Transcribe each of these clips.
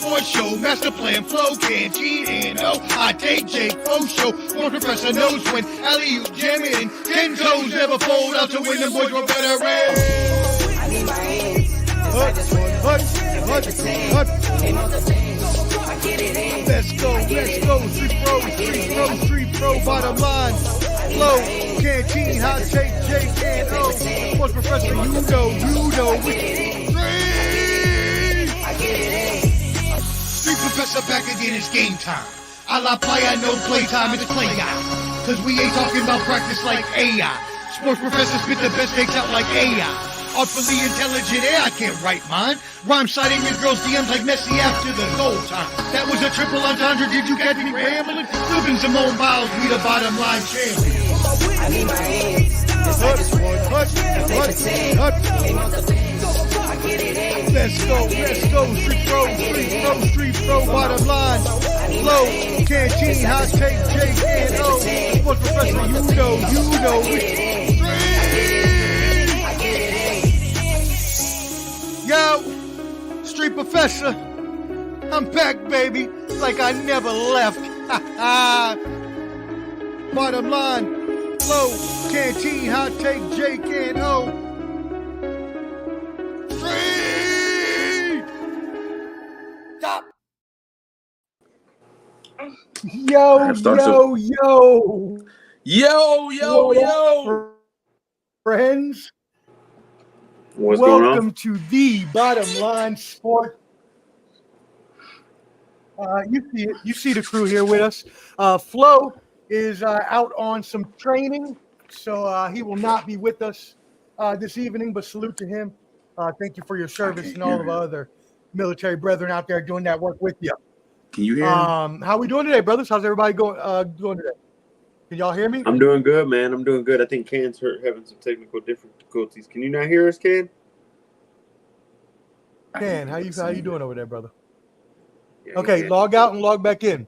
Sports Show, Master Plan, Flow, can't cheat, and oh, I take Jake Fo Show. One professor knows when alley-oop jamming and 10 toes never fold out to win. The boys were better ran. I need my hands. I just want Let's go, street pro, bottom line, flow, canteen, hot take, Jake, and O. Sports professor, you know, Street professor back again, it's game time. A la playa, no playtime, it's play guy. Cause we ain't talking about practice like AI. Sports professor spit the best takes out like AI. Artfully intelligent, I can't write mine. Rhyme citing your girl's DMs like Messi after the goal time. That was a triple entendre, did you catch me rambling? Flipping Simone Biles, we the bottom line champion. I need my hands. Let's go, street pro, bottom line. Flow, canteen, hot take, Jake, and O. Sports professor, you know. Yo, Street Professor, I'm back, baby, like I never left. Bottom line, flow, canteen, hot take, Jake, and O. Street! Stop! Yo! Friends. Welcome to the Bottom Line Sport. You see the crew here with us. Flo is out on some training, so he will not be with us this evening, but salute to him. Thank you for your service and all of our other military brethren out there doing that work with you. Can you hear me? How we doing today, brothers? How's everybody doing today? Can y'all hear me? I'm doing good, man. I'm doing good. I think Can's having some technical difficulties. Can you not hear us, Can? Can, how you doing over there, brother? Yeah, okay, log out and log back in.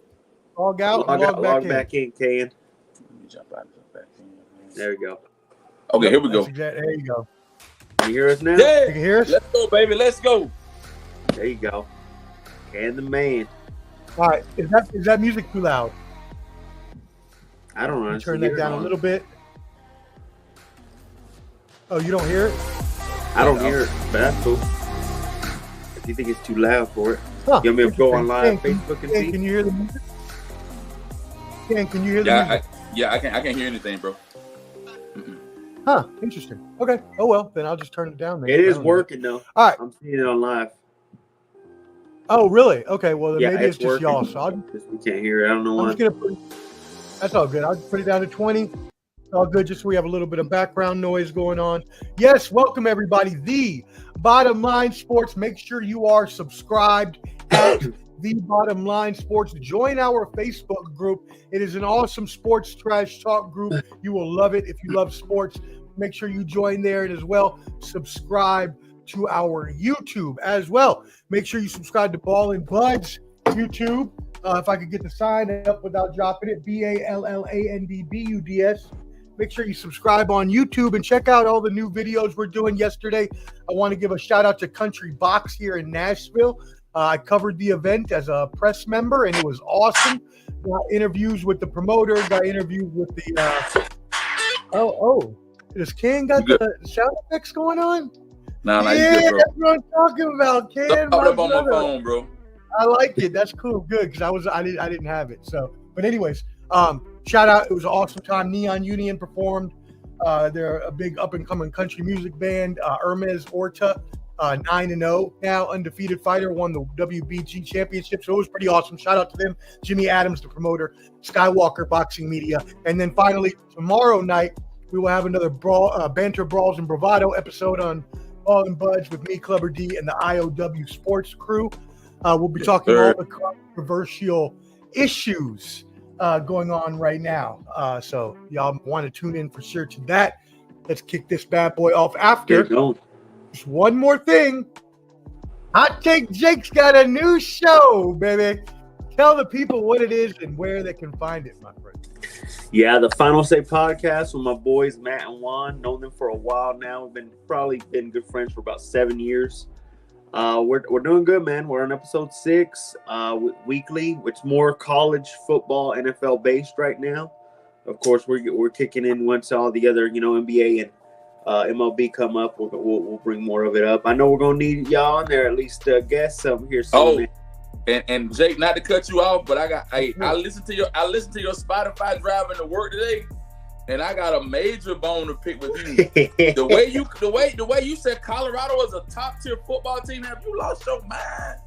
Log out and log back in. Can. Let me jump out and jump back in. There we go. Okay, here we go. There you go. Can you hear us now? Yeah, you can hear us? Let's go, baby. Let's go. There you go. Can the man. All right, is that music too loud? I don't know. Turn that down a little bit. Oh, you don't hear it? I don't hear it, but that's cool. If you think it's too loud for it, huh. you want me to go online, Facebook, and see? Can you hear the music? Can you hear the music? I can't hear anything, bro. Huh, interesting. Okay. Oh, well, then I'll just turn it down. It is working, though. All right. I'm seeing it on live. Oh, really? Okay, well, then maybe it's just working. y'all. So We can't hear it. I don't know why. That's all good. I'll put it down to 20. It's all good, just so we have a little bit of background noise going on. Yes, welcome, everybody. The Bottom Line Sports. Make sure you are subscribed at The Bottom Line Sports. Join our Facebook group. It is an awesome sports trash talk group. You will love it if you love sports. Make sure you join there, and as well, subscribe to our YouTube as well. Make sure you subscribe to Ball and Buds YouTube. If I could get the sign up without dropping it, BALLANDBUDS. Make sure you subscribe on YouTube and check out all the new videos we're doing yesterday. I want to give a shout out to Country Box here in Nashville. I covered the event as a press member, and it was awesome. Got interviews with the promoter, got interviews with the does Ken got the sound effects going on? Nah, yeah, good, bro. that's what I'm talking about, Ken. Put up on my phone, bro. I like it. That's cool. Good, because I didn't have it. So, but anyways, shout out. It was an awesome time. Neon Union performed. They're a big up and coming country music band. Hermes Orta, 9-0 now, undefeated fighter, won the WBG championship. So it was pretty awesome. Shout out to them. Jimmy Adams, the promoter, Skywalker Boxing Media, and then finally tomorrow night we will have another banter brawls and bravado episode on Ball and Buds with me, Clubber D, and the IOW Sports crew. We'll be talking all the controversial issues going on right now. So y'all want to tune in for sure to that. Let's kick this bad boy off after. Just one more thing. Hot Take Jake's got a new show, baby. Tell the people what it is and where they can find it, my friend. Yeah, the Final Say podcast with my boys Matt and Juan. Known them for a while now. We've been good friends for about 7 years. We're doing good, man. We're on episode 6, weekly. It's more college football, NFL based right now. Of course, we're kicking in once all the other, NBA and MLB come up. We'll bring more of it up. I know we're gonna need y'all on there, at least guest something here soon. And Jake, not to cut you off, but I listened to your Spotify driving to work today, and I got a major bone to pick with you. the way you said Colorado is a top tier football team. Have you lost your mind?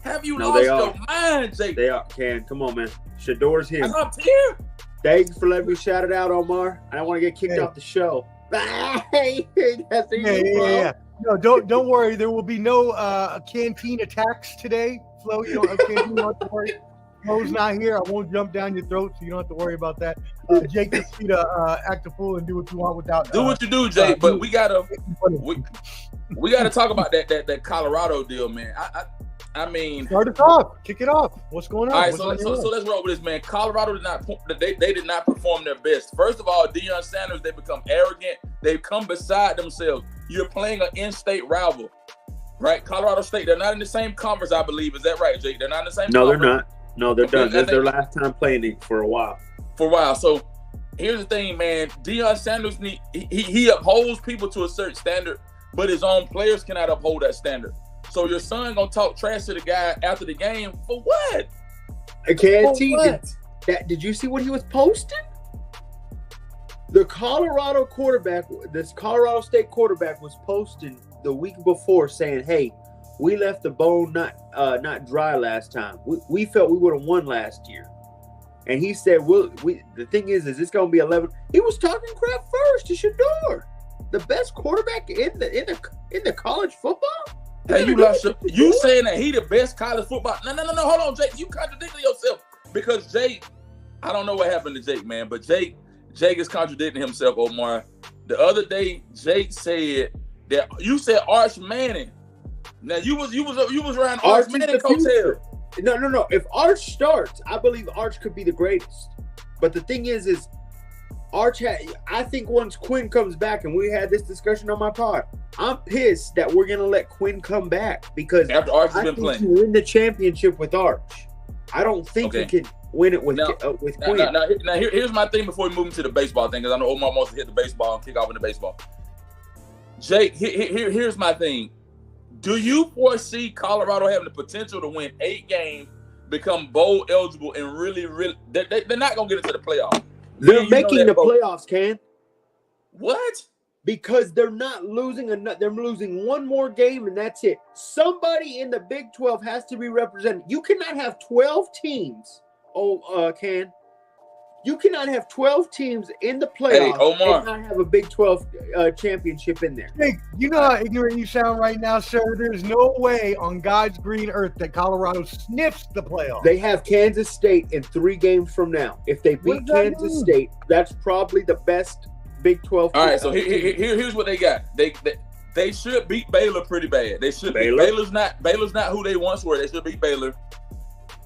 Have you lost your mind, Jake? They are. Come on, man. Shador's here. I'm up here. Thanks for letting me shout it out, Omar. I don't want to get kicked off the show. Yeah. No, don't worry. There will be no canteen attacks today. Flo, you don't have to worry. Flo's not here. I won't jump down your throat, so you don't have to worry about that. Jake, just free to act a fool and do what you want without. Do what you do, Jake. But we gotta talk about that Colorado deal, man. I mean, start it off. Kick it off. What's going on? All right, so let's roll with this, man. Colorado did not perform their best. First of all, Deion Sanders, they become arrogant. They come beside themselves. You're playing an in-state rival, right? Colorado State, they're not in the same conference, I believe. Is that right, Jake? They're not in the same conference? They're not. No, they're done. That's their last time playing it for a while. So here's the thing, man. Deion Sanders, he upholds people to a certain standard, but his own players cannot uphold that standard. So your son gonna talk trash to the guy after the game for what? I can't see that. Did you see what he was posting? The Colorado State quarterback was posting the week before saying, "Hey, we left the bone not dry last time. We felt we would have won last year." And he said, the thing is it's gonna be 11. He was talking crap first to Shador, the best quarterback in the college football. Hey, you saying that he the best college football? No. Hold on, Jake. You contradicting yourself because Jake. I don't know what happened to Jake, man, but Jake is contradicting himself, Omar. The other day, Jake said that you said Arch Manning. Now you was around Arch Manning coattail. No. If Arch starts, I believe Arch could be the greatest. But the thing is Arch. I think once Quinn comes back, and we had this discussion on my pod, I'm pissed that we're gonna let Quinn come back because after Arch has been playing, you win the championship with Arch. I don't think you can win it with Quinn. Now here's my thing before we move into the baseball thing, because I know Omar wants to hit the baseball and kick off in the baseball. Jake, here's my thing. Do you foresee Colorado having the potential to win 8 games, become bowl eligible, and really, they're not gonna get into the playoffs? They're making the playoffs, Ken. What? Because they're not losing they're losing one more game and that's it. Somebody in the Big 12 has to be represented. You cannot have 12 teams. Ken. You cannot have 12 teams in the playoffs and not have a Big 12 championship in there. Hey, you know how ignorant you sound right now, sir? There's no way on God's green earth that Colorado sniffs the playoffs. They have Kansas State in 3 games from now. If they beat Kansas State, that's probably the best Big 12. All right, so here's what they got. They should beat Baylor pretty bad. They should. Baylor's not who they once were. They should beat Baylor.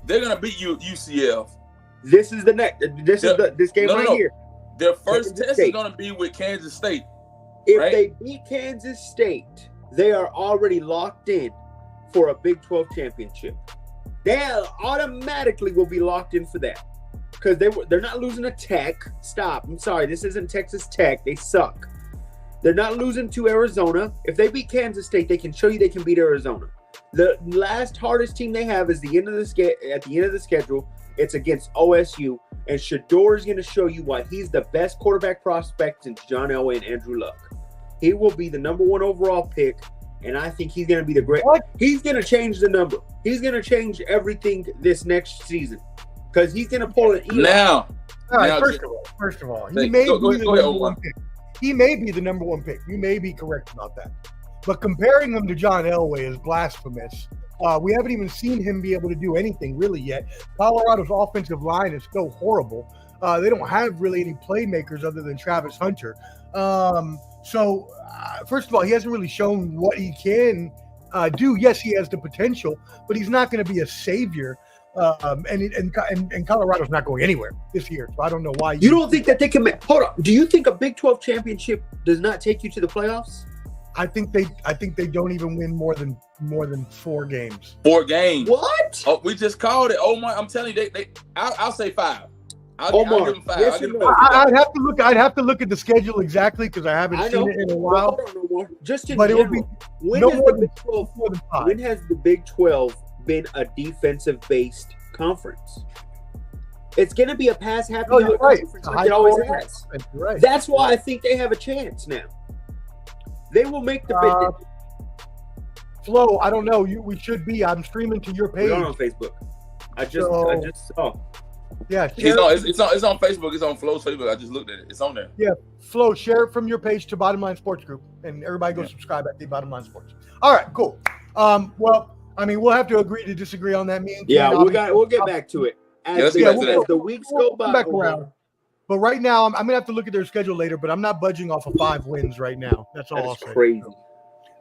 They're gonna beat UCF. This is the next. This game here. Their first test is going to be with Kansas State. If they beat Kansas State, they are already locked in for a Big 12 championship. They automatically will be locked in for that because they're not losing to Tech. Stop. I'm sorry. This isn't Texas Tech. They suck. They're not losing to Arizona. If they beat Kansas State, they can show you they can beat Arizona. The last hardest team they have is at the end of the schedule. It's against OSU, and Shador is going to show you why he's the best quarterback prospect since John Elway and Andrew Luck. He will be the number 1 overall pick, and I think he's going to be the great. He's going to change the number. He's going to change everything this next season because he's going to pull it. Now, first of all, he may be the number 1 pick. He may be the number 1 pick. You may be correct about that. But comparing him to John Elway is blasphemous. We haven't even seen him be able to do anything really yet. Colorado's offensive line is still horrible. They don't have really any playmakers other than Travis Hunter. So first of all, he hasn't really shown what he can do. Yes, he has the potential, but he's not going to be a savior. And Colorado's not going anywhere this year. So I don't know why. You don't think that they can hold on. Do you think a Big 12 championship does not take you to the playoffs? I think they don't even win more than 4 games. 4 games. What? Oh, we just called it. Omar, I'm telling you, I'll say 5. I'll give them 5. Yes I'll give or them no? 5. I'd have to look at the schedule exactly because I haven't seen it in a while. Hold on, no more. Just in But it would general, be when no has more the than Big 12 more than 5. when has the Big 12 been a defensive-based conference? It's going to be a pass happy No, you're right. conference like it always has. You're right. That's why I think they have a chance now. They will make the bid. Flo, I don't know. We should be. I'm streaming to your page. We're not on Facebook. I just saw. Yeah, It's on Facebook. It's on Flo's Facebook. I just looked at it. It's on there. Yeah, Flo, share it from your page to Bottom Line Sports Group, and everybody go subscribe at the Bottom Line Sports. All right, cool. Well, I mean, we'll have to agree to disagree on that. Me and Ken, We'll get back to it as the weeks go by. Back around. But right now, I'm gonna have to look at their schedule later. But I'm not budging off of 5 wins right now. That's all I'll say. Crazy.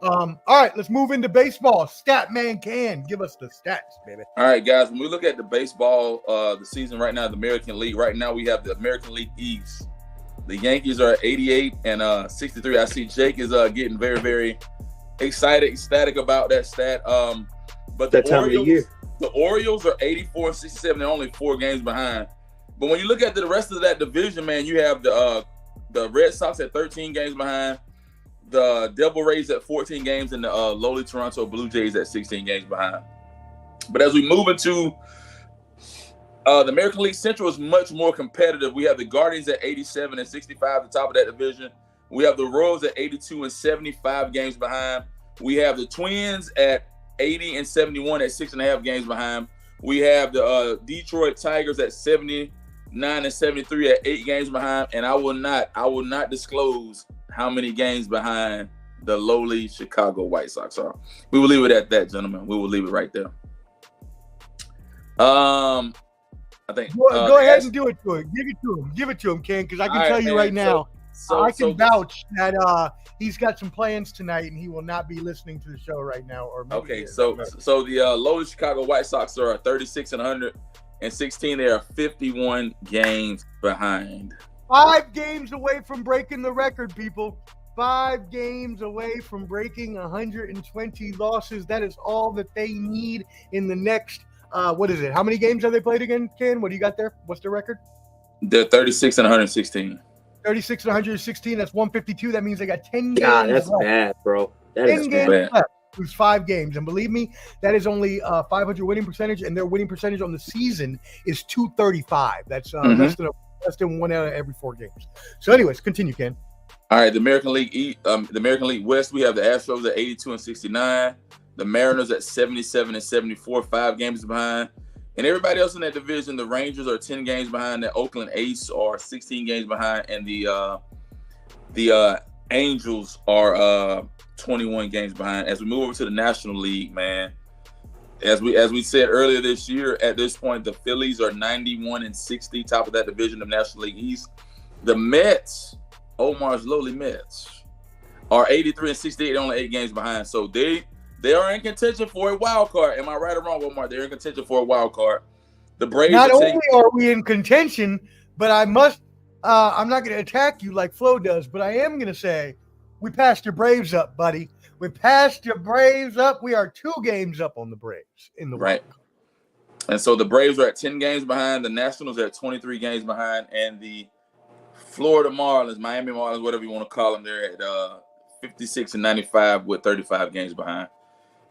All right, let's move into baseball. Statman Can give us the stats, baby. All right, guys. When we look at the baseball, the season right now, the American League. Right now, we have the American League East. The Yankees are at 88 and 63. I see Jake is getting very, very ecstatic about that stat. But the Orioles are 84 and 67. They're only 4 games behind. But when you look at the rest of that division, man, you have the Red Sox at 13 games behind. The Devil Rays at 14 games, and the lowly Toronto Blue Jays at 16 games behind. But as we move into the American League Central is much more competitive. We have the Guardians at 87 and 65 at the top of that division. We have the Royals at 82 and 75 games behind. We have the Twins at 80 and 71 at 6.5 games behind. We have the Detroit Tigers at 79 and 73 at 8 games behind. And I will not disclose how many games behind the lowly Chicago White Sox are. We will leave it at that, gentlemen. We will leave it right there. I think go ahead and do it to him. Give it to him, Ken, because I can tell you right now, I can vouch that he's got some plans tonight and he will not be listening to the show right now. Or maybe okay, so the lowly Chicago White Sox are 36 and 116. They are 51 games behind. 5 games away from breaking the record, people. 5 games away from breaking 120 losses. That is all that they need in the next, what is it? How many games have they played again, Ken? What do you got there? What's the record? They're 36 and 116. 36 and 116. That's 152. That means they got 10 games God, that's left. bad, bro. That 10 is games bad. left. Lose 5 games. And believe me, that is only 500 winning percentage, and their winning percentage on the season is 235. That's less than 1 out of every 4 games. So anyways, continue, Ken. All right, the American League West, we have the Astros at 82 and 69, the Mariners at 77 and 74, 5 games behind. And everybody else in that division, the Rangers are 10 games behind, the Oakland A's are 16 games behind, and the Angels are 21 games behind. As we move over to the National League, man, as we said earlier this year, at this point, the Phillies are 91 and 60, top of that division of National League East. The Mets, Omar's lowly Mets, are 83 and 68, only 8 games behind. So they are in contention for a wild card. Am I right or wrong, Omar? They're in contention for a wild card. The Braves. Not only are we in contention, but I'm not going to attack you like Flo does, but I am going to say we passed your Braves up, buddy. We passed your Braves up. We are 2 games up on the Braves in the right. wild. And so the Braves are at 10 games behind. The Nationals are at 23 games behind, and the Florida Marlins, Miami Marlins, whatever you want to call them, they're at 56 and 95 with 35 games behind.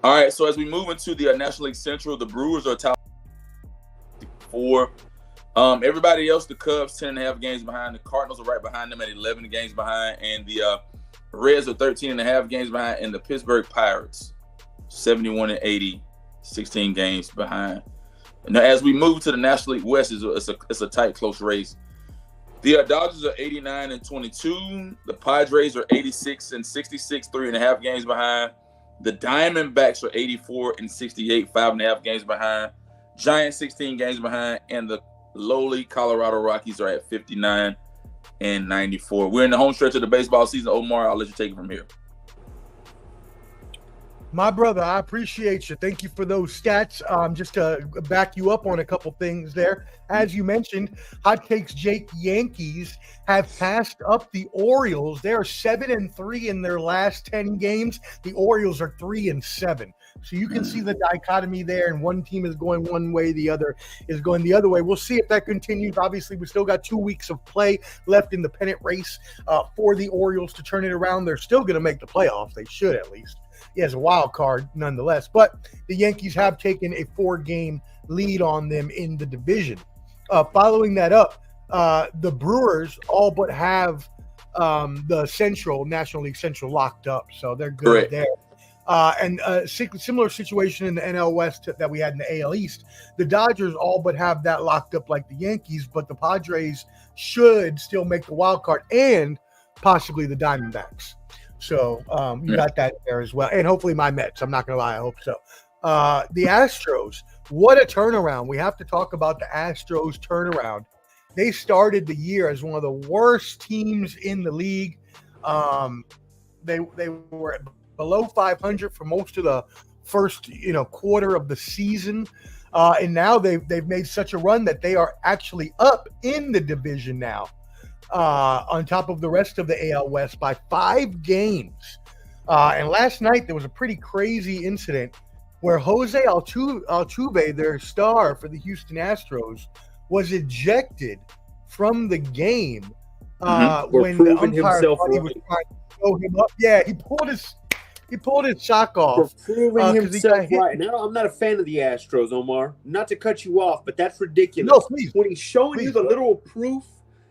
All right, so as we move into the National League Central, the Brewers are top 4. Everybody else, the Cubs, 10.5 games behind. The Cardinals are right behind them at 11 games behind. And the Reds are 13.5 games behind. And the Pittsburgh Pirates, 71 and 80, 16 games behind. Now, as we move to the National League West, it's a tight, close race. The Dodgers are 89 and 22. The Padres are 86 and 66, 3.5 games behind. The Diamondbacks are 84 and 68, 5.5 games behind. Giants 16 games behind, and the lowly Colorado Rockies are at 59 and 94. We're in the home stretch of the baseball season. Omar, I'll let you take it from here. My brother, I appreciate you. Thank you for those stats. Just to back you up on a couple things there. As you mentioned, Hot Takes Jake Yankees have passed up the Orioles. They are 7-3 in their last 10 games. The Orioles are 3-7. So you can see the dichotomy there, and one team is going one way, the other is going the other way. We'll see if that continues. Obviously, we still got 2 weeks of play left in the pennant race for the Orioles to turn it around. They're still going to make the playoffs. They should at least. He has a wild card nonetheless, but the Yankees have taken a 4-game lead on them in the division. Following that up, the Brewers all but have the National League Central locked up, so they're good there. And a similar situation in the NL West that we had in the AL East. The Dodgers all but have that locked up like the Yankees, but the Padres should still make the wild card, and possibly the Diamondbacks. So you got that there as well. And hopefully my Mets. I'm not going to lie. I hope so. The Astros, what a turnaround. We have to talk about the Astros turnaround. They started the year as one of the worst teams in the league. They were below 500 for most of the first quarter of the season. And now they've made such a run that they are actually up in the division now. On top of the rest of the AL West by 5 games. And last night, there was a pretty crazy incident where Jose Altuve, their star for the Houston Astros, was ejected from the game when the umpire thought he was trying to throw him up. Yeah, he pulled his sock off. For proving himself right. Now, I'm not a fan of the Astros, Omar. Not to cut you off, but that's ridiculous. No, please. When he's showing you the literal proof.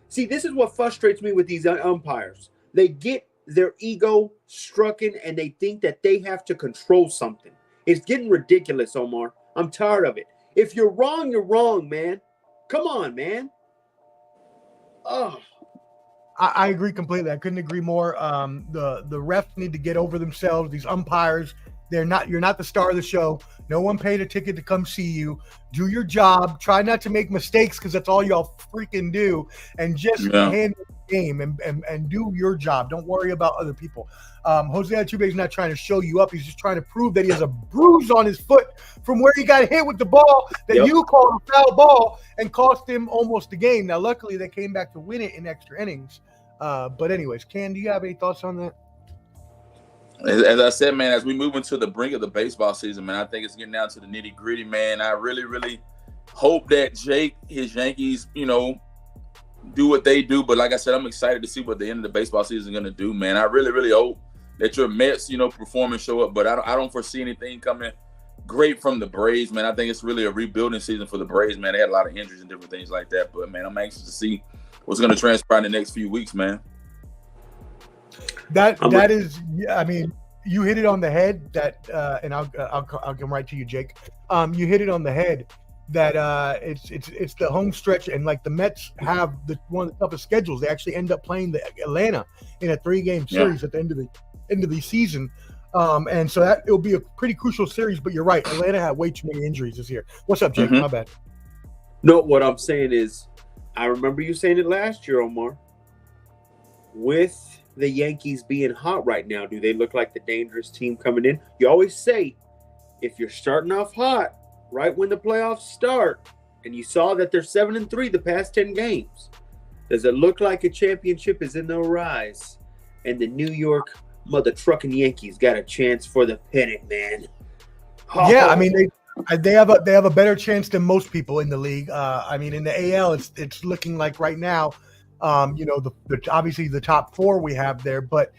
See, this is what frustrates me with these umpires. They get their ego strucken and they think that they have to control something. It's getting ridiculous, Omar. I'm tired of it. If you're wrong, man. Come on, man. Oh. I agree completely. I couldn't agree more. The refs need to get over themselves. These umpires, you're not the star of the show. No one paid a ticket to come see you. Do your job. Try not to make mistakes because that's all y'all freaking do. And just handle the game and do your job. Don't worry about other people. Jose Altuve is not trying to show you up. He's just trying to prove that he has a bruise on his foot from where he got hit with the ball that you called a foul ball and cost him almost the game. Now, luckily, they came back to win it in extra innings. But anyways, Ken, do you have any thoughts on that? As I said, man, as we move into the brink of the baseball season, man, I think it's getting down to the nitty gritty, man. I really, really hope that his Yankees, do what they do. But like I said, I'm excited to see what the end of the baseball season is going to do, man. I really, really hope that your Mets, perform and show up. But I don't foresee anything coming great from the Braves, man. I think it's really a rebuilding season for the Braves, man. They had a lot of injuries and different things like that. But, man, I'm anxious to see what's going to transpire in the next few weeks, man. That is, I mean, you hit it on the head. And I'll come right to you, Jake. You hit it on the head that it's the home stretch, and like the Mets have one of the toughest schedules. They actually end up playing the Atlanta in a 3-game series at the end of the season. And so that it'll be a pretty crucial series. But you're right, Atlanta had way too many injuries this year. What's up, Jake? My bad. No, what I'm saying is, I remember you saying it last year, Omar. With the Yankees being hot right now, do they look like the dangerous team coming in? You always say, if you're starting off hot right when the playoffs start, and you saw that they're 7-3 the past 10 games, does it look like a championship is in the rise? And the New York mother trucking Yankees got a chance for the pennant, man. Oh. Yeah, I mean they have a better chance than most people in the league. I mean, in the AL, it's looking like right now. Obviously the top 4 we have there, but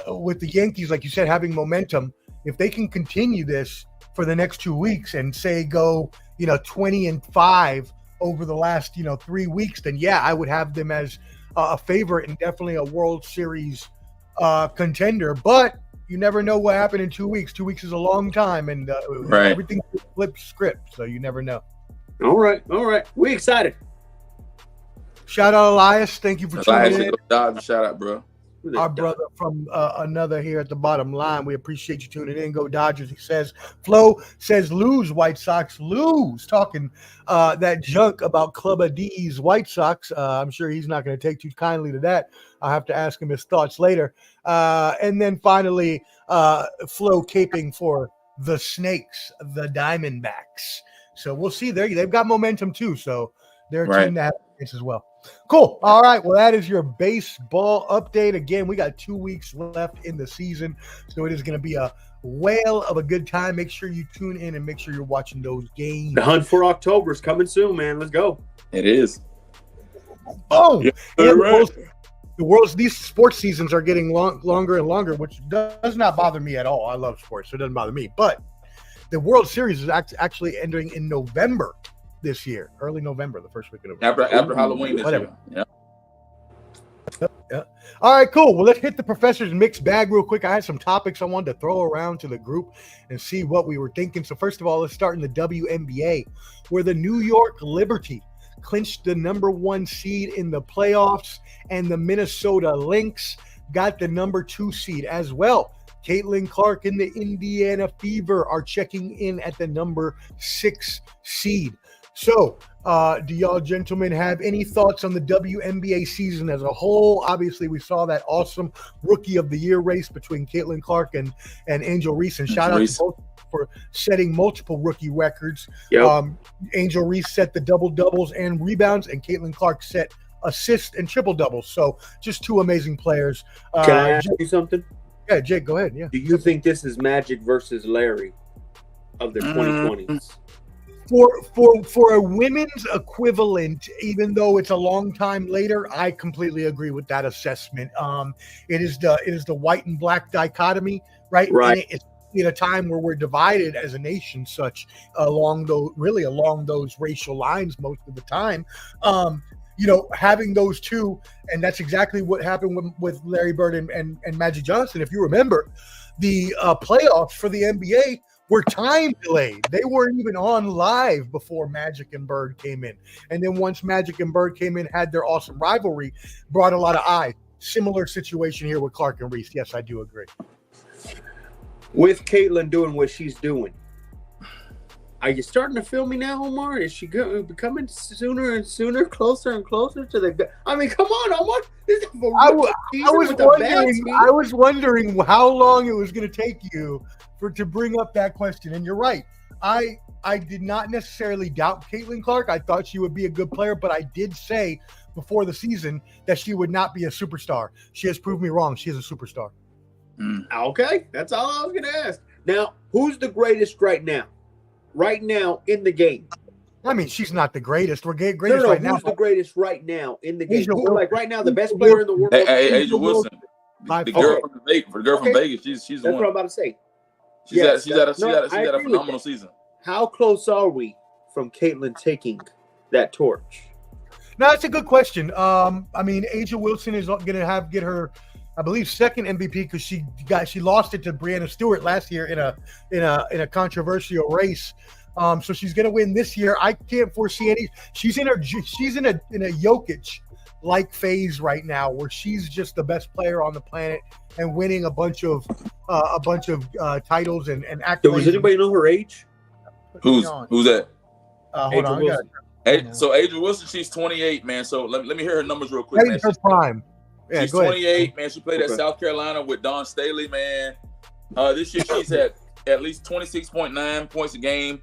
with the Yankees, like you said, having momentum, if they can continue this for the next 2 weeks and say go, 20-5 over the last, 3 weeks, then yeah, I would have them as a favorite and definitely a World Series contender. But you never know what happened in 2 weeks. 2 weeks is a long time, and everything flips script, so you never know. All right. We excited. Shout out Elias. Thank you for tuning in. Shout out, bro. Our brother from another here at the bottom line. We appreciate you tuning in. Go Dodgers, he says. Flo says lose, White Sox. Lose. Talking that junk about Clubba D's White Sox. I'm sure he's not going to take too kindly to that. I'll have to ask him his thoughts later. And then finally, Flo caping for the Snakes, the Diamondbacks. So we'll see. They've got momentum too. So they're a team that has this as well. Cool. All right. Well, that is your baseball update. Again, we got 2 weeks left in the season, so it is going to be a whale of a good time. Make sure you tune in and make sure you're watching those games. The hunt for October is coming soon, man. Let's go. It is. Oh, Yeah, the world's these sports seasons are getting longer and longer, which does not bother me at all. I love sports, so it doesn't bother me. But the World Series is actually ending in November this year, early November, the first week of November. After Halloween this year. Yeah. Yeah. All right, cool. Well, let's hit the professor's mixed bag real quick. I had some topics I wanted to throw around to the group and see what we were thinking. So first of all, let's start in the WNBA, where the New York Liberty clinched the number 1 seed in the playoffs, and the Minnesota Lynx got the number 2 seed as well. Caitlin Clark and the Indiana Fever are checking in at the number 6 seed. So, do y'all gentlemen have any thoughts on the WNBA season as a whole? Obviously, we saw that awesome Rookie of the Year race between Caitlin Clark and Angel Reese, and shout out to both for setting multiple rookie records. Yep. Angel Reese set the double-doubles and rebounds, and Caitlin Clark set assists and triple-doubles. So, just 2 amazing players. Can I ask you something? Yeah, Jake, go ahead. Yeah. Do you think this is Magic versus Larry of the 2020s? For a women's equivalent, even though it's a long time later, I completely agree with that assessment. It is the white and black dichotomy, right? Right. And it's in a time where we're divided as a nation, such along those racial lines most of the time. Having those two, and that's exactly what happened with Larry Bird and Magic Johnson. If you remember, the playoffs for the NBA were time delayed. They weren't even on live before Magic and Bird came in. And then once Magic and Bird came in, had their awesome rivalry, brought a lot of eyes. Similar situation here with Clark and Reese. Yes, I do agree. With Caitlin doing what she's doing, are you starting to feel me now, Omar? Is she becoming sooner and sooner, closer and closer to the? I mean, come on, Omar. This is I was wondering how long it was going to take you to bring up that question, and you're right. I did not necessarily doubt Caitlin Clark. I thought she would be a good player, but I did say before the season that she would not be a superstar. She has proved me wrong. She is a superstar. Okay, that's all I was going to ask. Now, who's the greatest right now? Right now in the game. I mean, she's not the greatest. We're greatest right now. Who's the greatest right now in the game? Who, like right now, the best player in the world? Angel Wilson. The girl from Vegas. She's the one. That's what I'm about to say. She's had a phenomenal season. How close are we from Caitlin taking that torch? No, that's a good question. I mean, Angel Wilson is going to get her, I believe, second MVP because she lost it to Breanna Stewart last year in a controversial race. So she's going to win this year. I can't foresee any. She's in a Jokic like phase right now where she's just the best player on the planet and winning a bunch of titles and accolades. Does anybody know her age? Who's that? Hold on. So Angel Wilson, she's 28, man. So let me hear her numbers real quick. That's her prime. Yeah, she's 28, man. She played at South Carolina with Dawn Staley, man. This year she's had at least 26.9 points a game,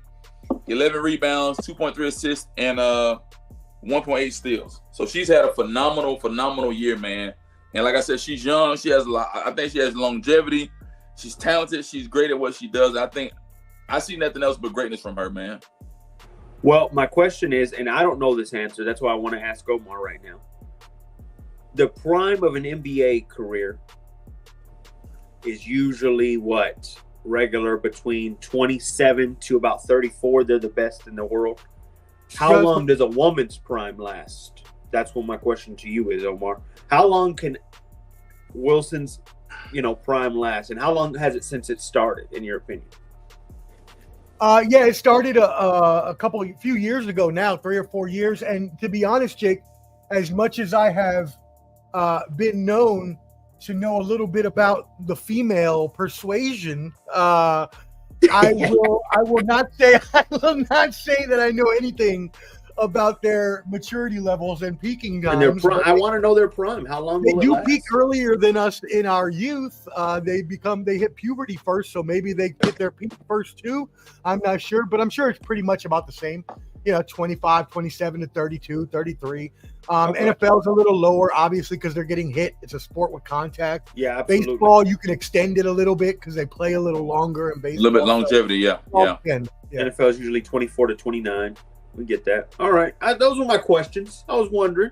11 rebounds, 2.3 assists, and 1.8 steals. So she's had a phenomenal year, man. And like I said, she's young. She has a lot. I think she has longevity. She's talented. She's great at what she does. I think I see nothing else but greatness from her, man. Well, my question is, and I don't know this answer. That's why I want to ask Omar right now. The prime of an NBA career is usually what? Regular between 27 to about 34. They're the best in the world. How long does a woman's prime last? That's what my question to you is, Omar. How long can Wilson's, prime last, and how long has it since it started, in your opinion? It started a few years ago now, 3 or 4 years. And to be honest, Jake, as much as I have been known to know a little bit about the female persuasion, I will not say that I know anything about their maturity levels and peaking times. And their prime, I want to know their prime. How long They will it do last? peak earlier than us in our youth. They hit puberty first, so maybe they hit their peak first too. I'm not sure, but I'm sure it's pretty much about the same. 25, 27 to 32, 33. Okay. NFL's a little lower, obviously, because they're getting hit. It's a sport with contact. Yeah, absolutely. Baseball, you can extend it a little bit because they play a little longer in A baseball. little bit longevity, yeah. NFL is usually 24 to 29. We get that. All right. Those were my questions. I was wondering.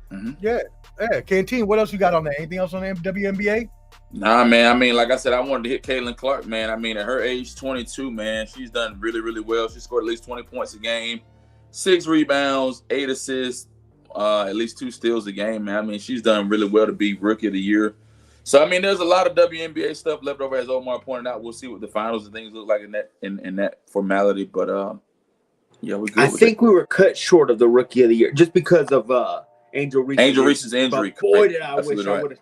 Mm-hmm. Yeah. Canteen, what else you got on there? Anything else on the WNBA? Nah, man. I mean, like I said, I wanted to hit Caitlin Clark, man. I mean, at her age, 22, man, she's done really, really well. She scored at least 20 points a game, 6 rebounds, 8 assists, at least 2 steals a game, man. I mean, she's done really well to be Rookie of the Year. So, I mean, there's a lot of WNBA stuff left over, as Omar pointed out. We'll see what the finals and things look like in that formality. But, yeah, we're good. I think we were cut short of the Rookie of the Year just because of Angel Reese's injury. But boy, did I Absolutely wish I right. would have.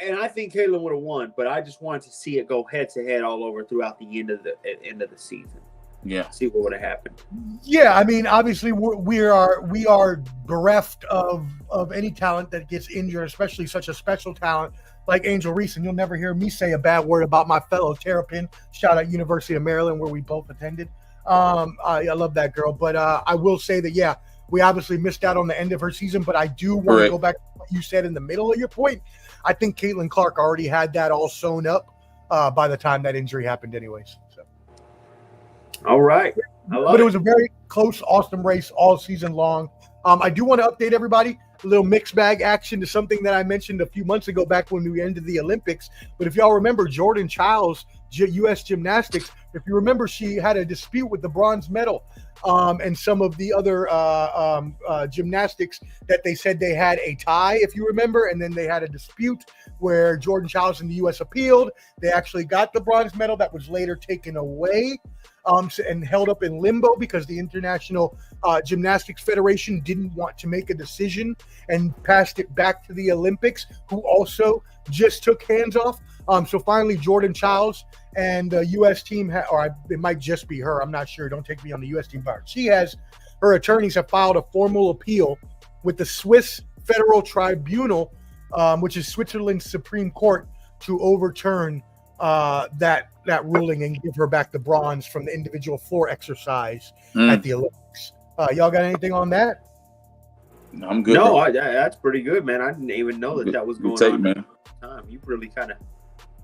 And I think Caitlin would have won, but I just wanted to see it go head to head all over throughout the end of the season. Yeah. See what would have happened. Yeah, I mean, obviously we are bereft of any talent that gets injured, especially such a special talent like Angel Reese. And you'll never hear me say a bad word about my fellow Terrapin. Shout out University of Maryland, where we both attended. I love that girl, but I will say that yeah, we obviously missed out on the end of her season. But I do want to go back to what you said in the middle of your point. I think Caitlin Clark already had that all sewn up by the time that injury happened, anyways. So. All right. But it was a very close, awesome race all season long. I do want to update everybody. A little mixed bag action to something that I mentioned a few months ago back when we ended the Olympics. But if y'all remember, Jordan Childs, U.S. Gymnastics, if you remember, she had a dispute with the bronze medal and some of the other gymnastics that they said they had a tie, if you remember, and then they had a dispute where Jordan Childs and the U.S. appealed. They actually got the bronze medal that was later taken away and held up in limbo because the International Gymnastics Federation didn't want to make a decision and passed it back to the Olympics, who also just took hands off. So finally, Jordan Childs and the U.S. team, it might just be her. I'm not sure. Don't take me on the U.S. team, but her attorneys have filed a formal appeal with the Swiss Federal Tribunal, which is Switzerland's Supreme Court, to overturn that ruling and give her back the bronze from the individual floor exercise at the Olympics. Y'all got anything on that? I'm good. No, that's pretty good, man. I didn't even know that was going on. Man. You really kind of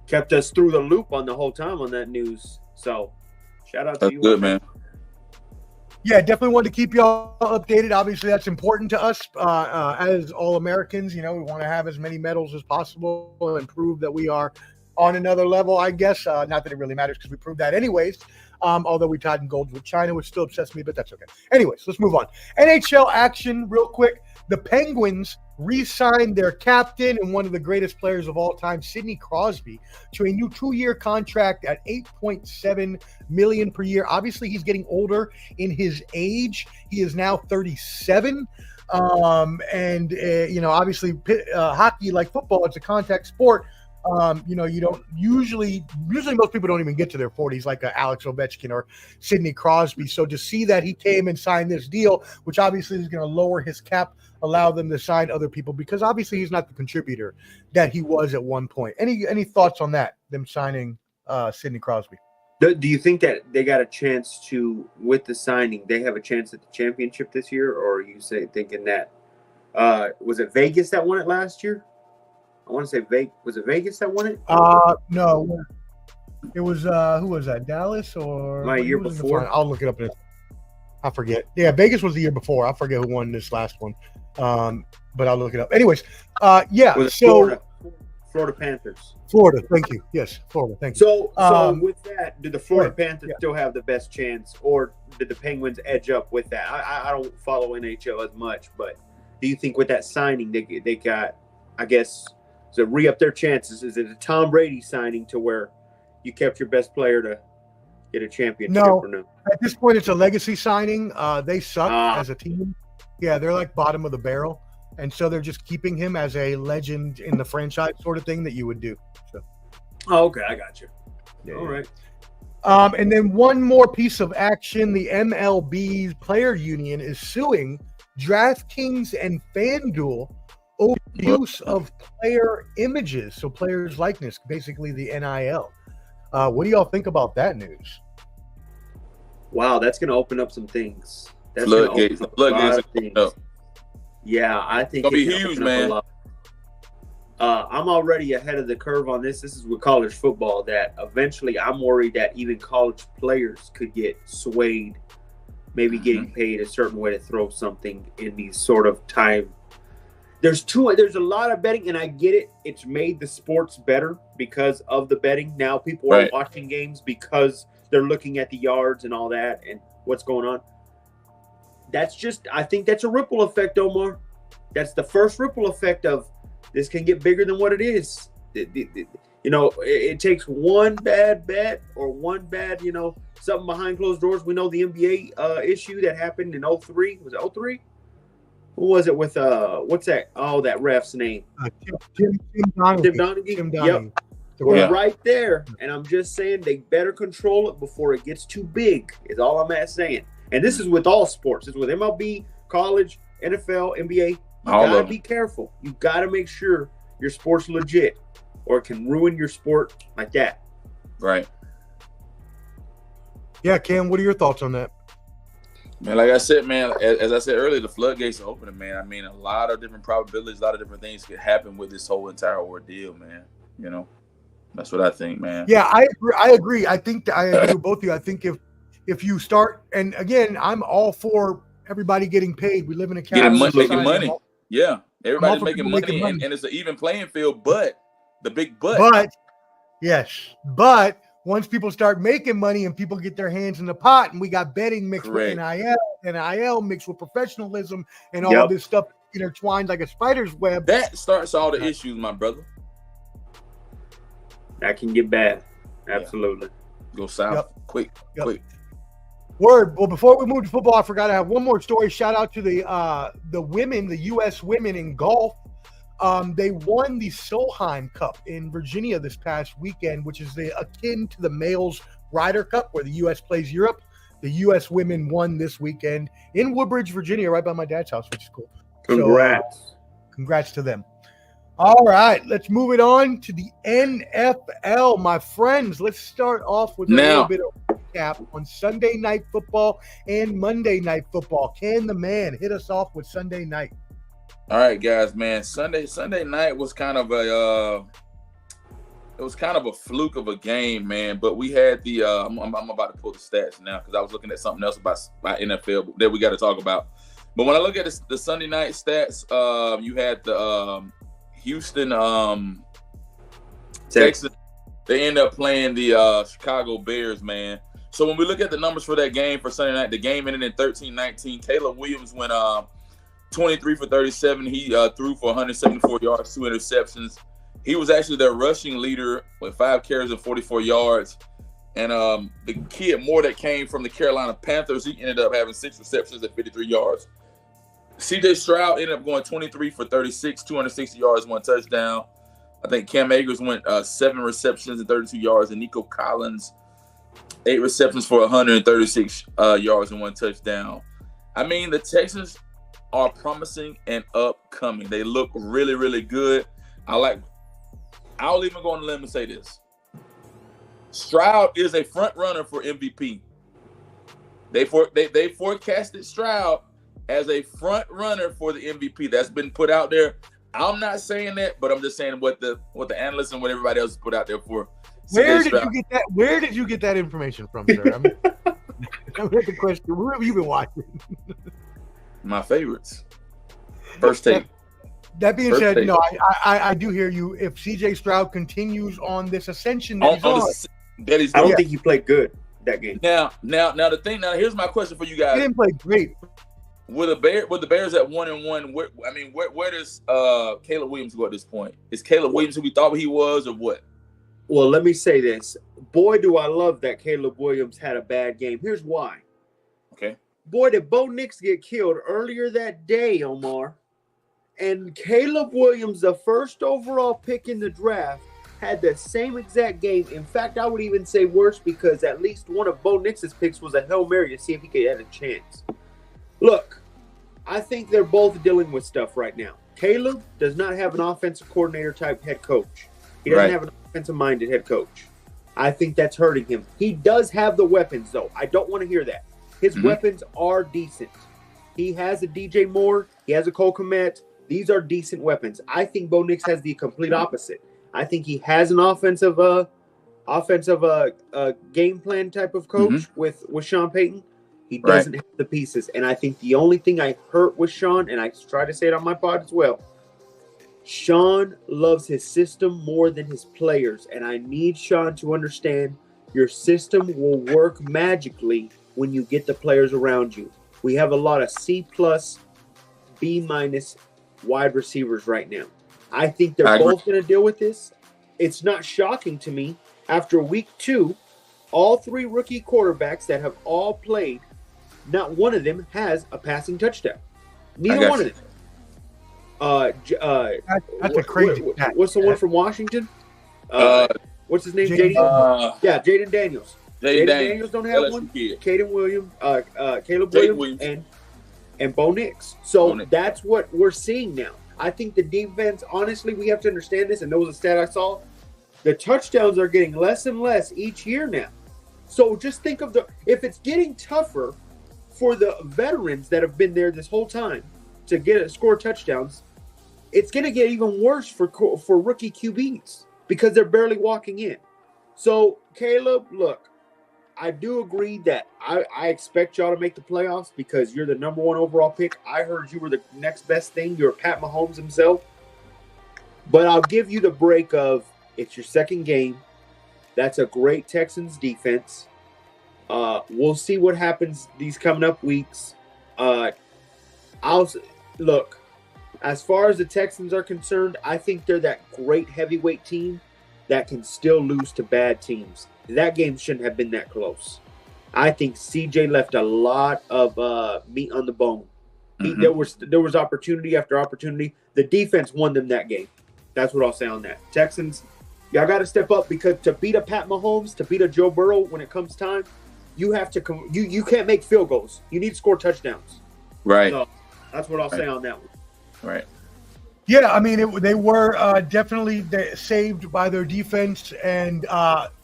kept us through the loop on the whole time on that news. So, shout out to you. Good, man. Yeah, definitely want to keep y'all updated. Obviously, that's important to us as all Americans. We want to have as many medals as possible and prove that we are on another level, I guess. Not that it really matters because we proved that anyways. Although we tied in gold with China, which still upsets me, but that's okay. Anyways, let's move on. NHL action real quick. The Penguins re-signed their captain and one of the greatest players of all time, Sidney Crosby, to a new 2-year contract at $8.7 million per year. Obviously, he's getting older in his age. He is now 37. Obviously, hockey, like football, it's a contact sport. You don't usually most people don't even get to their 40s like Alex Ovechkin or Sidney Crosby. So to see that he came and signed this deal, which obviously is going to lower his cap, allow them to sign other people, because obviously he's not the contributor that he was at one point. Any thoughts on that, them signing Sidney Crosby? Do you think that they got a chance to, with the signing, they have a chance at the championship this year? Or are you thinking that, was it Vegas that won it last year? I want to say was it Vegas that won it? No, it was who was that? Dallas or my year before? I'll look it up. I forget. Yeah, Vegas was the year before. I forget who won this last one. But I'll look it up. Anyways, yeah. So Florida Panthers. Florida, thank you. Yes, Florida, thank you. So with that, did the Florida Panthers still have the best chance, or did the Penguins edge up with that? I don't follow NHL as much, but do you think with that signing they got, I guess, to re-up their chances? Is it a Tom Brady signing to where you kept your best player to get a championship or no? At this point, it's a legacy signing. They suck as a team. Yeah, they're like bottom of the barrel. And so they're just keeping him as a legend in the franchise sort of thing that you would do. So. Oh, okay. I got you. Yeah, all right. And then one more piece of action: the MLB's player union is suing DraftKings and FanDuel over use of player images, so players' likeness, basically the NIL. What do y'all think about that news? Wow, that's going to open up some things. That's Floodgates. Things. Yeah, I think it's going to be huge, man. I'm already ahead of the curve on this. This is with college football that eventually I'm worried that even college players could get swayed, maybe getting paid a certain way to throw something in these sort of time. There's a lot of betting, and I get it. It's made the sports better because of the betting. Now people are watching games because they're looking at the yards and all that and what's going on. I think that's a ripple effect, Omar. That's the first ripple effect of this can get bigger than what it is. It takes one bad bet or one bad, something behind closed doors. We know the NBA issue that happened in 03. Was it 03? Who was it with, what's that? Oh, that ref's name. Tim Donaghy. Tim Donaghy. Yep. We're right there. And I'm just saying they better control it before it gets too big, is all I'm saying. And this is with all sports. It's with MLB, college, NFL, NBA. You gotta be careful. You gotta make sure your sport's legit, or it can ruin your sport like that. Right. Yeah, Cam, what are your thoughts on that? Man, like I said, man, as I said earlier, the floodgates are opening, man. I mean, a lot of different probabilities, a lot of different things could happen with this whole entire ordeal, man. That's what I think, man. Yeah, I agree. I think I agree with both of you. I think if you start, and again, I'm all for everybody getting paid. We live in a capitalist society. Making money. Yeah, everybody's making money, and it's an even playing field. But the big but. But once people start making money and people get their hands in the pot, and we got betting mixed with NIL mixed with professionalism, and all this stuff intertwined like a spider's web. That starts all the issues, my brother. That can get bad. Absolutely. Go south quick. Word. Well, before we move to football, I forgot to have one more story. Shout out to the women, the U.S. women in golf. They won the Solheim Cup in Virginia this past weekend, which is akin to the males Ryder Cup, where the U.S. plays Europe. The U.S. women won this weekend in Woodbridge, Virginia, right by my dad's house, which is cool. Congrats. So, congrats to them. All right, let's move it on to the NFL, my friends. Let's start off with a little bit of recap on Sunday Night Football and Monday Night Football. Can the man hit us off with Sunday night? All right, guys, man. Sunday night was kind of a fluke of a game, man. But we had the I'm about to pull the stats now because I was looking at something else about NFL that we got to talk about. But when I look at the Sunday night stats, you had the Houston, Texas. They ended up playing the Chicago Bears, man. So when we look at the numbers for that game for Sunday night, the game ended in 13-19. Caleb Williams went 23 for 37. He threw for 174 yards, 2 interceptions. He was actually their rushing leader with 5 carries and 44 yards. And the kid Moore that came from the Carolina Panthers, he ended up having 6 receptions at 53 yards. C.J. Stroud ended up going 23 for 36, 260 yards, 1 touchdown. I think Cam Akers went 7 receptions and 32 yards, and Nico Collins 8 receptions for 136 yards and 1 touchdown. I mean, the Texans are promising and upcoming. They look really, really good. I'll even go on a limb and say this. Stroud is a front runner for MVP. They forecasted Stroud as a front runner for the MVP. That's been put out there. I'm not saying that, but I'm just saying what the analysts and what everybody else put out there for. Where did you get that? Where did you get that information from, sir? I'm the question. Where have you been watching? My favorites. First take. That being said, no, I do hear you. If CJ Stroud continues on this ascension that he's on, I don't think he played good that game. Now here's my question for you guys. He didn't play great. With the Bears at 1-1, where does Caleb Williams go at this point? Is Caleb Williams who we thought he was, or what? Well, let me say this. Boy, do I love that Caleb Williams had a bad game. Here's why. Okay. Boy, did Bo Nix get killed earlier that day, Omar. And Caleb Williams, the first overall pick in the draft, had the same exact game. In fact, I would even say worse because at least one of Bo Nix's picks was a Hail Mary to see if he could have a chance. Look, I think they're both dealing with stuff right now. Caleb does not have an offensive coordinator type head coach. He doesn't have an offensive-minded head coach. I think that's hurting him. He does have the weapons, though. I don't want to hear that. His weapons are decent. He has a DJ Moore. He has a Cole Kmet. These are decent weapons. I think Bo Nix has the complete opposite. I think he has an offensive game plan type of coach with Sean Payton. He doesn't have the pieces. And I think the only thing I hurt with Sean, and I try to say it on my pod as well, Sean loves his system more than his players. And I need Sean to understand your system will work magically when you get the players around you. We have a lot of C+, B- wide receivers right now. I think they're both going to deal with this. It's not shocking to me. After week 2, all 3 rookie quarterbacks that have all played, not one of them has a passing touchdown. Neither one of them. That's a crazy. What's the one from Washington? What's his name? Jaden Daniels. Jaden Daniels don't have one. Caleb Williams and Bo Nix. So that's what we're seeing now. I think the defense, honestly, we have to understand this, and there was a stat I saw. The touchdowns are getting less and less each year now. So just think of if it's getting tougher for the veterans that have been there this whole time to score touchdowns, it's going to get even worse for rookie QBs because they're barely walking in. So, Caleb, look, I do agree that I expect y'all to make the playoffs because you're the number 1 overall pick. I heard you were the next best thing. You're Pat Mahomes himself. But I'll give you the break of it's your second game. That's a great Texans defense. We'll see what happens these coming up weeks. Look, as far as the Texans are concerned, I think they're that great heavyweight team that can still lose to bad teams. That game shouldn't have been that close. I think CJ left a lot of meat on the bone. There was opportunity after opportunity. The defense won them that game. That's what I'll say on that. Texans, y'all got to step up because to beat a Pat Mahomes, to beat a Joe Burrow when it comes time, you have to you can't make field goals. You need to score touchdowns. Right. So that's what I'll say on that one. Right. Yeah, I mean, they were definitely saved by their defense and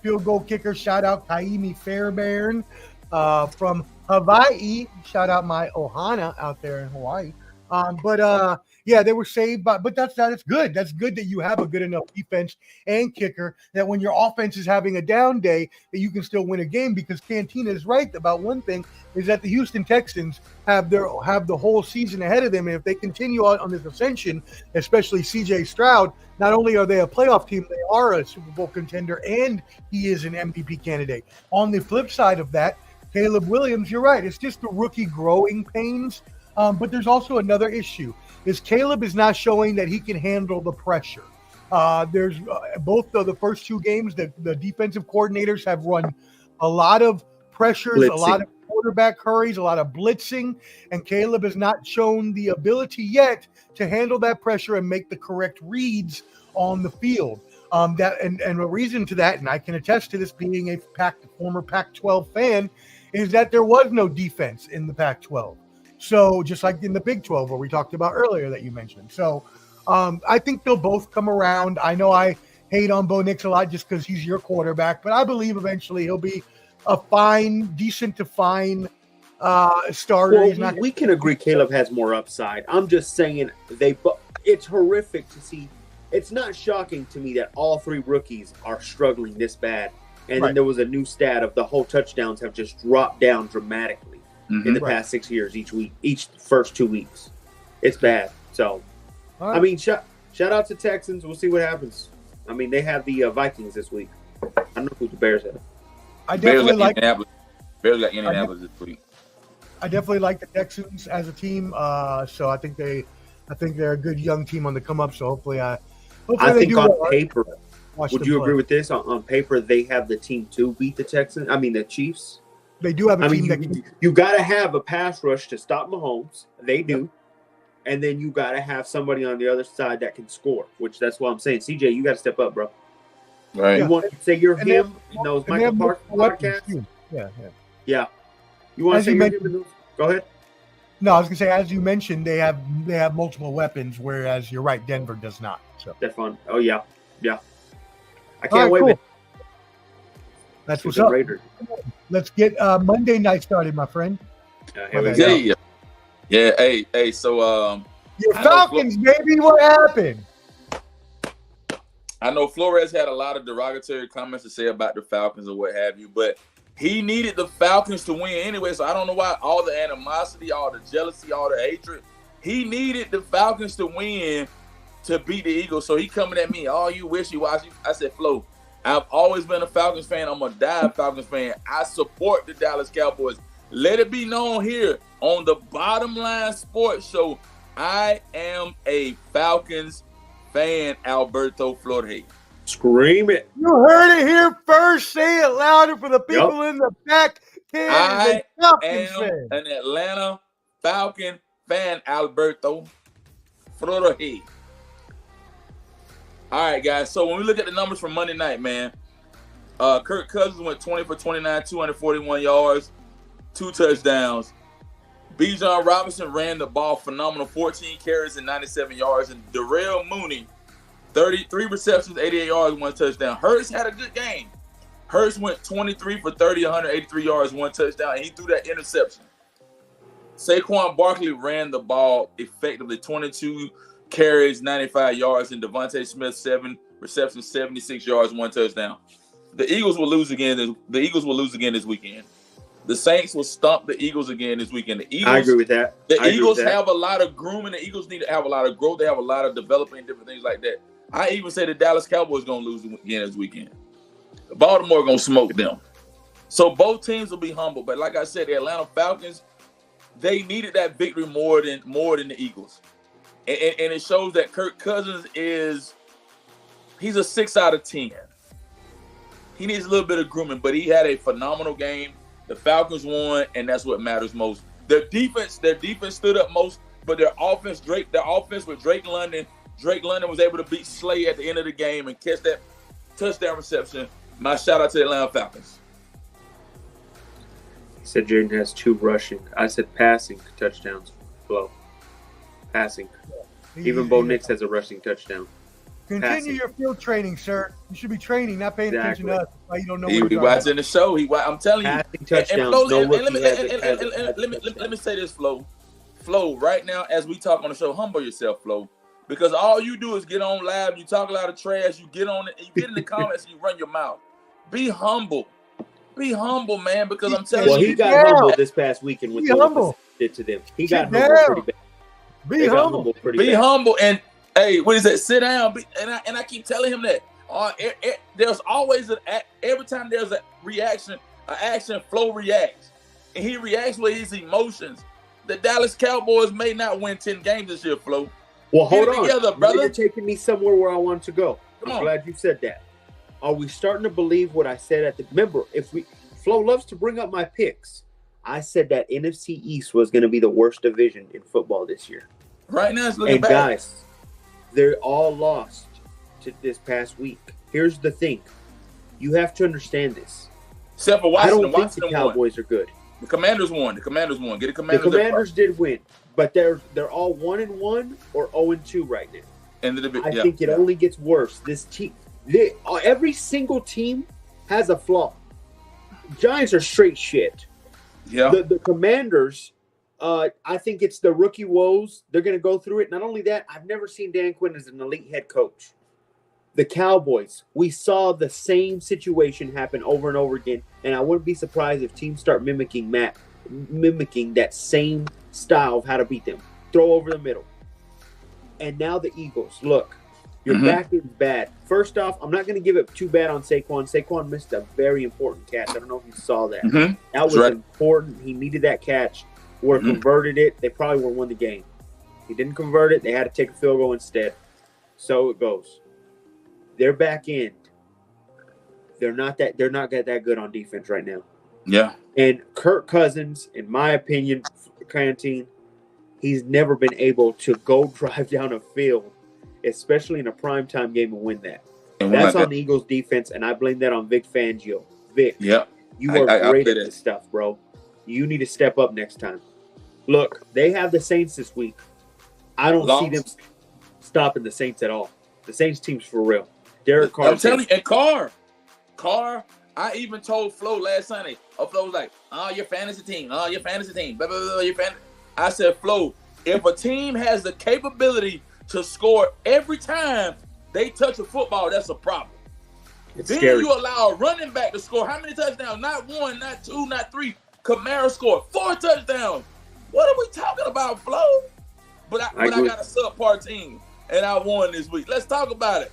field goal kicker. Shout out Kaimi Fairbairn from Hawaii. Shout out my Ohana out there in Hawaii. Yeah, they were saved, but that's good. That's good that you have a good enough defense and kicker that when your offense is having a down day, that you can still win a game. Because Cantina is right about one thing is that the Houston Texans have the whole season ahead of them, and if they continue on this ascension, especially C.J. Stroud, not only are they a playoff team, they are a Super Bowl contender, and he is an MVP candidate. On the flip side of that, Caleb Williams, you're right. It's just the rookie growing pains. But there's also another issue is Caleb is not showing that he can handle the pressure. There's both of the first 2 games that the defensive coordinators have run a lot of pressures, a lot of quarterback hurries, a lot of blitzing, and Caleb has not shown the ability yet to handle that pressure and make the correct reads on the field. And a reason to that, and I can attest to this being a former Pac-12 fan, is that there was no defense in the Pac-12. So just like in the Big 12, where we talked about earlier that you mentioned. So I think they'll both come around. I know I hate on Bo Nix a lot just because he's your quarterback, but I believe eventually he'll be a decent to fine starter. Well, we can agree Caleb has more upside. I'm just saying it's horrific to see. It's not shocking to me that all 3 rookies are struggling this bad. And then there was a new stat of the whole touchdowns have just dropped down dramatically. In the past 6 years, each first 2 weeks. It's bad. So, I mean, shout out to Texans. We'll see what happens. I mean, they have the Vikings this week. I don't know who the Bears have. Bears got Indianapolis this week. I definitely like the Texans as a team. So I think they're a good young team on the come up. So hopefully I think on paper, would you agree with this? On paper, they have the team to beat the Chiefs. They do have a team you got to have a pass rush to stop Mahomes. They do. And then you got to have somebody on the other side that can score, which that's what I'm saying. CJ, you got to step up, bro. Right. You want to say you're And him in those And they Michael have Park multiple weapons, podcasts? too. Yeah. Yeah. You want to As say you you're him mentioned- in those? Go ahead. No, I was gonna say, as you mentioned, they have multiple weapons, whereas you're right, Denver does not. So That's fun. Oh yeah. I All can't right, wait. cool. Man. That's To what's the up. Raiders. Let's get Monday night started, my friend. Here we Yeah. go. Yeah. Hey. So Your I know Falcons, baby. What happened? I know Flores had a lot of derogatory comments to say about the Falcons or what have you, but he needed the Falcons to win anyway. So I don't know why all the animosity, all the jealousy, all the hatred. He needed the Falcons to win to beat the Eagles. So he coming at me, oh, you wishy-washy. I said, Flo, I've always been a Falcons fan. I'm a die Falcons fan. I support the Dallas Cowboys. Let it be known here on the Bottom Line Sports Show, I am a Falcons fan, Alberto Flores. Scream it. You heard it here first. Say it louder for the people in the back. I Falcons am fan. an Atlanta Falcon fan, Alberto Flores. All right, guys. So when we look at the numbers from Monday night, man, Kirk Cousins went 20 for 29, 241 yards, 2 touchdowns. Bijan Robinson ran the ball phenomenal, 14 carries and 97 yards. And Darrell Mooney, 33 receptions, 88 yards, 1 touchdown. Hurts had a good game. Hurts went 23 for 30, 183 yards, 1 touchdown, and he threw that interception. Saquon Barkley ran the ball effectively, 22 carries, 95 yards, and Devontae Smith, 7 receptions, 76 yards, 1 touchdown. The Eagles will lose again. The Eagles will lose again this weekend. The Saints will stomp the Eagles again this weekend. The Eagles, I agree with that. The Eagles have a lot of grooming. The Eagles need to have a lot of growth. They have a lot of developing, different things like that. I even say the Dallas Cowboys going to lose again this weekend. Baltimore going to smoke them. So both teams will be humble. But like I said, the Atlanta Falcons, they needed that victory more than the Eagles. And it shows that Kirk Cousins he's a 6 out of 10. He needs a little bit of grooming, but he had a phenomenal game. The Falcons won, and that's what matters most. Their defense stood up most, but their offense with Drake London was able to beat Slay at the end of the game and catch that touchdown reception. My shout out to the Atlanta Falcons. He said Jaden has 2 rushing. I said passing touchdowns. Flow. Passing. Even Bo Nix has a rushing touchdown. Continue passing. your field training, sir. You should be training, not paying attention to us. That's why you don't know He what you're watching the show. I'm telling you. Passing touchdowns. Let me say this, Flo. Flo, right now, as we talk on the show, humble yourself, Flo. Because all you do is get on live, you talk a lot of trash, you get on it, you get in the comments and you run your mouth. Be humble. Be humble, man, because I'm telling Well, you. he got humble this past weekend with what did to them. He got humble pretty bad. Be humble. Be humble and hey, what is that? Sit down. And I keep telling him that. There's always every time there's a reaction, an action, Flo reacts. And he reacts with his emotions. The Dallas Cowboys may not win 10 games this year, Flo. Well, hold on. Together, brother. You're taking me somewhere where I want to go. Come I'm on. glad you said that. Are we starting to believe what I said at the? Remember, Flo loves to bring up my picks. I said that NFC East was going to be the worst division in football this year. Right now, it's looking And bad. guys, they're all lost to this past week. Here's the thing: you have to understand this. Except for I Washington. don't think the Washington won. Cowboys are good. The Commanders won. Get the The Commanders. Commanders did win, but they're all 1-1 or 0-2 right now. I think it only gets worse. This team, every single team has a flaw. Giants are straight shit. Yeah. The Commanders, I think it's the rookie woes. They're going to go through it. Not only that, I've never seen Dan Quinn as an elite head coach. The Cowboys, we saw the same situation happen over and over again, and I wouldn't be surprised if teams start mimicking that same style of how to beat them. Throw over the middle. And now the Eagles. Look, your back is bad. First off, I'm not going to give it too bad on Saquon. Saquon missed a very important catch. I don't know if you saw that. That was important. He needed that catch. Would have converted it, they probably would have won the game. He didn't convert it. They had to take a field goal instead. So it goes. Their back end, they're not that good on defense right now. Yeah. And Kirk Cousins, in my opinion, Cantine, he's never been able to go drive down a field, especially in a primetime game, and win that. And That's on the Eagles defense, and I blame that on Vic Fangio. Vic, yep. You are great at this stuff, bro. You need to step up next time. Look, they have the Saints this week. I don't see them stopping the Saints at all. The Saints team's for real. Derek Carr. I'm telling you, and Carr, I even told Flo last Sunday. Flo was like, "Oh, your fantasy team. Oh, your fantasy team. Blah, blah, blah, your fantasy." I said, Flo, if a team has the capability to score every time they touch a football, that's a problem. It's then scary. You allow a running back to score how many touchdowns? Not 1, not 2, not 3. Kamara scored 4 touchdowns. What are we talking about, Flo? But I got a subpar team, and I won this week. Let's talk about it.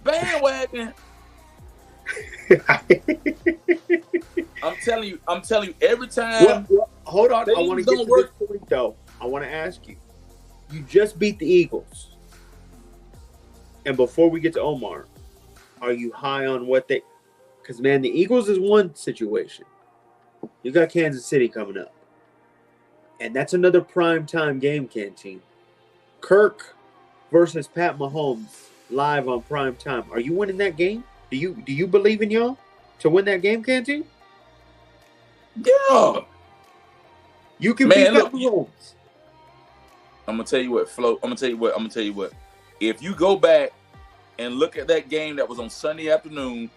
Bandwagon. I'm telling you, every time. Well, hold on. I want to get to this point, though. I want to ask you. You just beat the Eagles. And before we get to Omar, are you high on what they – because, man, the Eagles is one situation. You got Kansas City coming up. And that's another primetime game, Canteen. Kirk versus Pat Mahomes live on primetime. Are you winning that game? Do you believe in y'all to win that game, Canteen? Yeah. You can beat Pat Mahomes. I'm going to tell you what, Flo. I'm going to tell you what. If you go back and look at that game that was on Sunday afternoon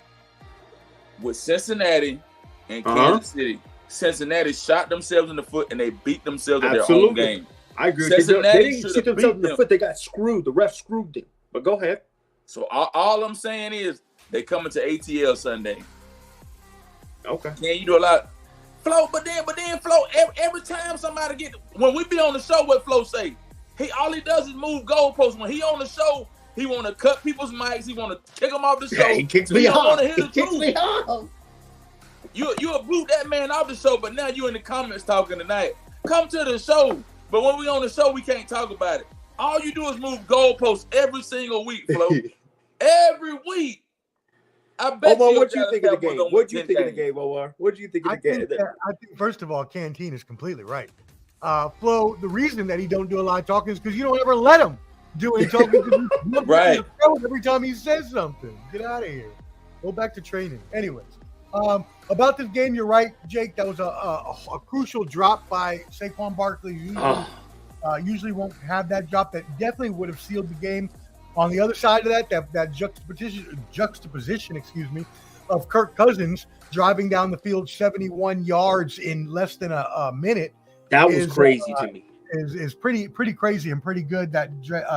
with Cincinnati and Kansas City, Cincinnati shot themselves in the foot and they beat themselves in their own game. I agree. Cincinnati they didn't shoot themselves in the foot. They got screwed. The ref screwed them. But go ahead. So all I'm saying is they coming to ATL Sunday. Okay. Can you do a lot? Flo, but then Flo, every time somebody when we be on the show, what Flo say? All he does is move goalposts. When he on the show, he want to cut people's mics. He want to kick them off the show. Yeah, he kicks me off. He kicks me off. You boot that man off the show, but now you in the comments talking tonight. Come to the show, but when we on the show, we can't talk about it. All you do is move goalposts every single week, Flo. Every week. I bet Omar, you. what you think of the game? What do you think of the game, Omar? What do you think of the game? I think first of all, Canteen is completely right. Flo, the reason that he don't do a lot of talking is because you don't ever let him do any talking. Right. Every time he says something, get out of here. Go back to training. Anyways, about this game, you're right, Jake. That was a crucial drop by Saquon Barkley. Usually won't have that drop. That definitely would have sealed the game. On the other side of that juxtaposition, of Kirk Cousins driving down the field 71 yards in less than a minute. That was crazy to me. Is pretty crazy and pretty good. That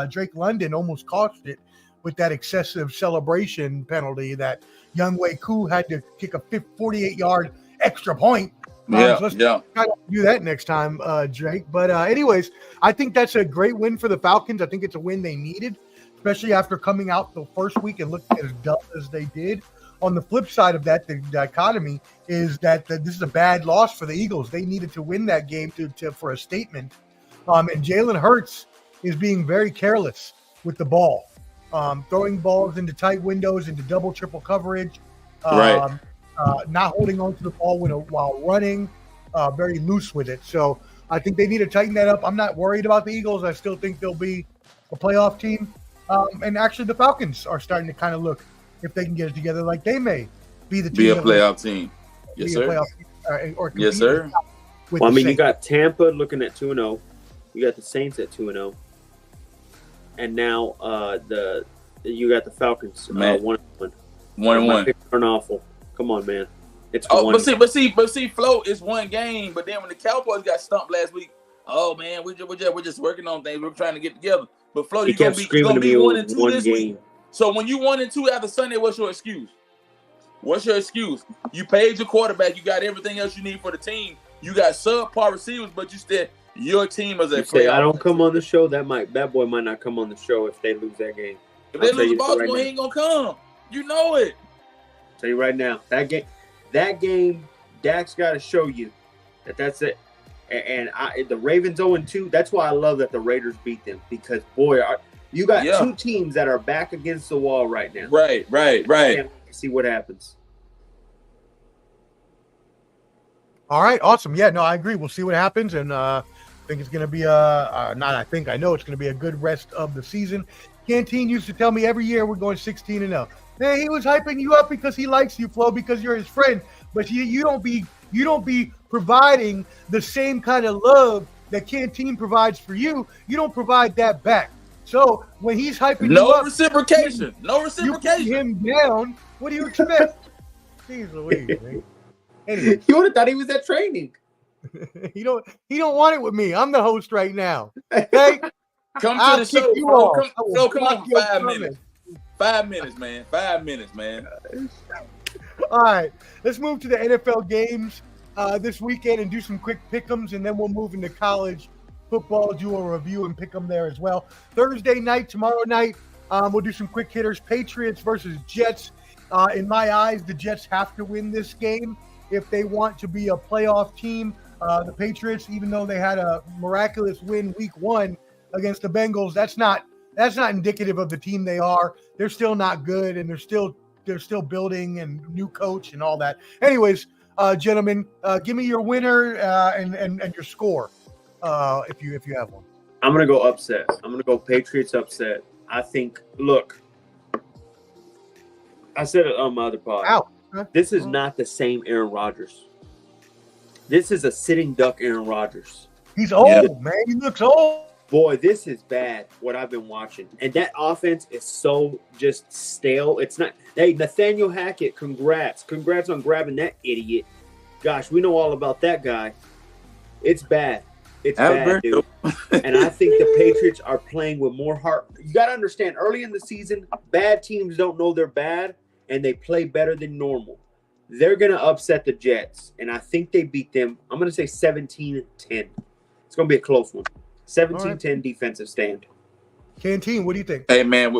Drake London almost cost it with that excessive celebration penalty that Younghoe Koo had to kick a 48-yard extra point. So let's try to do that next time, Drake. But anyways, I think that's a great win for the Falcons. I think it's a win they needed, especially after coming out the first week and looking as dull as they did. On the flip side of that, the dichotomy is that this is a bad loss for the Eagles. They needed to win that game for a statement. And Jalen Hurts is being very careless with the ball, throwing balls into tight windows, into double, triple coverage, not holding on to the ball while running, very loose with it. So I think they need to tighten that up. I'm not worried about the Eagles. I still think they'll be a playoff team. And actually, the Falcons are starting to kind of look, if they can get it together, like they may be the team. Be a playoff team. Yes, sir. Yes, sir. Well, I mean, you got Tampa looking at 2-0. You got the Saints at 2-0. And now you got the Falcons 1-1. 1-1. Aren't awful. Come on, man. It's but see, Flo, it's one game. But then when the Cowboys got stumped last week, oh man, we're just working on things. We're trying to get together. But Flo, you're gonna be 1-2 this week. So when you 1-2 after Sunday, what's your excuse? What's your excuse? You paid your quarterback. You got everything else you need for the team. You got subpar receivers, but your team is a playoff. I don't come on the show. That boy might not come on the show if they lose that game. If they lose Baltimore, he ain't gonna come. You know it. I'll tell you right now, that game, Dak's got to show you that's it. And the Ravens 0-2. That's why I love that the Raiders beat them, because boy, you got two teams that are back against the wall right now. Right. Can't see what happens. All right, awesome. Yeah, no, I agree. We'll see what happens, and I think it's going to be I know it's going to be a good rest of the season. Canteen used to tell me every year we're going 16-0. Man, he was hyping you up because he likes you, Flo, because you're his friend. But you don't be providing the same kind of love that Canteen provides for you. You don't provide that back. So when he's hyping you up, no reciprocation. you put him down. What do you expect? Jeez Louise, man. Anyway, You would have thought he was at training. he don't want it with me. I'm the host right now. Okay, Come to I'll the kick show, you Flo. off. I will Come block on, your 5 comment. minutes. 5 minutes, man. 5 minutes, man. All right, let's move to the NFL games this weekend and do some quick pick'ems, and then we'll move into college football, do a review and pick them there as well. Thursday night, tomorrow night, we'll do some quick hitters. Patriots versus Jets. In my eyes, the Jets have to win this game if they want to be a playoff team. The Patriots, even though they had a miraculous win week 1 against the Bengals, that's not indicative of the team they are. They're still not good, and they're still building and new coach and all that. Anyways, gentlemen, give me your winner and your score if you have one. I'm going to go upset. I'm going to go Patriots upset. I think, look, I said it on my other pod. Ow. This is not the same Aaron Rodgers. This is a sitting duck Aaron Rodgers. He's old, man. He looks old. Boy, this is bad, what I've been watching. And that offense is so just stale. It's not. Hey, Nathaniel Hackett, congrats. Congrats on grabbing that idiot. Gosh, we know all about that guy. It's bad. It's bad, dude. And I think the Patriots are playing with more heart. You got to understand, early in the season, bad teams don't know they're bad, and they play better than normal. They're going to upset the Jets, and I think they beat them. I'm going to say 17-10. It's going to be a close one. 17-10 defensive stand. Canteen, what do you think? Hey, man,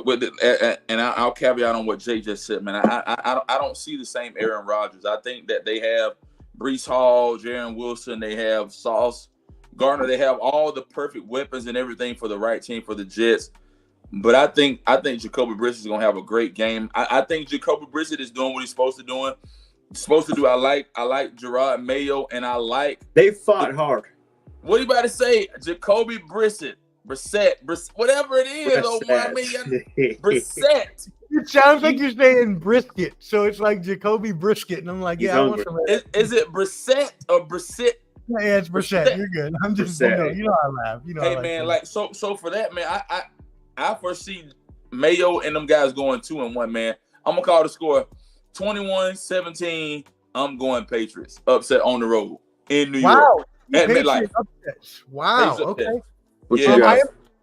and I'll caveat on what Jay just said, man. I don't see the same Aaron Rodgers. I think that they have Breece Hall, Jaron Wilson, they have Sauce Gardner. They have all the perfect weapons and everything for the right team for the Jets. But I think Jacoby Brissett is going to have a great game. I think Jacoby Brissett is doing what he's supposed to do. I like Gerard Mayo, and I like. They fought hard. What are you about to say? Jacoby Brissett, whatever it is. Brissett. It sounds like you're saying brisket, so it's like Jacoby Brisket, and I'm like, He's yeah, I want some. Is it Brissett or Brissett? Yeah, it's Brissett. You're good. I'm just, you know, I laugh. You know, hey, man, so for that, man, I foresee Mayo and them guys going 2-1, man. I'm gonna call the score 21-17. I'm going Patriots. Upset on the road in New York. At MetLife. Wow. Okay. Yeah.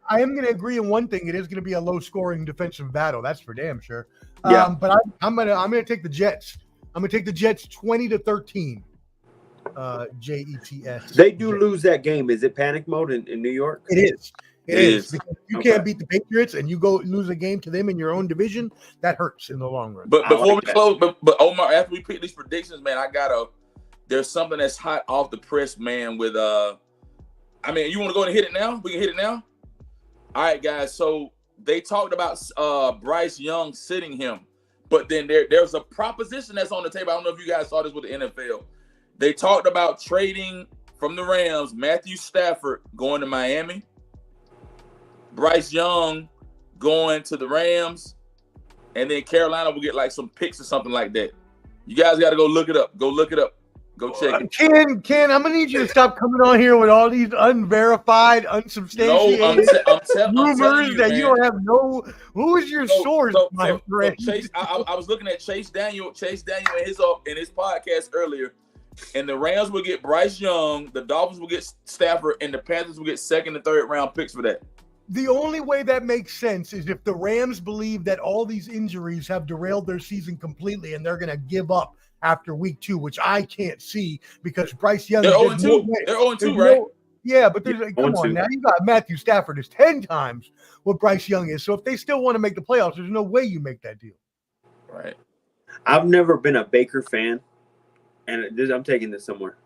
I am going to agree on one thing. It is going to be a low-scoring defensive battle. That's for damn sure. Yeah. But I'm gonna take the Jets. I'm gonna take the Jets 20-13. Jets. They do lose that game. Is it panic mode in New York? It is. It is. Because you can't beat the Patriots and you go lose a game to them in your own division. That hurts in the long run. But before we close, but Omar, after we pick these predictions, man, there's something that's hot off the press, man. With I mean, you want to go and hit it now? We can hit it now. All right, guys. So they talked about Bryce Young sitting him, but then there's a proposition that's on the table. I don't know if you guys saw this with the NFL. They talked about trading from the Rams Matthew Stafford going to Miami, Bryce Young going to the Rams, and then Carolina will get like some picks or something like that. You guys got to go look it up. Go look it up. Go check it. Ken, I'm gonna need you to stop coming on here with all these unverified, unsubstantiated rumors that you don't have no. Who is your source, my friend? Chase, I was looking at Chase Daniel in his podcast earlier, and the Rams will get Bryce Young, the Dolphins will get Stafford, and the Panthers will get second and third round picks for that. The only way that makes sense is if the Rams believe that all these injuries have derailed their season completely, and they're gonna give up after week 2, which I can't see because Bryce Young. They're 0-2. They're 0-2, right? Yeah, but there's come on now. You got Matthew Stafford is 10 times what Bryce Young is. So if they still want to make the playoffs, there's no way you make that deal. Right. I've never been a Baker fan, and I'm taking this somewhere.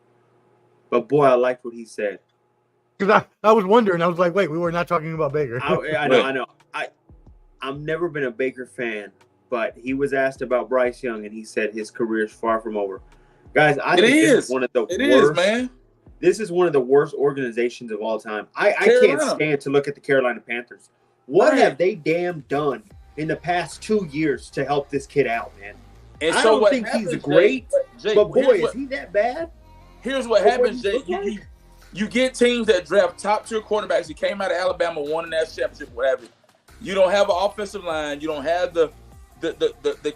But boy, I liked what he said. Because I was wondering, I was like, wait, we were not talking about Baker. I know. I've never been a Baker fan. But he was asked about Bryce Young, and he said his career is far from over. Guys, I think this is one of the worst. Man. This is one of the worst organizations of all time. I can't stand to look at the Carolina Panthers. What have they damn done? in the past 2 years to help this kid out, man. And I so don't what think happens, he's great, Jay, but boy, here's is what- he that bad? Here's what But happens, what Jay. do you look You get teams that draft top-tier quarterbacks. He came out of Alabama, won a national championship, whatever. You don't have an offensive line. You don't have the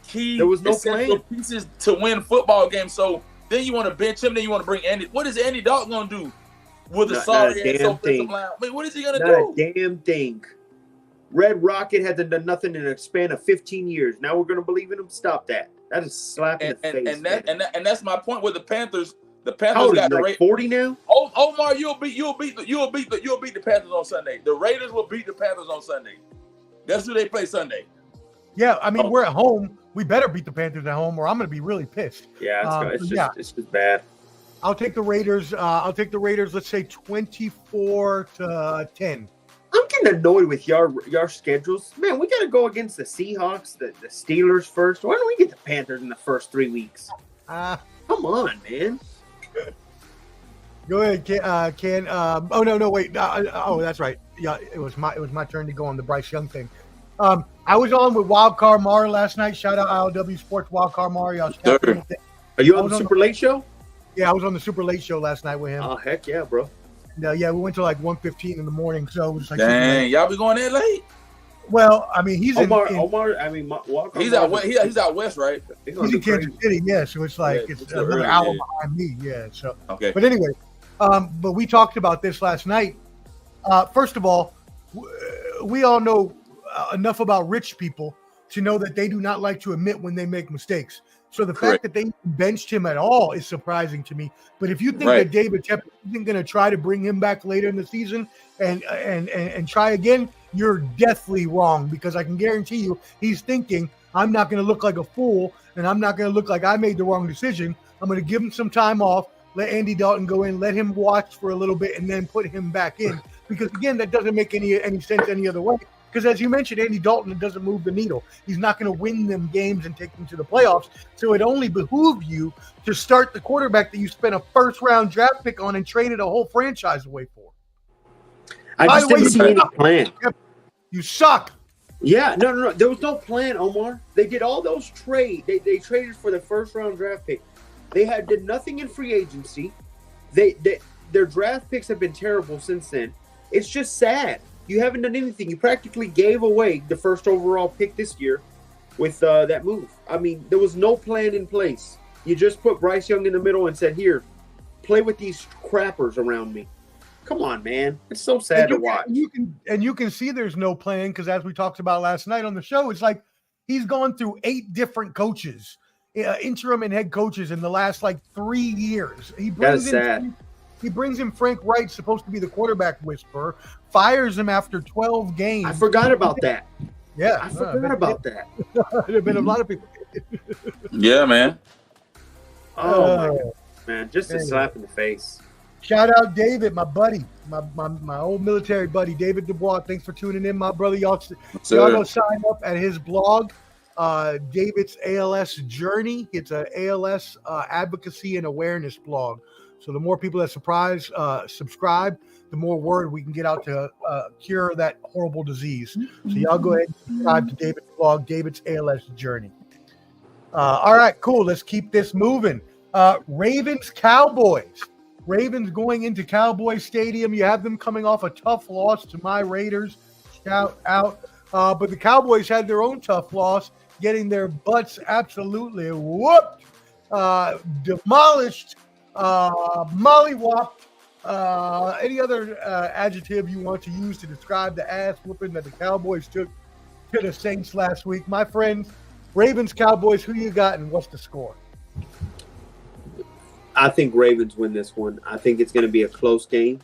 key There was no essential plan. pieces to win football games. So then you want to bench him. Then you want to bring Andy. What is Andy Dalton going to do with a Not sorry a ass damn offensive thing. line? I mean, what is he going to Not do? a damn thing. Red Rocket hasn't done nothing in a span of 15 years. Now we're going to believe in him? Stop that. That is slap in the face, man. And that's my point with the Panthers. The How Panthers old is got he, the like 40 now? Omar, you'll beat the Panthers on Sunday. The Raiders will beat the Panthers on Sunday. That's who they play Sunday. Yeah, I mean, Oh. we're at home. We better beat the Panthers at home, or I'm going to be really pissed. Yeah, it's just bad. I'll take the Raiders. Let's say 24-10. I'm getting annoyed with your schedules. Man, we got to go against the Seahawks, the Steelers first. Why don't we get the Panthers in the first 3 weeks? Come on, man. Go ahead, Ken. Oh no, wait. That's right. Yeah, it was my turn to go on the Bryce Young thing. I was on with Wildcard Mari last night. Shout out ILW Sports Wildcard Mari. Are you on the Super Late Show? Yeah, I was on the Super Late Show last night with him. Oh, heck yeah, bro. Yeah, we went to like 1:15 in the morning, so it was like. Dang, y'all be going that late? Well, I mean, he's Walker He's out west. He's out west, right? he's in Kansas City, yeah. So it's like Yeah, it's it's another early, hour yeah. behind me, yeah. So, Okay. but anyway, but we talked about this last night. First of all, we all know enough about rich people to know that they do not like to admit when they make mistakes. So the fact that they benched him at all is surprising to me. But if you think that David Tepper isn't going to try to bring him back later in the season and try again, you're deathly wrong, because I can guarantee you he's thinking, I'm not going to look like a fool and I'm not going to look like I made the wrong decision. I'm going to give him some time off, let Andy Dalton go in, let him watch for a little bit, and then put him back in. Because, again, that doesn't make any sense any other way. Because as you mentioned, Andy Dalton doesn't move the needle. He's not going to win them games and take them to the playoffs. So it only behooves you to start the quarterback that you spent a first-round draft pick on and traded a whole franchise away for. I just didn't see any plan. You suck. Yeah, no. There was no plan, Omar. They did all those trades. They traded for the first-round draft pick. They did nothing in free agency. Their draft picks have been terrible since then. It's just sad. You haven't done anything. You practically gave away the first overall pick this year with that move. I mean, there was no plan in place. You just put Bryce Young in the middle and said, here, play with these crappers around me. Come on, man. It's so sad to watch. You can see there's no plan because, as we talked about last night on the show, it's like he's gone through 8 different coaches, interim and head coaches in the last 3 years. That's sad. He brings in Frank Wright, supposed to be the quarterback whisperer, fires him after 12 games. I forgot about that. Yeah. I forgot about that. There have been a lot of people. Yeah, man. Oh, my God, man. Just a slap in the face. Shout out David, my buddy, my old military buddy, David Dubois. Thanks for tuning in, my brother. Y'all go sign up at his blog, David's ALS Journey. It's an ALS advocacy and awareness blog. So the more people that subscribe, the more word we can get out to cure that horrible disease. So y'all go ahead and subscribe to David's blog, David's ALS Journey. All right, cool. Let's keep this moving. Ravens Cowboys. Ravens going into Cowboy Stadium. You have them coming off a tough loss to my Raiders. Shout out. But the Cowboys had their own tough loss, getting their butts absolutely whooped, demolished, mollywopped, any other adjective you want to use to describe the ass whooping that the Cowboys took to the Saints last week. My friends, Ravens, Cowboys, who you got and what's the score? I think Ravens win this one. I think it's going to be a close game.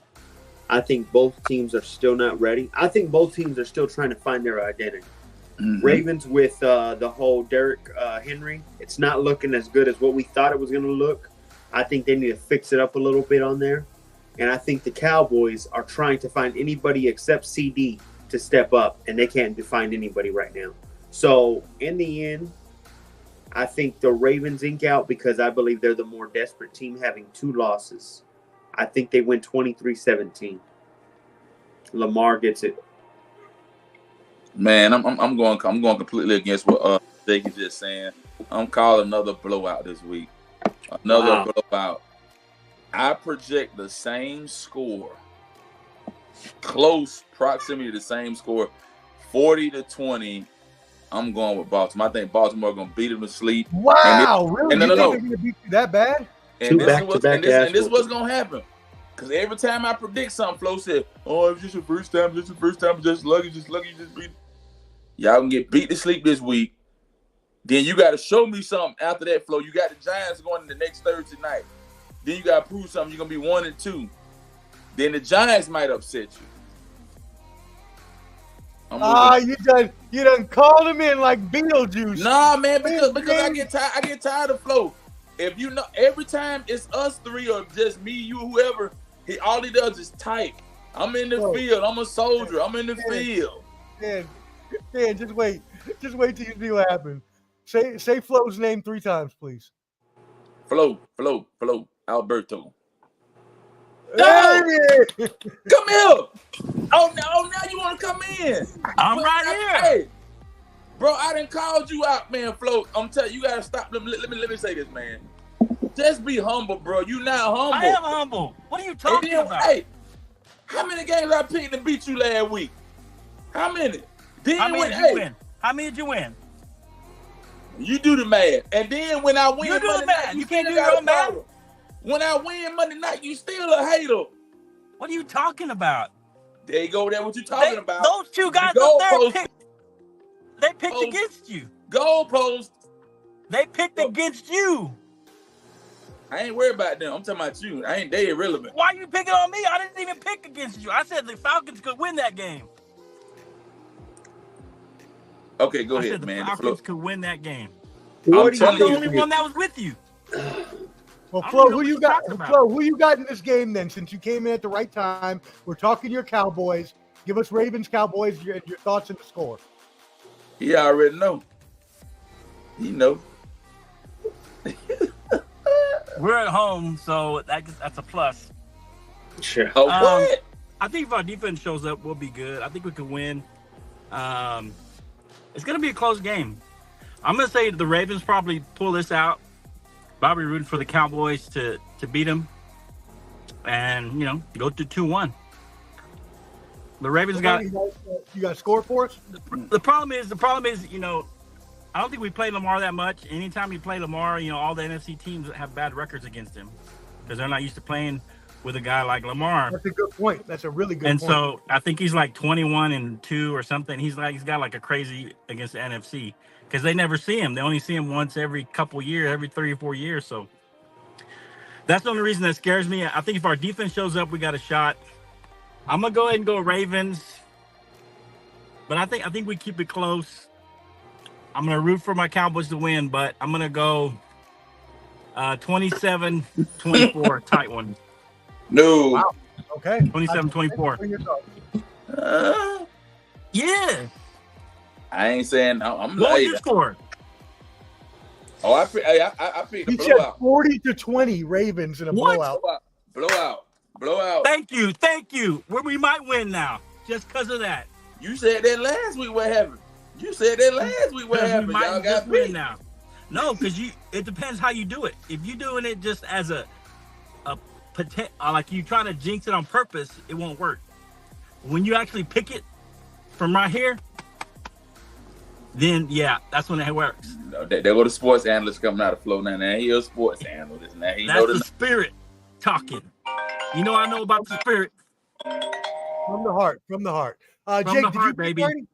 I think both teams are still not ready. I think both teams are still trying to find their identity. Mm-hmm. Ravens with the whole Derrick Henry, it's not looking as good as what we thought it was going to look. I think they need to fix it up a little bit on there. And I think the Cowboys are trying to find anybody except CD to step up, and they can't find anybody right now. So, in the end, I think the Ravens ink out because I believe they're the more desperate team, having 2 losses. I think they win 23-17. Lamar gets it. Man, I'm going completely against what Jake is just saying. I'm calling another blowout this week. Another blowout. I project the same score, close proximity to the same score, 40-20. I'm going with Baltimore. I think Baltimore going to beat them to sleep. Wow, really? No. They're going to beat you that bad? And this is what's going to happen. Because every time I predict something, Flo said, "Oh, it's just the first time, just lucky, just beat." Y'all can get beat to sleep this week. Then you got to show me something after that, Flo. You got the Giants going the next Thursday night. Then you got to prove something. You're going to be 1-2. Then the Giants might upset you. You done called him in like Beetlejuice. Nah, man, because I get tired of Flo. If you know, every time it's us three or just me, you, whoever, all he does is type. I'm in the field. I'm a soldier. I'm in the field. Man, just wait. Just wait till you see what happens. Say Flo's name 3 times, please. Flo, Alberto. Hey! Come here. Oh, now you want to come in. I'm right here. Hey, bro, I done called you out, man, Flo. I'm telling you, got to stop. Let me say this, man. Just be humble, bro. You not humble. I am humble. What are you talking about? Hey, how many games I picked to beat you last week? How many? How many did you win? How many did you win? You do the math. And then when I win you do Monday the math. night, you can't do your own math. When I win Monday night, you still a hater. What are you talking about? There you go. That's what you talking about. Those two guys up there picked against you. Goalpost. They picked against you. I ain't worried about them. I'm talking about you. They irrelevant. Why are you picking on me? I didn't even pick against you. I said the Falcons could win that game. Okay, go ahead, man. The Falcons could win that game. I'm the only one that was with you. Well, Flo, who you got? Flo, who you got in this game then? Since you came in at the right time, we're talking your Cowboys. Give us Ravens, Cowboys, your thoughts and the score. He already know. He know. We're at home, so that's a plus. Sure. Oh, what? I think if our defense shows up, we'll be good. I think we can win. It's going to be a close game. I'm going to say the Ravens probably pull this out. Probably rooting for the Cowboys to beat them and, go to 2-1. The Ravens got... You got a score for us? The problem is, I don't think we play Lamar that much. Anytime we play Lamar, all the NFC teams have bad records against him because they're not used to playing with a guy like Lamar. That's a good point. That's a really good point. And so I think he's like 21-2 or something. He's got like a crazy against the NFC because they never see him. They only see him once every couple years, every 3 or 4 years. So that's the only reason that scares me. I think if our defense shows up, we got a shot. I'm gonna go ahead and go Ravens, but I think we keep it close. I'm gonna root for my Cowboys to win, but I'm gonna go 27-24, tight one. No. Wow. Okay. 27-24. Yeah. I ain't saying I'm what was late. your score? Oh, I picked He a said blowout. 40-20 Ravens in a blowout. Blowout. Thank you. We might win now, just because of that. You said that last week. What happened? Y'all got win now. No, because it depends how you do it. If you're doing it just as a like you trying to jinx it on purpose, it won't work. When you actually pick it from right here, then yeah, that's when it works. No, they go to sports analysts coming out of Flo now. He a sports analyst now. That's the spirit talking. I know about the spirit. From the heart. Jake, did you baby. Party?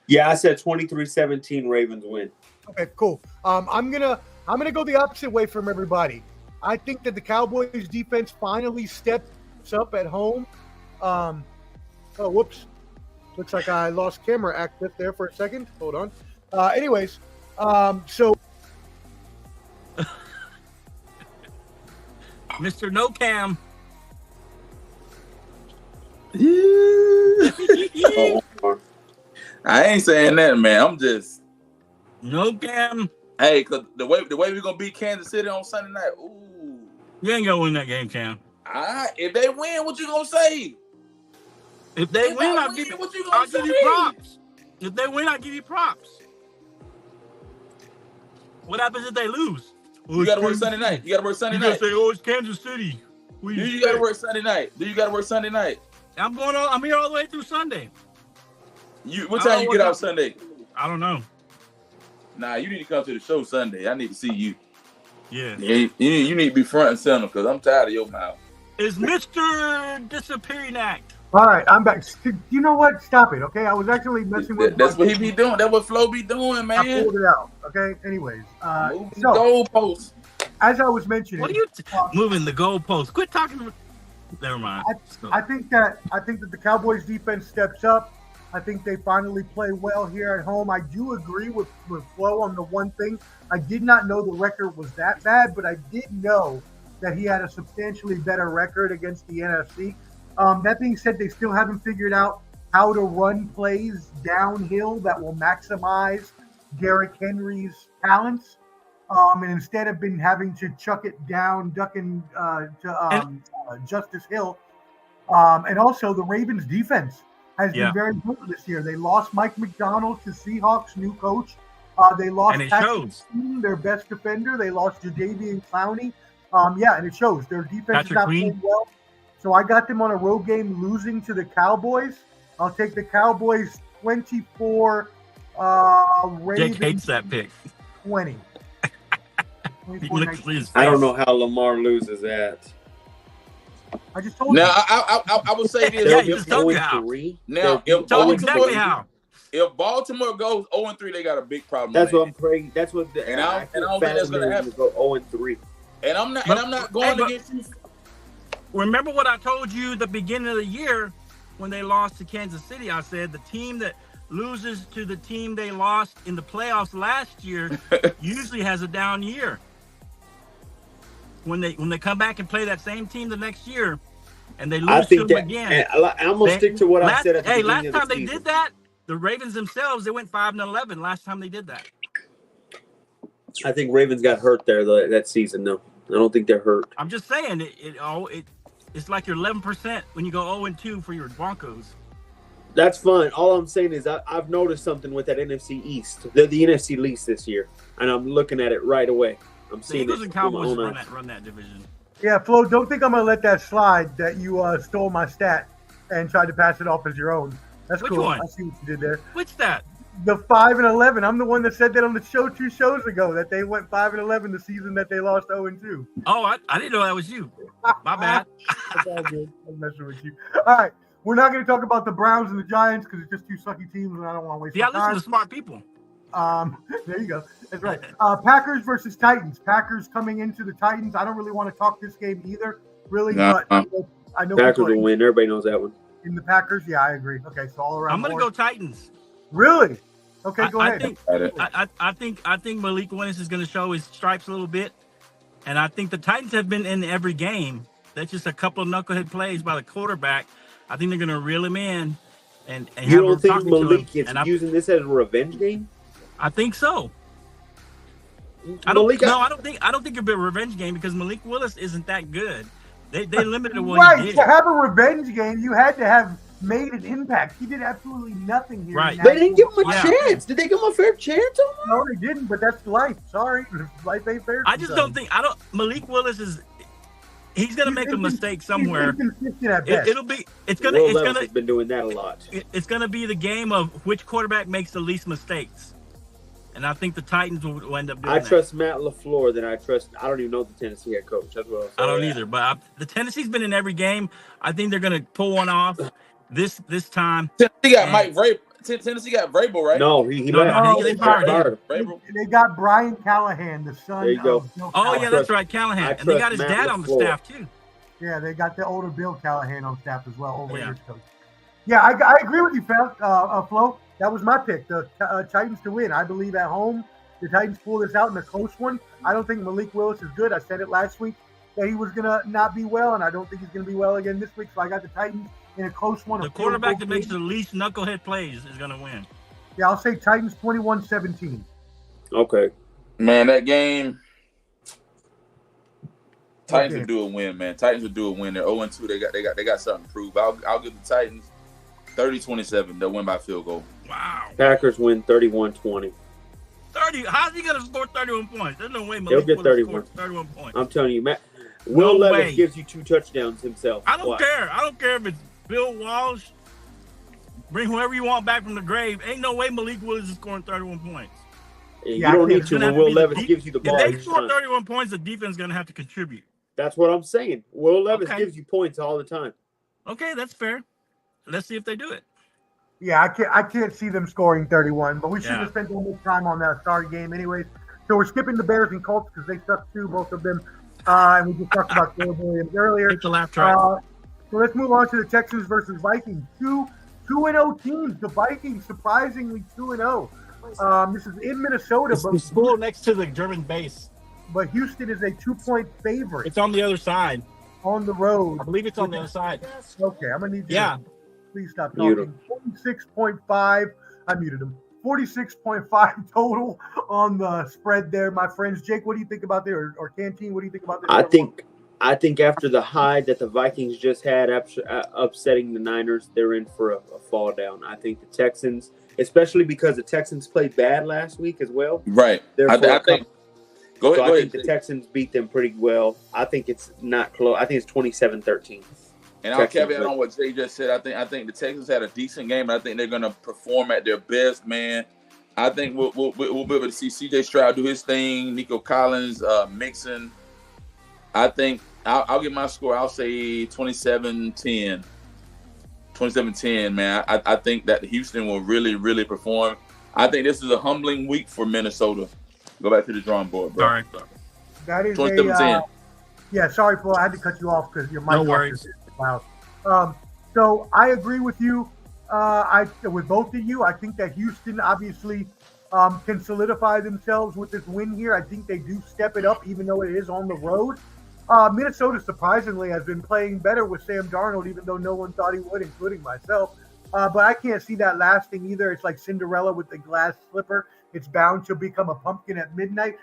Yeah, I said 23-17 Ravens win. Okay, cool. I'm gonna go the opposite way from everybody. I think that the Cowboys defense finally steps up at home. Oh, whoops. Looks like I lost camera access there for a second. Hold on. Anyways, so Mr. No Cam. I ain't saying that, man. I'm just No Cam. Hey, cause the way we're gonna beat Kansas City on Sunday night. Ooh, you ain't gonna win that game, Cam. If they win, what you gonna say? If they win, I'll give you props. If they win, I give you props. What happens if they lose? You got to work Sunday night. You got to work Sunday night. You say, "Oh, it's Kansas City." Do you got to work Sunday night? Do you got to work Sunday night? I'm here all the way through Sunday. What time you get out Sunday? I don't know. Nah, you need to come to the show Sunday. I need to see you. Yeah. You need to be front and center because I'm tired of your mouth. It's Mr. Disappearing Act. All right, I'm back. You know what? Stop it, okay? I was actually messing with. That's what he be doing. That's what Flo be doing, man. I pulled it out. Okay. Anyways, Move the goalposts. As I was mentioning, What are you moving the goalposts? Quit talking. Never mind. I think that the Cowboys defense steps up. I think they finally play well here at home. I do agree with Flo on the one thing. I did not know the record was that bad, but I did know that he had a substantially better record against the NFC. That being said, they still haven't figured out how to run plays downhill that will maximize Derrick Henry's talents. And instead of been having to chuck it down, ducking to Justice Hill. And also the Ravens defense has been very good this year. They lost Mike McDonald to Seahawks, new coach. They lost Patrick Queen, their best defender. They lost Jadeveon Clowney. And it shows. Their defense is not playing well. So I got them on a road game losing to the Cowboys. I'll take the Cowboys 24, Ravens Jake hates that pick. 20. I don't know how Lamar loses that. I just told you. Now, I would say this. Yeah, you just told you how. Now, if Baltimore goes 0-3, they got a big problem. That's what I'm praying. That's what I don't think that's going to happen. Go 0-3. And I'm not going against you. Remember what I told you at the beginning of the year when they lost to Kansas City? I said the team that loses to the team they lost in the playoffs last year usually has a down year. When they come back and play that same team the next year and they lose to them again. I'm going to stick to what I said at the beginning last of the time they season. did that, the Ravens themselves, they went 5-11 last time they did that. I think Ravens got hurt there that season, though. I don't think they're hurt. I'm just saying, it's like you're 11% when you go 0-2 for your Broncos. That's fine. All I'm saying is I've noticed something with that NFC East. They're the NFC least this year, and I'm looking at it right away. I'm seeing the Eagles and Cowboys run that division. Yeah, Flo, don't think I'm going to let that slide that you stole my stat and tried to pass it off as your own. That's Which cool. one? I see what you did there. Which stat? The 5-11. I'm the one that said that on the show 2 shows ago, that they went 5-11 the season that they lost 0-2. Oh, I didn't know that was you. My bad. That's all good. I'm messing with you. All right. We're not going to talk about the Browns and the Giants because it's just 2 sucky teams and I don't want to waste my time. Yeah, listen to smart people. There you go. That's right. Packers versus Titans. Packers coming into the Titans. I don't really want to talk this game either, really. But I know Packers will win. Everybody knows that one. In the Packers, yeah, I agree. Okay, so all around. I'm going to go Titans. Really? Okay, go ahead. I think Malik Willis is going to show his stripes a little bit, and I think the Titans have been in every game. That's just a couple of knucklehead plays by the quarterback. I think they're going to reel him in, and you don't think Malik is using this as a revenge game? I think so. I don't think it'll be a revenge game because Malik Willis isn't that good. They limited what he did. To have a revenge game, you had to have made an impact. He did absolutely nothing here. Right. They didn't give him a chance. Did they give him a fair chance? No, they didn't, but that's life. Sorry. Life ain't fair. Malik Willis is he's gonna make a mistake somewhere. It's gonna has been doing that a lot. It's gonna be the game of which quarterback makes the least mistakes. And I think the Titans will end up doing that. I trust Matt LaFleur than I don't even know the Tennessee head coach. That's what I don't either. But the Tennessee's been in every game. I think they're going to pull one off this time. Tennessee got Mike Vrabel. Tennessee got Vrabel, right? No, he left. They fired him. They got Brian Callahan, the son there you go. of Bill Callahan. Yeah, that's right, Callahan. And they got his dad on the staff, too. Yeah, they got the older Bill Callahan on staff as well, over years coach. Yeah, I agree with you, Flo. That was my pick, the Titans to win. I believe at home, the Titans pull this out in a close one. I don't think Malik Willis is good. I said it last week that he was going to not be well, and I don't think he's going to be well again this week. So I got the Titans in a close one. The quarterback that makes the least knucklehead plays is going to win. Yeah, I'll say Titans 21-17. Okay. Man, that game, Titans will do a win, man. Titans will do a win. They're 0-2. They got something to prove. I'll give the Titans 30-27. They'll win by field goal. Wow. Packers win 31-20. 30. How's he gonna score 31 points? There's no way He'll Malik get would 31. score 31 points. I'm telling you, Matt. Will No Levis way. gives you 2 touchdowns himself. I don't Watch. care. I don't care if it's Bill Walsh. Bring whoever you want back from the grave. Ain't no way Malik Willis is scoring 31 points. You Yeah, don't need It's to gonna when have to Will be the Levis deep- gives you the ball. If they each score time. 31 points, the defense is gonna have to contribute. That's what I'm saying. Will Levis Okay. gives you points all the time. Okay, that's fair. Let's see if they do it. Yeah, I can't see them scoring 31, but we shouldn't Yeah. have spent all this time on that Star game anyways. So we're skipping the Bears and Colts because they suck too, both of them. And we just talked about Caleb Williams earlier. Take the laugh track. So let's move on to the Texans versus Vikings. 2-0 teams. The Vikings surprisingly 2-0. This is in Minnesota, It's the school next to the German base. but Houston is a 2-point favorite It's on the other side. on the road. I believe it's on the other side. Okay, I'm gonna need you. Yeah. To please stop Mute talking. 46.5. I muted him. 46.5 total on the spread there, my friends. Jake, what do you think about there? Or Canteen, what do you think about this? I think after the high that the Vikings just had upsetting the Niners, they're in for a fall down. I think the Texans, especially because the Texans played bad last week as well. Right. I think. Go So ahead. I think the Texans beat them pretty well. I think it's not close. I think it's 27-13. And I'll caveat on what Jay just said. I think the Texans had a decent game, and I think they're going to perform at their best, man. I think we'll be able to see C.J. Stroud do his thing, Nico Collins, Mixon. I think I'll get my score. I'll say 27-10. 27-10, man. I think that Houston will really, really perform. I think this is a humbling week for Minnesota. Go back to the drawing board, bro. All right. That is 27-10. Yeah, sorry, Flo. I had to cut you off because your mic. No worries. Wow. So I agree with you. With both of you, I think that Houston obviously can solidify themselves with this win here. I think they do step it up, even though it is on the road. Minnesota surprisingly has been playing better with Sam Darnold, even though no one thought he would, including myself. But I can't see that lasting either. It's like Cinderella with the glass slipper. It's bound to become a pumpkin at midnight.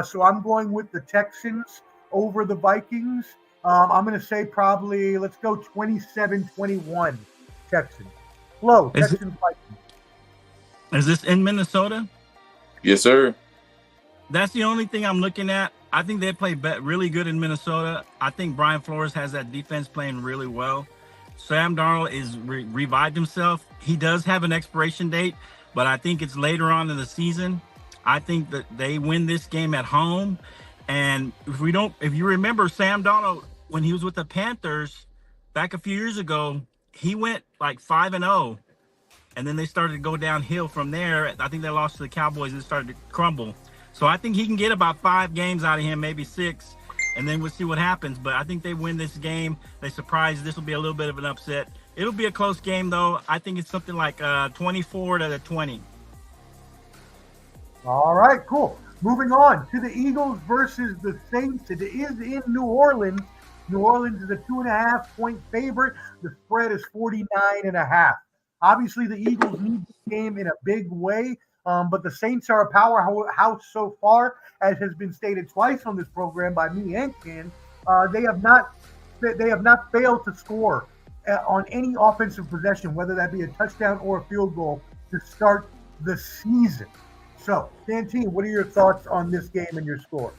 So I'm going with the Texans over the Vikings. I'm going to say probably, let's go 27-21 Texans. Flo, Texans Vikings. Is this in Minnesota? Yes, sir. That's the only thing I'm looking at. I think they play really good in Minnesota. I think Brian Flores has that defense playing really well. Sam Darnold is revived himself. He does have an expiration date, but I think it's later on in the season. I think that they win this game at home. And if you remember Sam Darnold, when he was with the Panthers back a few years ago, he went like 5-0. And then they started to go downhill from there. I think they lost to the Cowboys and it started to crumble. So I think he can get about 5 games out of him, maybe 6, and then we'll see what happens. But I think they win this game. They surprise. This will be a little bit of an upset. It'll be a close game, though. I think it's something like 24-20. All right, cool. Moving on to the Eagles versus the Saints. It is in New Orleans. New Orleans is a 2.5-point favorite. The spread is 49.5. Obviously, the Eagles need this game in a big way, but the Saints are a powerhouse so far, as has been stated twice on this program by me and Ken. They have not failed to score on any offensive possession, whether that be a touchdown or a field goal, to start the season. So, Santine, what are your thoughts on this game and your score?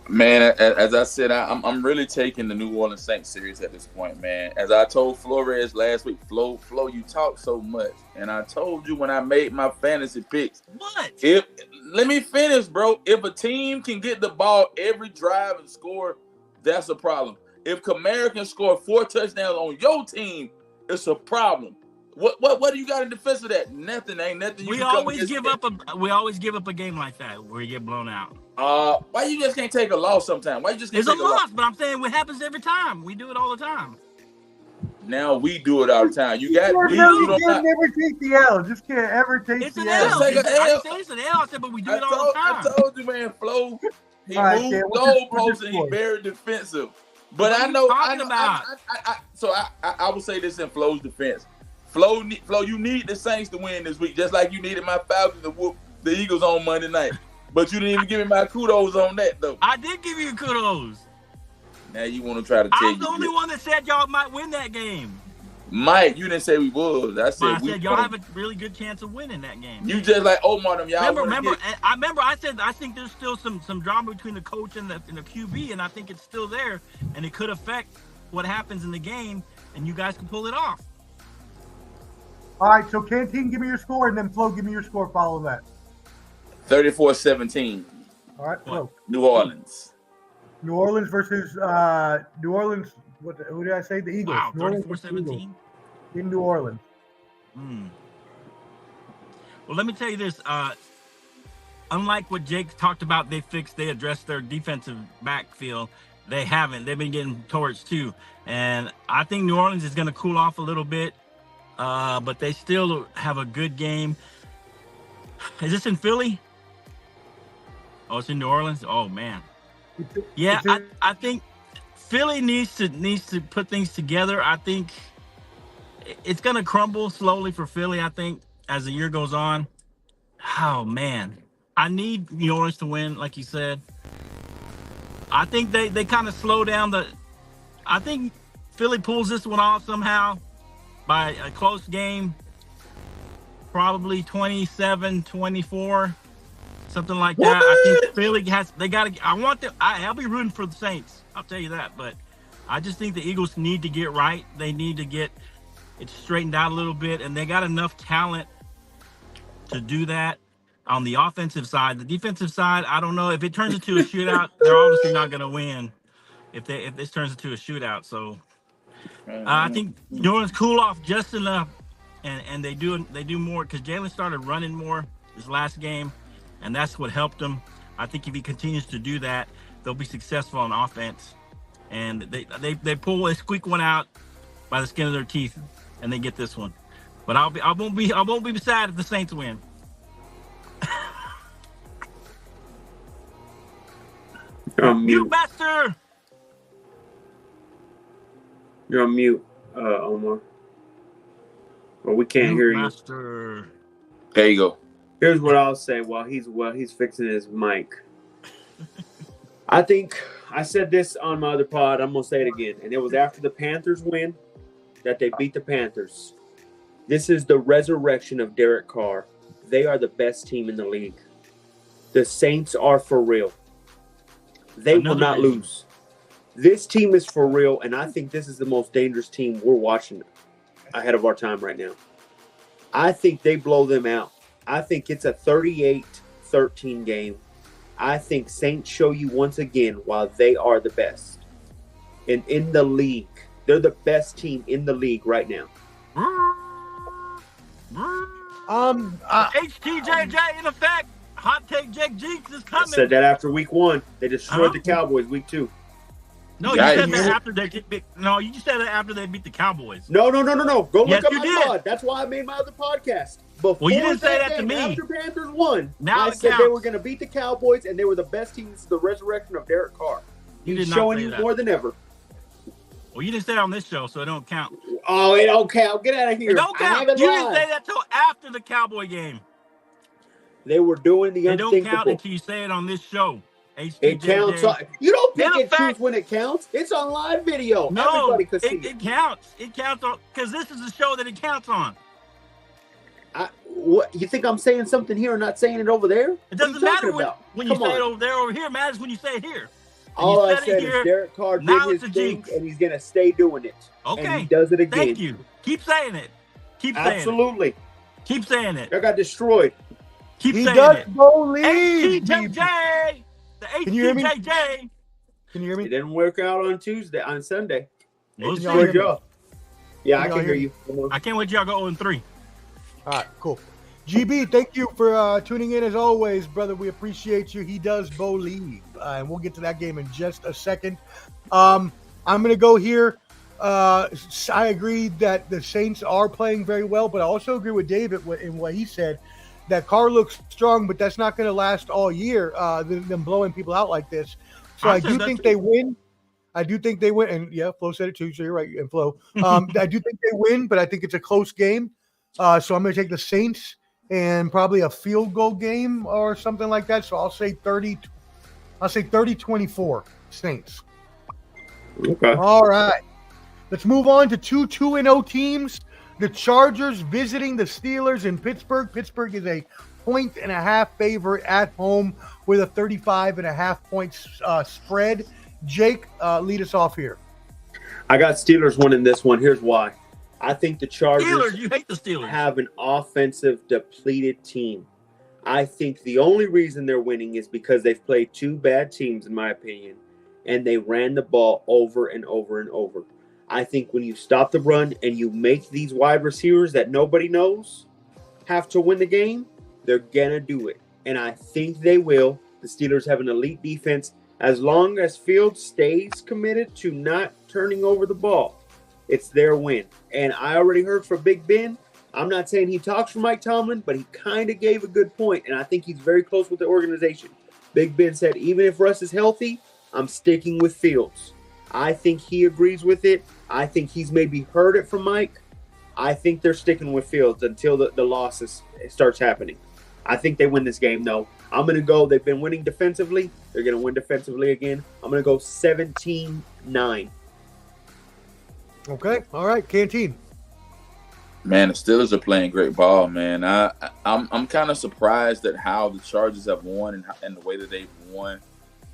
Man, as I said, I'm really taking the New Orleans Saints serious at this point, man. As I told Flores last week, Flo, you talk so much. And I told you when I made my fantasy picks. What? Let me finish, bro. If a team can get the ball every drive and score, that's a problem. If Kamara can score 4 touchdowns on your team, it's a problem. What do you got in defense of that? Nothing. Ain't nothing. We always give up a game like that where you get blown out. Why you just can't take a loss sometime? Why you just can't It's a take a loss? loss, but I'm saying it happens every time. We do it all the time. Now we do it all the time. You got You can't never take the L. Just can't ever take It's the an L. L. Take an I L. didn't say it's an L. I said, but we do it all the time. I told you, man, Flo. He All right, moved Ken, what's your goalposts and he score? very defensive. But What I are you know. talking about? I will say this in Flo's defense. Flo, you need the Saints to win this week, just like you needed my Falcons to whoop the Eagles on Monday night. But you didn't even give me my kudos on that, though. I did give you kudos. Now you want to try to tell I'm the only one that said y'all might win that game. Mike, you didn't say we would. I said I said y'all have a really good chance of winning that game. You just like Omar them. Y'all remember? I said I think there's still some drama between the coach and the QB, and I think it's still there, and it could affect what happens in the game, and you guys can pull it off. All right, so Canteen, give me your score, and then Flo, give me your score. Follow that. 34-17. All right, Flo. New Orleans. New Orleans versus New Orleans. Who did I say? The Eagles. Wow, 34-17 in New Orleans. Well, let me tell you this. Unlike what Jake talked about, they addressed their defensive backfield. They haven't. They've been getting towards too. And I think New Orleans is going to cool off a little bit, but they still have a good game. Is this in Philly? Oh, it's in New Orleans? Oh, man. Yeah, I think Philly needs to put things together. I think it's going to crumble slowly for Philly, I think, as the year goes on. Oh, man. I need New Orleans to win, like you said. I think they kind of slow down I think Philly pulls this one off somehow by a close game, probably 27-24, something like that. I think Philly I'll be rooting for the Saints. I'll tell you that, but I just think the Eagles need to get right. They need to get it straightened out a little bit, and they got enough talent to do that on the offensive side. The defensive side, I don't know. If it turns into a shootout, they're obviously not going to win if this turns into a shootout. So I think New Orleans cool off just enough, and they do more because Jalen started running more this last game, and that's what helped him. I think if he continues to do that, they'll be successful on offense, and they squeak one out by the skin of their teeth, and they get this one. But I won't be sad if the Saints win. You're on mute. Mute master. You're on mute, Omar. Well, we can't hear you. Master. There you go. Here's what I'll say while he's fixing his mic. I think I said this on my other pod. I'm gonna say it again, and it was after the Panthers win that they beat the Panthers. This is the resurrection of Derek Carr. They are the best team in the league. The Saints are for real. They will not lose. This team is for real, and I think this is the most dangerous team we're watching ahead of our time right now. I think they blow them out. I think it's a 38-13 game. I think Saints show you once again why they are the best. And in the league, they're the best team in the league right now. HTJJ in effect. Hot take Jake Jinx is coming. I said that after week 1. They destroyed the Cowboys week 2. No, you said that after you said that after they beat the Cowboys. No. Go look up my pod. That's why I made my other podcast. Before you didn't say that to me. After Panthers won, now I said they were going to beat the Cowboys, and they were the best team. This is the resurrection of Derek Carr. He's showing you more than ever. Well, you didn't say it on this show, so it don't count. Oh, it don't count. Get out of here. It don't count. You didn't say that till after the Cowboy game. They were doing the unthinkable. It don't count until you say it on this show. It counts. You don't pick and choose when it counts. It's on live video. No, everybody can see it counts. It counts on because this is the show that it counts on. What you think I'm saying something here and not saying it over there? It doesn't matter when you say it over there. Over here, it matters when you say it here. All I said is Derek Carr did his thing, and he's gonna stay doing it. Okay, and he does it again. Thank you. Keep saying it. Keep saying it. Absolutely. Keep saying it. I got destroyed. Keep saying does it. Believe. HTJJ. The HTJJ. Can you hear me? It didn't work out on Sunday. We'll see. Yeah, I can hear you. I can't wait till y'all go 0-3. All right, cool. GB, thank you for tuning in as always, brother. We appreciate you. He does believe, and we'll get to that game in just a second. I'm going to go here. I agree that the Saints are playing very well, but I also agree with David in what he said, that Carr looks strong, but that's not going to last all year, them blowing people out like this. So I do think they win. I do think they win. And, yeah, Flo said it too, so you're right, and Flo. I do think they win, but I think it's a close game. So I'm going to take the Saints and probably a field goal game or something like that. So I'll say 30-24 Saints. Okay. All right. Let's move on to 2-2-0 teams. The Chargers visiting the Steelers in Pittsburgh. Pittsburgh is a 1.5 favorite at home with a 35.5 points spread. Jake, lead us off here. I got Steelers winning this one. Here's why. I think the Chargers You hate the Steelers. have an offensive depleted team. I think the only reason they're winning is because they've played two bad teams, in my opinion, and they ran the ball over and over and over. I think when you stop the run and you make these wide receivers that nobody knows have to win the game, they're going to do it. And I think they will. The Steelers have an elite defense. As long as Fields stays committed to not turning over the ball, it's their win. And I already heard from Big Ben. I'm not saying he talks for Mike Tomlin, but he kind of gave a good point, and I think he's very close with the organization. Big Ben said, even if Russ is healthy, I'm sticking with Fields. I think he agrees with it. I think he's maybe heard it from Mike. I think they're sticking with Fields until the losses starts happening. I think they win this game, though. I'm going to go, they've been winning defensively. They're going to win defensively again. I'm going to go 17-9. Okay. All right. Canteen. Man, the Steelers are playing great ball, man. I'm kind of surprised at how the Chargers have won and the way that they've won.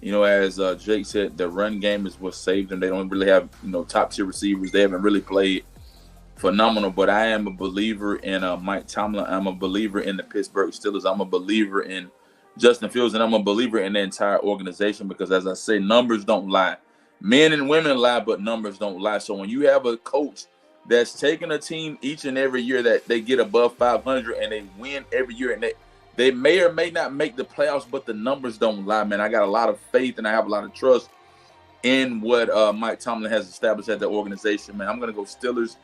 You know, as Jake said, the run game is what saved them. They don't really have, top-tier receivers. They haven't really played phenomenal, but I am a believer in Mike Tomlin. I'm a believer in the Pittsburgh Steelers. I'm a believer in Justin Fields, and I'm a believer in the entire organization because, as I say, numbers don't lie. Men and women lie, but numbers don't lie. So when you have a coach that's taking a team each and every year that they get above 500 and they win every year, and they may or may not make the playoffs, but the numbers don't lie, man. I got a lot of faith and I have a lot of trust in what Mike Tomlin has established at the organization, man. I'm going to go Steelers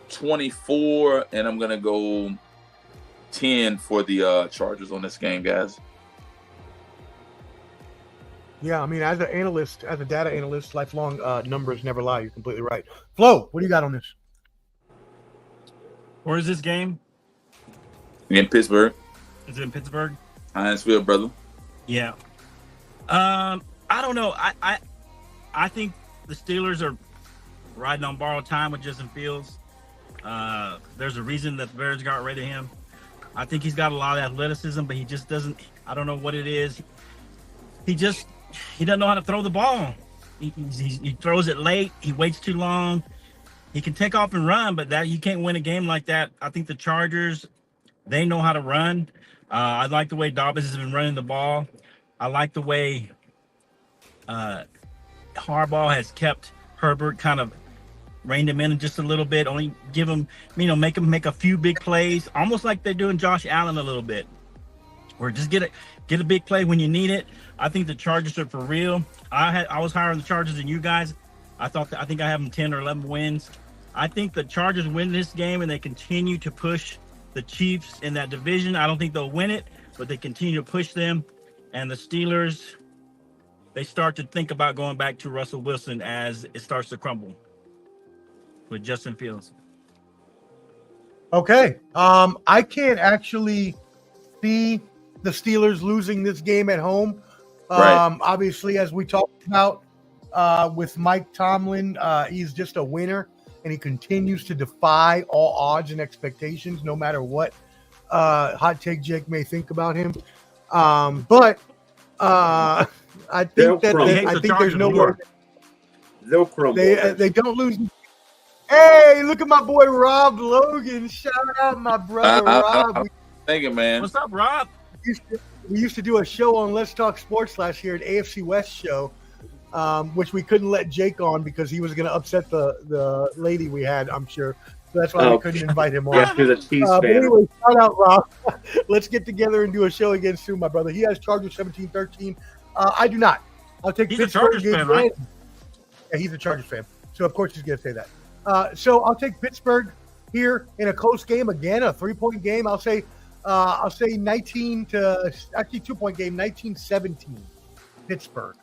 24, and I'm going to go 10 for the Chargers on this game, guys. Yeah, I mean, as an analyst, as a data analyst, lifelong numbers never lie. You're completely right. Flo, what do you got on this? Where is this game? In Pittsburgh. Is it in Pittsburgh? Hinesville, brother. Yeah. I don't know. I think the Steelers are riding on borrowed time with Justin Fields. There's a reason that the Bears got rid of him. I think he's got a lot of athleticism, but he just doesn't. I don't know what it is. He doesn't know how to throw the ball. He throws it late. He waits too long. He can take off and run, but that you can't win a game like that. I think the Chargers, they know how to run. I like the way Dobbins has been running the ball. I like the way Harbaugh has kept Herbert kind of reined him in just a little bit. Only give him, make him make a few big plays, almost like they're doing Josh Allen a little bit. Or just get a big play when you need it. I think the Chargers are for real. I was higher on the Chargers than you guys. I think I have them 10 or 11 wins. I think the Chargers win this game and they continue to push the Chiefs in that division. I don't think they'll win it, but they continue to push them. And the Steelers, they start to think about going back to Russell Wilson as it starts to crumble with Justin Fields. Okay. I can't actually see the Steelers losing this game at home. Right. Obviously, as we talked about with Mike Tomlin, he's just a winner, and he continues to defy all odds and expectations, no matter what hot take Jake may think about him. But I think there's no way they'll crumble. They don't lose. Hey, look at my boy Rob Logan! Shout out my brother Rob. Thank you, man. What's up, Rob? We used to do a show on Let's Talk Sports last year, an AFC West show, which we couldn't let Jake on because he was going to upset the lady we had, I'm sure. So that's why we couldn't invite him on. Yes, he's a Chiefs fan. But anyway, shout out, Rob. Let's get together and do a show again soon, my brother. He has Chargers 17-13. I do not. I'll take He's Pittsburgh. a Chargers fan, right? Yeah, he's a Chargers fan. So, of course, he's going to say that. So I'll take Pittsburgh here in a close game again, a 3-point game. I'll say 19 to actually 2-point game, 19-17, Pittsburgh.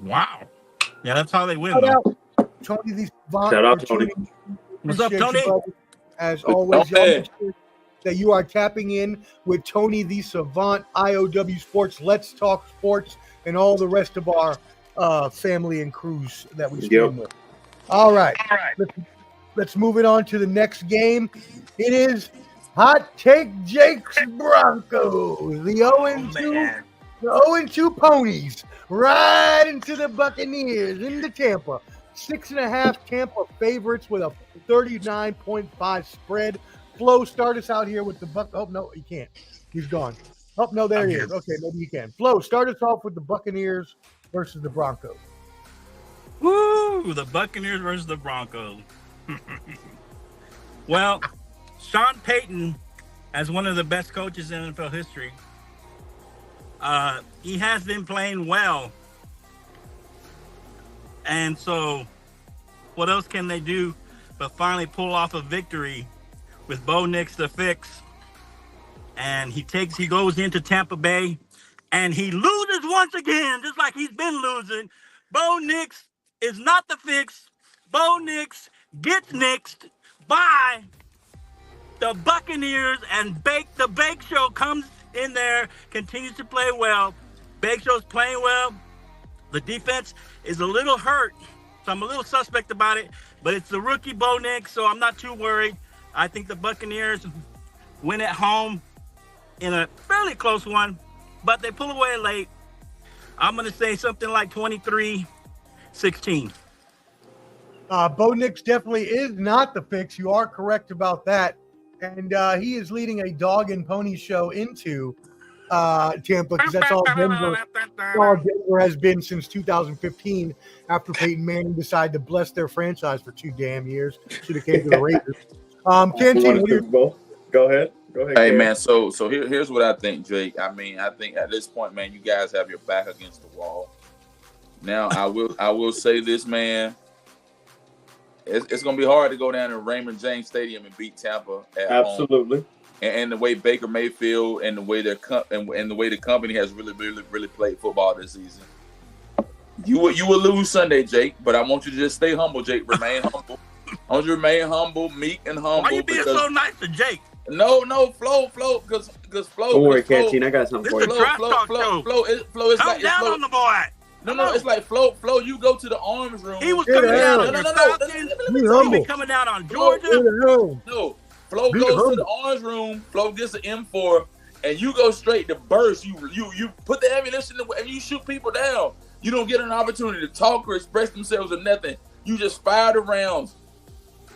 Wow. Yeah, that's how they win. Shout out Tony the Savant. Shout out, Tony. What's up, Tony? As always, y'all make sure that you are tapping in with Tony the Savant, IOW Sports, Let's Talk Sports, and all the rest of our family and crews that we stream with. All right. Let's move it on to the next game. It is Hot Take Jake's Broncos. The 0-2. The 0-2 Ponies right into the Buccaneers, into Tampa. 6.5 Tampa favorites with a 39.5 spread. Flo, start us out here with the Buck. Oh, no, he can't. He's gone. Oh, no, there he is. Okay, maybe you can. Flo, start us off with the Buccaneers versus the Broncos. Woo! The Buccaneers versus the Broncos. Well, Sean Payton, as one of the best coaches in NFL history, he has been playing well. And so what else can they do but finally pull off a victory with Bo Nix the fix? And he goes into Tampa Bay and he loses once again, just like he's been losing. Bo Nix is not the fix. Bo Nix gets nixed by the Buccaneers, and the Bake Show comes in there, continues to play well. Bake Show's playing well. The defense is a little hurt, so I'm a little suspect about it, but it's the rookie Bo Nix, so I'm not too worried. I think the Buccaneers win at home in a fairly close one, but they pull away late. I'm going to say something like 23-16. Bo Nix definitely is not the fix. You are correct about that. And he is leading a dog and pony show into Tampa, because that's all Denver has been since 2015 after Peyton Manning decided to bless their franchise for 2 damn years. Should have came to the Raiders. Canteen, go ahead. Hey, Cam. man, so here's what I think, Jake. I mean, I think at this point, man, you guys have your back against the wall. Now, I will say this, man. It's going to be hard to go down to Raymond James Stadium and beat Tampa at Absolutely. home. And the way Baker Mayfield and the way the way the company has really played football this season. You will lose Sunday, Jake, but I want you to just stay humble, Jake. Remain humble. I want you to remain humble, meek and humble. Why you being so nice to Jake? No, Flo, because Flo. Don't worry, Canteen, I got something for you. Flo, it's Come like down on the boy. No, it's like Flo, you go to the arms room. He was coming down on the Falcons. He been coming down on Georgia. No, Flo goes to the arms room. Flo gets an M4, and you go straight to burst. You put the ammunition and you shoot people down. You don't get an opportunity to talk or express themselves or nothing. You just fire the rounds.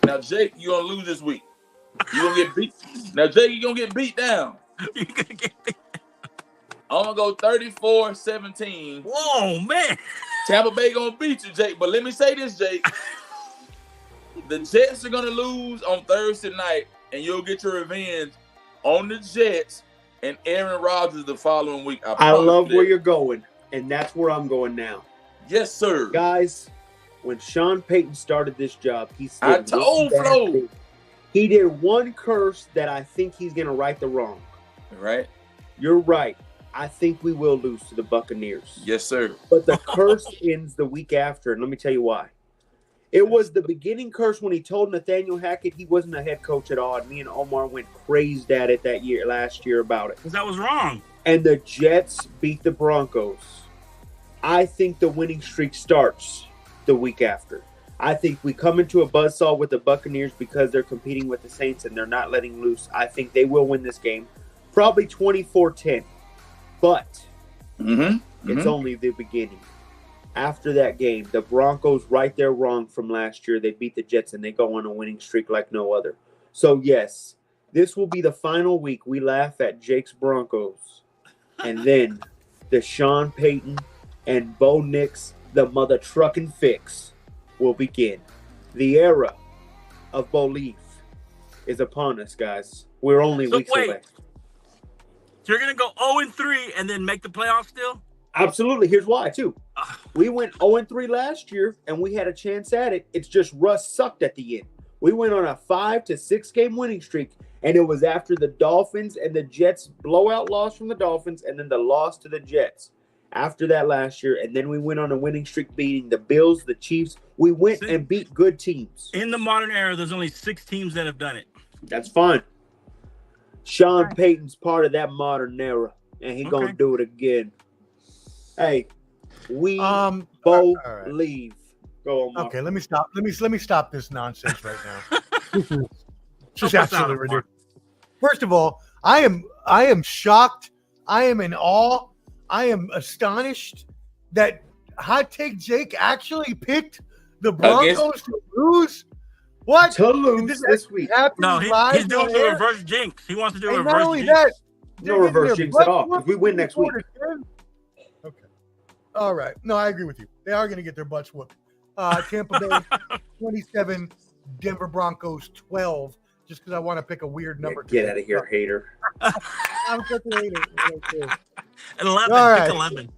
Now, Jake, you're gonna lose this week. You're gonna get beat. Now, Jake, you're gonna get beat down. You're gonna get beat. I'm gonna go 34-17. Whoa, man. Tampa Bay gonna beat you, Jake. But let me say this, Jake. The Jets are gonna lose on Thursday night, and you'll get your revenge on the Jets and Aaron Rodgers the following week. I love where you're going, and that's where I'm going now. Yes, sir. Guys, when Sean Payton started this job, he said, I told Flo. He did one curse that I think he's going to right the wrong. Right. You're right. I think we will lose to the Buccaneers. Yes, sir. But the curse ends the week after, and let me tell you why. It was the beginning curse when he told Nathaniel Hackett he wasn't a head coach at all, and me and Omar went crazed at it last year about it. Because that was wrong. And the Jets beat the Broncos. I think the winning streak starts the week after. I think we come into a buzzsaw with the Buccaneers because they're competing with the Saints and they're not letting loose. I think they will win this game, probably 24-10. But it's only the beginning. After that game, the Broncos right their wrong from last year. They beat the Jets and they go on a winning streak like no other. So, yes, this will be the final week we laugh at Jake's Broncos. And then the Sean Payton and Bo Nix, the mother trucking fix, will begin. The era of Bo Leaf is upon us, guys. We're only weeks away. So you're going to go 0-3 and then make the playoffs still? Absolutely. Here's why, too. We went 0-3 last year, and we had a chance at it. It's just Russ sucked at the end. We went on a 5 to 6 game winning streak, and it was after the Dolphins and the Jets blowout loss from the Dolphins and then the loss to the Jets. After that last year, and then we went on a winning streak beating the Bills, the Chiefs. We went and beat good teams. In the modern era, there's only 6 teams that have done it. That's fine. Sean Payton's part of that modern era, and he's going to do it again. Hey, we believe. Go, Omar. Okay, let me stop. Let me stop this nonsense right now. This is just Help us out, absolutely Omar. ridiculous. First of all, I am shocked. I am in awe. I am astonished that Hot Take Jake actually picked the Broncos to lose. What? To Did lose this week. happen No, live he's doing on the air? reverse jinx. He wants to do a And not reverse only jinx. that, No they're getting reverse their jinx at all, butts 'cause we win next week. whooped. Okay. All right. No, I agree with you. They are going to get their butts whooped. Tampa Bay 27, Denver Broncos 12. Just because I want to pick a weird number. Get out of here, hater. I'm such a hater. Okay. 11. All Pick right. 11.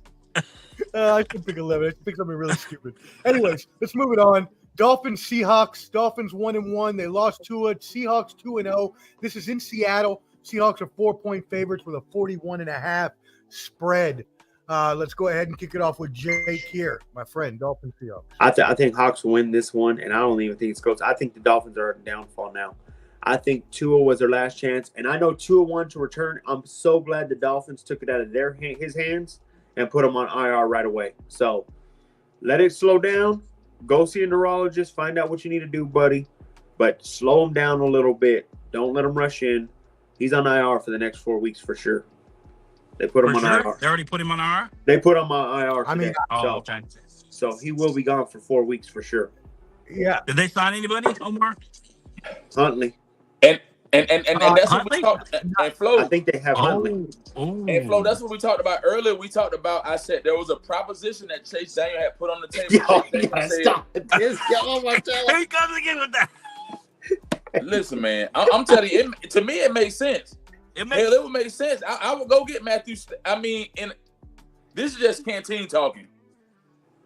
I should pick 11. I should pick something really stupid. Anyways, let's move it on. Dolphins, Seahawks. Dolphins 1-1. They lost Tua. Seahawks 2-0. This is in Seattle. Seahawks are 4-point favorites with a 41.5 spread. Let's go ahead and kick it off with Jake here, my friend. Dolphins, Seahawks. I think Hawks win this one, and I don't even think it's close. I think the Dolphins are in downfall now. I think Tua was their last chance, and I know Tua wanted to return. I'm so glad the Dolphins took it out of his hands and put him on IR right away. So let it slow down. Go see a neurologist. Find out what you need to do, buddy. But slow him down a little bit. Don't let him rush in. He's on IR for the next 4 weeks for sure. They put him For on sure? IR. They already put him on IR? They put him on IR today. I mean, Okay. So he will be gone for 4 weeks for sure. Yeah. Did they sign anybody, Omar? Huntley. And that's what Huntley? we talked. And I Flo, think they have Huntley. and Flo, that's what we talked about earlier. We talked about. I said there was a proposition that Chase Daniel had put on the table. Yo, Chase Daniel said, stop this. Yo, my God. Here he comes again with that. Listen, man, I'm telling you, to me, it makes sense. It makes Hell, it would make sense. I would go get Matthew. I mean, and this is just Canteen talking.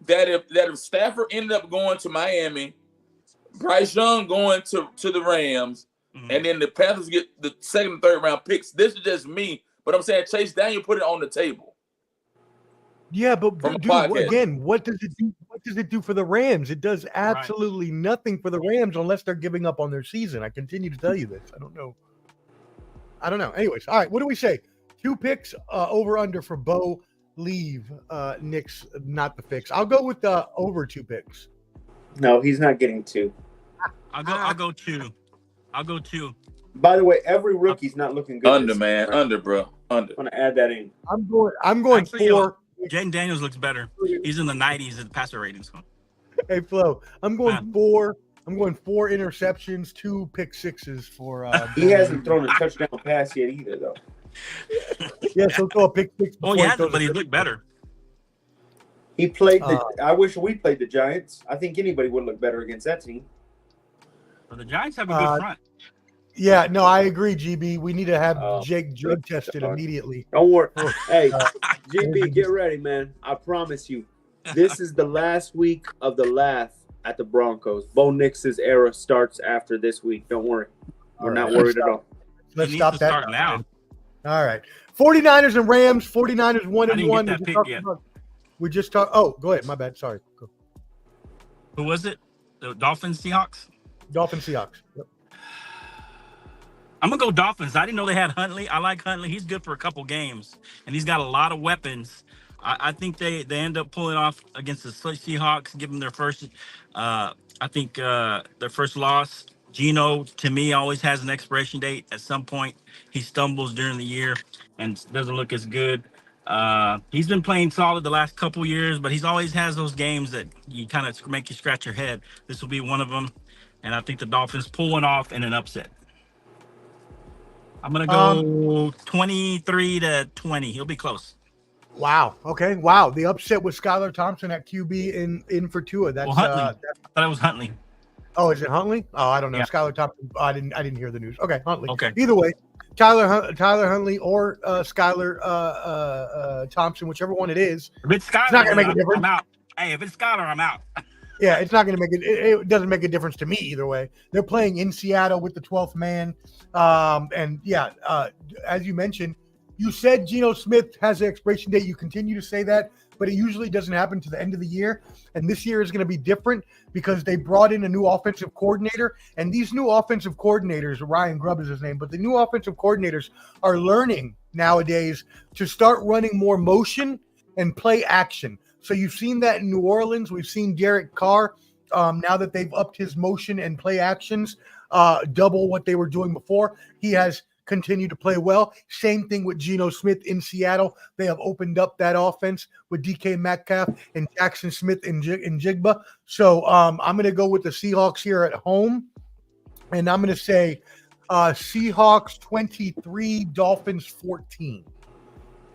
That if Stafford ended up going to Miami, Bryce Young going to the Rams, and then the Panthers get the second and third round picks. This is just me, but I'm saying Chase Daniel put it on the table. Yeah, but From a dude, podcast. again, what does it do? What does it do for the Rams? It does absolutely nothing for the Rams unless they're giving up on their season. I continue to tell you this. I don't know. Anyways, all right. What do we say? 2 picks over under for Bo. Leave Nick's not the fix. I'll go with over 2 picks. No, he's not getting 2. I'll go 2. I'll go 2. By the way, every rookie's not looking good. Under, this man, season. under, bro, under. I'm going to add that in. I'm going Actually, 4. Jaden Daniels looks better. He's in the 90s at the passer rating. So. Hey Flo, I'm going Man. 4. I'm going 4 interceptions, 2 pick sixes for. He hasn't thrown a touchdown pass yet either, though. Yeah, so throw a pick six. Oh, before yeah, throws but a he pick. looked better. He played I wish we played the Giants. I think anybody would look better against that team. But the Giants have a good front. Yeah, no, I agree, GB. We need to have Jake drug good. tested immediately. Don't worry. Hey, GB, get ready, man. I promise you. This is the last week of the laugh at the Broncos. Bo Nix's era starts after this week. Don't worry. We're not worried at all. Let's He stop needs to that start now. All right. 49ers and Rams. 49ers I didn't 1-1. get that pick yet. We just talked. Oh, go ahead. My bad. Sorry. Go. Who was it? The Dolphins, Seahawks? Dolphins, Seahawks. Yep. I'm going to go Dolphins. I didn't know they had Huntley. I like Huntley. He's good for a couple games, and he's got a lot of weapons. I think they end up pulling off against the Seahawks, give them their first, their first loss. Geno, to me, always has an expiration date. At some point, he stumbles during the year and doesn't look as good. He's been playing solid the last couple years, but he's always has those games that you kind of make you scratch your head. This will be one of them, and I think the Dolphins pull one off in an upset. I'm gonna go 23-20. He'll be close. Wow. Okay. Wow. The upset with Skylar Thompson at QB in for Tua. That's Huntley. I thought it was Huntley. Oh, is it Huntley? Oh, I don't know. Yeah. Skylar Thompson. I didn't hear the news. Okay, Huntley. Okay. Either way, Tyler Huntley or Skylar Thompson, whichever one it is. If it's Skylar, It's not gonna make a difference. I'm out. Hey, if it's Skylar, I'm out. Yeah, it's not going to make it. It doesn't make a difference to me either way. They're playing in Seattle with the 12th man, and yeah, as you mentioned, you said Geno Smith has an expiration date. You continue to say that, but it usually doesn't happen to the end of the year. And this year is going to be different because they brought in a new offensive coordinator, and these new offensive coordinators, Ryan Grubb is his name, but the new offensive coordinators are learning nowadays to start running more motion and play action. So you've seen that in New Orleans. We've seen Derek Carr now that they've upped his motion and play actions, double what they were doing before. He has continued to play well. Same thing with Geno Smith in Seattle. They have opened up that offense with DK Metcalf and Jackson Smith and Jigba. So I'm going to go with the Seahawks here at home. And I'm going to say Seahawks 23, Dolphins 14.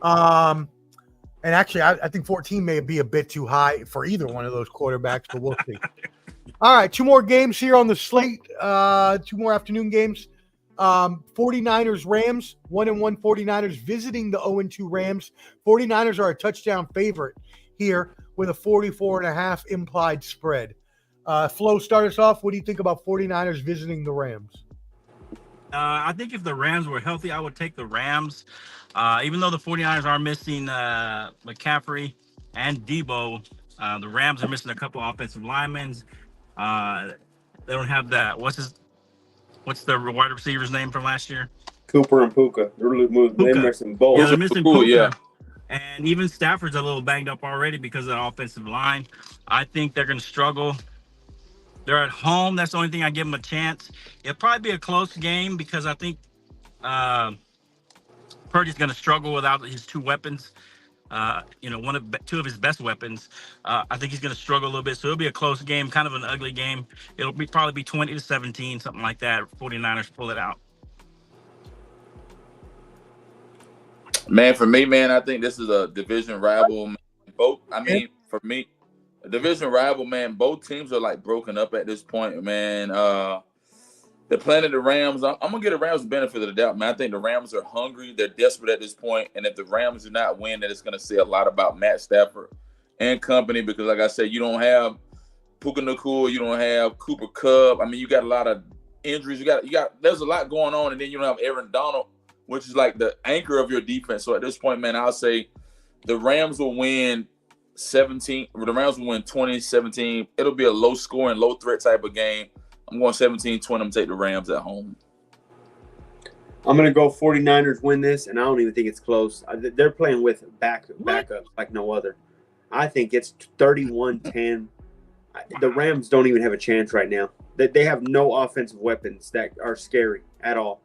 And actually, I think 14 may be a bit too high for either one of those quarterbacks, but we'll see. All right, 2 more games here on the slate. 2 more afternoon games. 49ers Rams, 1-1 49ers visiting the 0-2 Rams. 49ers are a touchdown favorite here with a 44.5 implied spread. Flo, start us off. What do you think about 49ers visiting the Rams? I think if the Rams were healthy, I would take the Rams. Even though the 49ers are missing McCaffrey and Debo, the Rams are missing a couple offensive linemen. They don't have that. What's the wide receiver's name from last year? Cooper and Puka. They're missing both. Yeah, they're missing Puka. Yeah. And even Stafford's a little banged up already because of the offensive line. I think they're going to struggle. They're at home. That's the only thing I give them a chance. It'll probably be a close game because I think Purdy's going to struggle without his 2 weapons. Two of his best weapons. I think he's going to struggle a little bit. So it'll be a close game, kind of an ugly game. It'll probably be 20-17, something like that. 49ers pull it out. Man, for me, man, I think this is a division rival. For me, a division rival, man. Both teams are like broken up at this point, man. They're playing the Rams. I'm gonna get the Rams the benefit of the doubt, man. I think the Rams are hungry. They're desperate at this point, and if the Rams do not win, then it's gonna say a lot about Matt Stafford and company. Because, like I said, you don't have Puka Nacua, you don't have Cooper Kupp. I mean, you got a lot of injuries. You got. There's a lot going on, and then you don't have Aaron Donald, which is like the anchor of your defense. So at this point, man, I'll say the Rams will win 17. The Rams will win 20-17. It'll be a low scoring, low threat type of game. I'm going 17-20. I'm going to take the Rams at home. I'm going to go 49ers win this, and I don't even think it's close. They're playing with backups like no other. I think it's 31-10. The Rams don't even have a chance right now. They have no offensive weapons that are scary at all.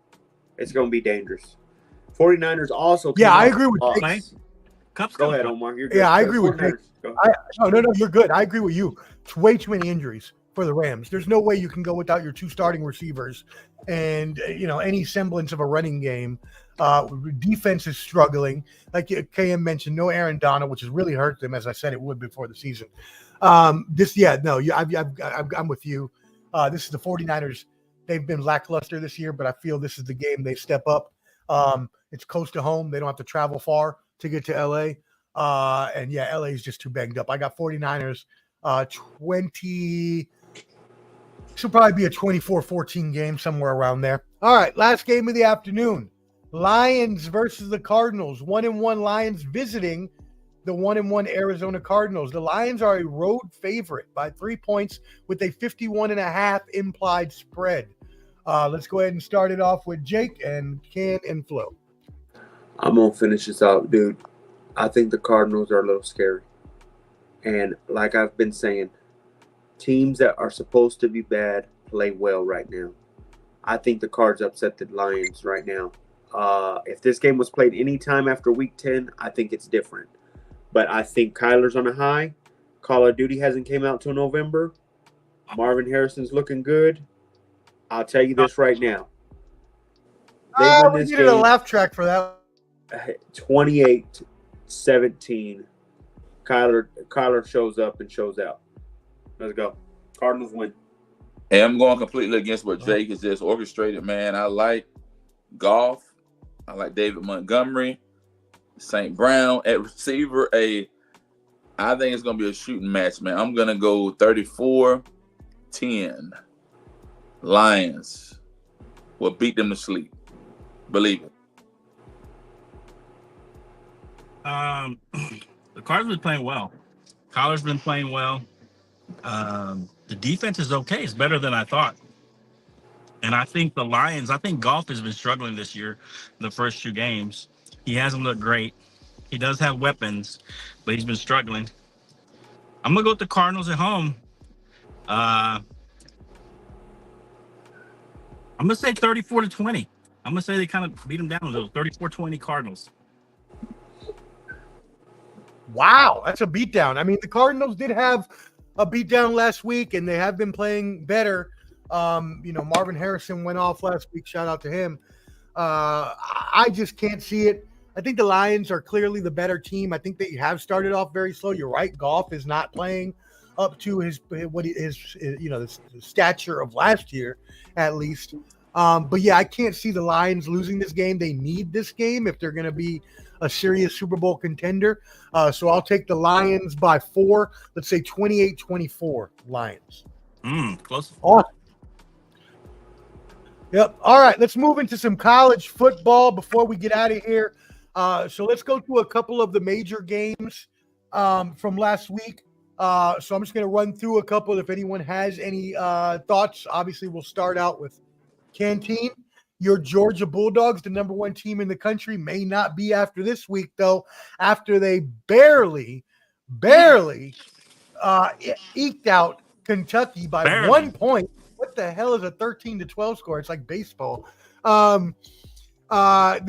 It's going to be dangerous. 49ers also. Yeah, I agree with you. Go ahead, Omar. You're good. Yeah, I agree with you. No, you're good. I agree with you. It's way too many injuries for the Rams. There's no way you can go without your 2 starting receivers and, any semblance of a running game. Defense is struggling. Like KM mentioned, no Aaron Donald, which has really hurt them, as I said it would before the season. I'm with you. This is the 49ers. They've been lackluster this year, but I feel this is the game they step up. It's close to home. They don't have to travel far to get to LA. LA is just too banged up. I got 49ers 20. This will probably be a 24-14 game, somewhere around there. All right, last game of the afternoon. Lions versus the Cardinals. 1-1 Lions visiting the 1-1 Arizona Cardinals. The Lions are a road favorite by 3 points with a 51.5 implied spread. Let's go ahead and start it off with Jake and Ken and Flo. I'm going to finish this out, dude. I think the Cardinals are a little scary. And like I've been saying, teams that are supposed to be bad play well right now. I think the Cards upset the Lions right now. If this game was played any time after Week 10, I think it's different. But I think Kyler's on a high. Call of Duty hasn't came out till November. Marvin Harrison's looking good. I'll tell you this right now. We needed a laugh track for that. 28-17. Kyler shows up and shows out. Let's go. Cardinals win. Hey, I'm going completely against what Jake has just orchestrated, man. I like Goff. I like David Montgomery. St. Brown at receiver. I think it's going to be a shooting match, man. I'm going to go 34-10. Lions will beat them to sleep. Believe it. The Cardinals been playing well. Kyler's been playing well. The defense is okay. It's better than I thought. And I think the Lions, Goff has been struggling this year in the first 2 games. He hasn't looked great. He does have weapons, but he's been struggling. I'm going to go with the Cardinals at home. I'm gonna say 34-20. I'm gonna say they kind of beat them down a little. 34-20 Cardinals. Wow, that's a beatdown. I mean, the Cardinals did have a beatdown last week, and they have been playing better. Marvin Harrison went off last week. Shout out to him. I just can't see it. I think the Lions are clearly the better team. I think they have started off very slow. You're right. Goff is not playing up to his the stature of last year, at least. But yeah, I can't see the Lions losing this game. They need this game if they're going to be a serious Super Bowl contender. So I'll take the Lions by 4. Let's say 28-24 Lions. Close. Awesome. Yep. All right. Let's move into some college football before we get out of here. So let's go through a couple of the major games from last week. So I'm just going to run through a couple. If anyone has any thoughts, obviously we'll start out with Canteen. Your Georgia Bulldogs, the number 1 team in the country, may not be after this week, though, after they barely eked out Kentucky by 1 point. What the hell is a 13-12 score? It's like baseball. The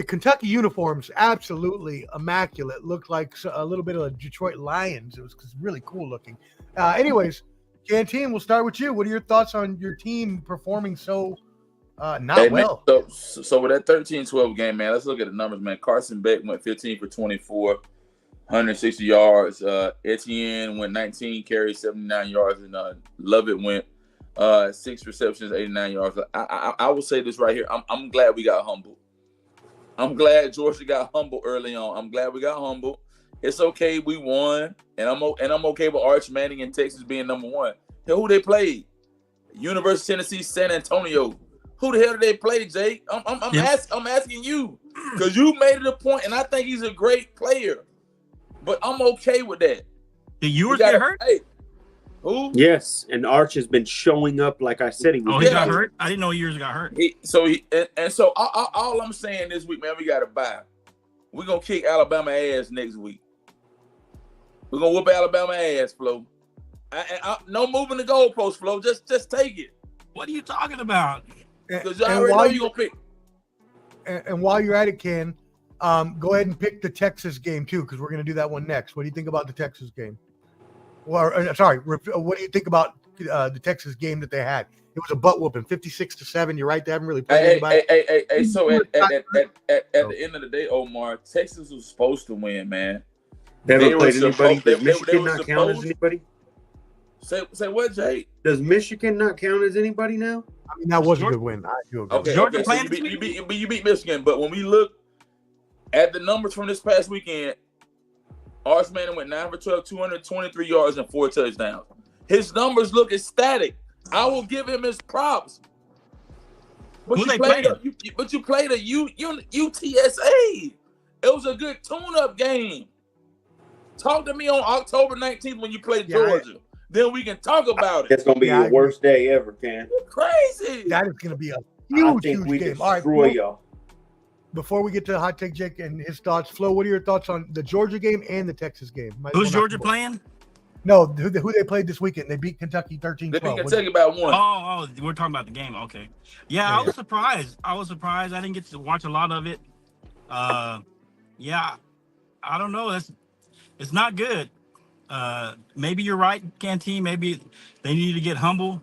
Kentucky uniforms, absolutely immaculate. Looked like a little bit of a Detroit Lions. It was really cool looking. Anyways, Canteen, we'll start with you. What are your thoughts on your team performing so well? Man, so with that 13-12 game, man, let's look at the numbers, man. Carson Beck went 15 for 24, 160 yards. Etienne went 19 carries, 79 yards, and Lovett went 6 receptions, 89 yards. I will say this right here. I'm glad we got humbled. I'm glad Georgia got humbled early on. I'm glad we got humbled. It's okay, we won, and I'm okay with Arch Manning and Texas being number 1. Hell, who they played? University of Tennessee, San Antonio. Who the hell did they play, Jake? I'm asking you because you made it a point, and I think he's a great player. But I'm okay with that. Did Ewers get hurt? Hey, who? Yes, and Arch has been showing up like I said he was. He got hurt? I didn't know Ewers got hurt. So all I'm saying this week, man, we got to buy. We're going to kick Alabama ass next week. We're going to whoop Alabama ass, Flo. No moving the goalpost, Flo. Just take it. What are you talking about? Because you already know you're going to pick. And while you're at it, Ken, go ahead and pick the Texas game, too, because we're going to do that one next. What do you think about the Texas game? What do you think about the Texas game that they had? It was a butt whooping, 56-7. You're right. They haven't really played anybody. Hey. So at the end of the day, Omar, Texas was supposed to win, man. They haven't played anybody. Does Michigan not count as anybody? Say what, Jay? Does Michigan not count as anybody now? I mean, that was a good win. I do agree. Okay, Georgia so you beat Michigan, but when we look at the numbers from this past weekend, Arch Manning went 9 for 12, 223 yards and 4 touchdowns. His numbers look ecstatic. I will give him his props. But you played a UTSA. It was a good tune-up game. Talk to me on October 19th when you play Georgia. Then we can talk about it. It's going to be your worst day ever, Ken. You're crazy. That is going to be a huge game. All right, y'all. Before we get to Hot Take Jake and his thoughts, Flo, what are your thoughts on the Georgia game and the Texas game? Who's Georgia playing? No, who they played this weekend. They beat Kentucky 13-12. They beat Kentucky by 1. Oh, we're talking about the game. Okay. Yeah, I was surprised. I didn't get to watch a lot of it. I don't know. It's not good. Maybe you're right, Canteen. Maybe they need to get humble.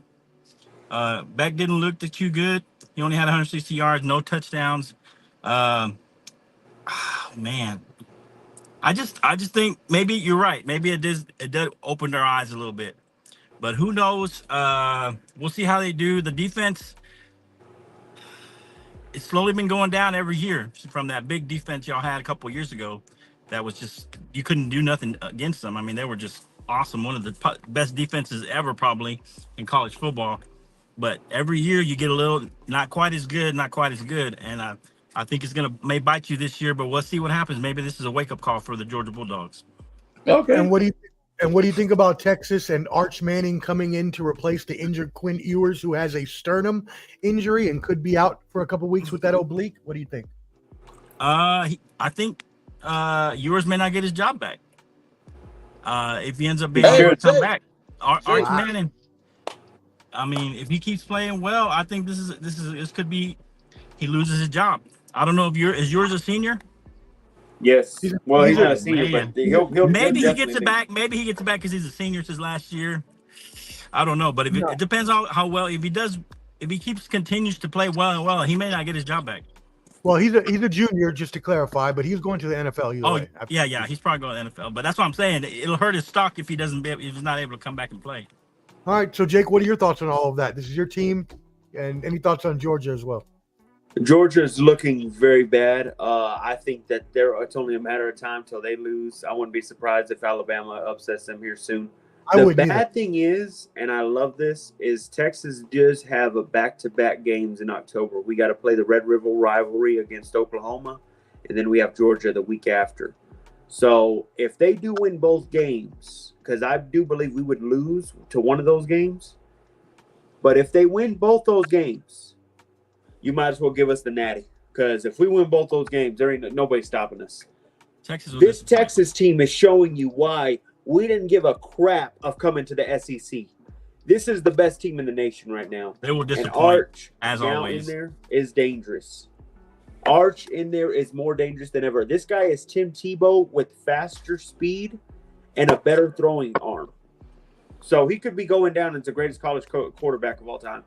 Beck didn't look too good. He only had 160 yards, no touchdowns. Man, I just think maybe you're right. Maybe it does open their eyes a little bit, but who knows? We'll see how they do. The defense, it's slowly been going down every year from that big defense y'all had a couple of years ago. That was just, you couldn't do nothing against them. I mean, they were just awesome. One of the best defenses ever probably in college football. But every year you get a little, not quite as good. And I think it's may bite you this year, but we'll see what happens. Maybe this is a wake-up call for the Georgia Bulldogs. Okay. And what do you think about Texas and Arch Manning coming in to replace the injured Quinn Ewers, who has a sternum injury and could be out for a couple weeks with that oblique? What do you think? I think Ewers may not get his job back if he ends up being able to come back. Arch Manning. I mean, if he keeps playing well, I think this could be he loses his job. I don't know if is yours a senior? Yes. Well, he's not a Oh senior, man, but he'll maybe he gets definitely it be. back. Maybe he gets it back because he's a senior since last year. I don't know, but if No. it depends on how well. If he continues to play well, he may not get his job back. Well, he's a junior, just to clarify, but he's going to the NFL either way. Yeah, he's probably going to the NFL. But that's what I'm saying. It'll hurt his stock if if he's not able to come back and play. All right, so Jake, what are your thoughts on all of that? This is your team, and any thoughts on Georgia as well? Georgia is looking very bad. I think that it's only a matter of time till they lose. I wouldn't be surprised if Alabama upsets them here soon. The bad thing is, and I love this, is Texas does have a back-to-back games in October. We got to play the Red River rivalry against Oklahoma, and then we have Georgia the week after. So if they do win both games, because I do believe we would lose to one of those games, but if they win both those games, you might as well give us the natty. Because if we win both those games, there ain't nobody stopping us. This Texas team is showing you why we didn't give a crap of coming to the SEC. This is the best team in the nation right now. They will disappoint, and Arch as now always. In there is dangerous. Arch in there is more dangerous than ever. This guy is Tim Tebow with faster speed and a better throwing arm. So he could be going down as the greatest college quarterback of all time.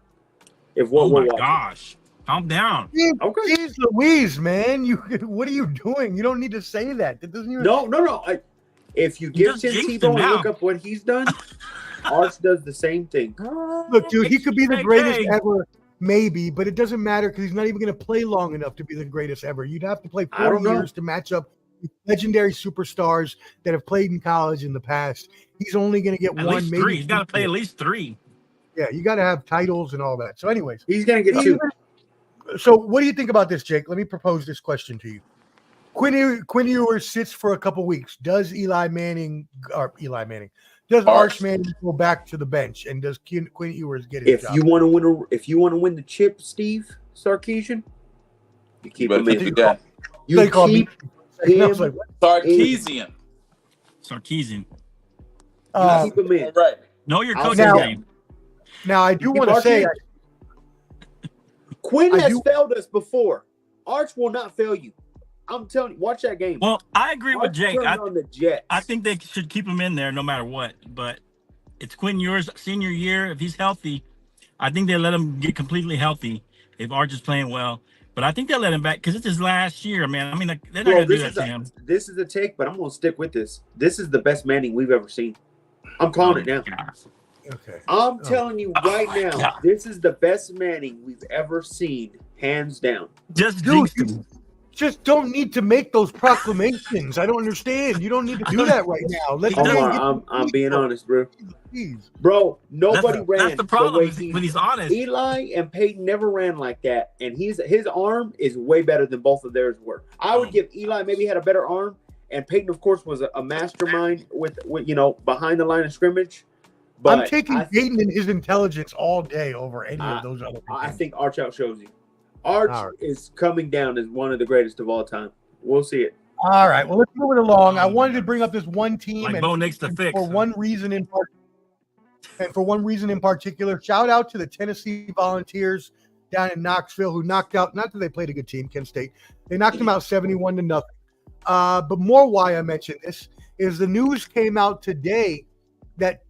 Oh my gosh. Calm down. Okay. Jeez Louise, man. What are you doing? You don't need to say that. That doesn't even... No. If you give Tim Tebow and look up what he's done, Arch does the same thing. Look, dude, he could be the greatest ever, maybe, but it doesn't matter because he's not even going to play long enough to be the greatest ever. You'd have to play 4 years to match up with legendary superstars that have played in college in the past. He's only going to get at one, least maybe 3. He's got to play at least 3. Yeah, you got to have titles and all that. So, anyways, he's going to get 2. So, what do you think about this, Jake? Let me propose this question to you. Quinn Ewers sits for a couple weeks. Does Does Arch Manning go back to the bench, and does Quinn Ewers get his job? If you want to win the chip, Steve Sarkisian, you keep him in. You keep him. Sarkisian. You keep him in. Right. Know your coach's name. Now, I do want to say, Quinn has failed us before. Arch will not fail you. I'm telling you, watch that game. Well, I agree with Jake. I think they should keep him in there no matter what. But it's Quinn Ewers' senior year. If he's healthy, I think they let him get completely healthy if Arch is playing well. But I think they'll let him back because it's his last year, man. I mean, they're not going to do that to him. This is a take, but I'm going to stick with this. This is the best Manning we've ever seen. I'm calling it now. God. okay. I'm telling you right now, God. this is the best Manning we've ever seen, hands down. Just Dude, jinxed him. Just don't need to make those proclamations. I don't understand. You don't need to do that right now. Let's I'm being honest, bro. Please. Bro, nobody ran. That's the problem way when he's honest. Eli and Peyton never ran like that, and his arm is way better than both of theirs were. I would give Eli maybe had a better arm, and Peyton, of course, was a mastermind with behind the line of scrimmage. But I'm taking Peyton and his intelligence all day over any of those other things. I think Arch outshows you. Arch is coming down as one of the greatest of all time. We'll see it. All right. Well, let's move it along. I wanted to bring up this one team, Like Bo Nix to fix. for one reason in particular. Shout out to the Tennessee Volunteers down in Knoxville who knocked out. Not that they played a good team, Kent State. They knocked them out 71-0. But more why I mentioned this is the news came out today that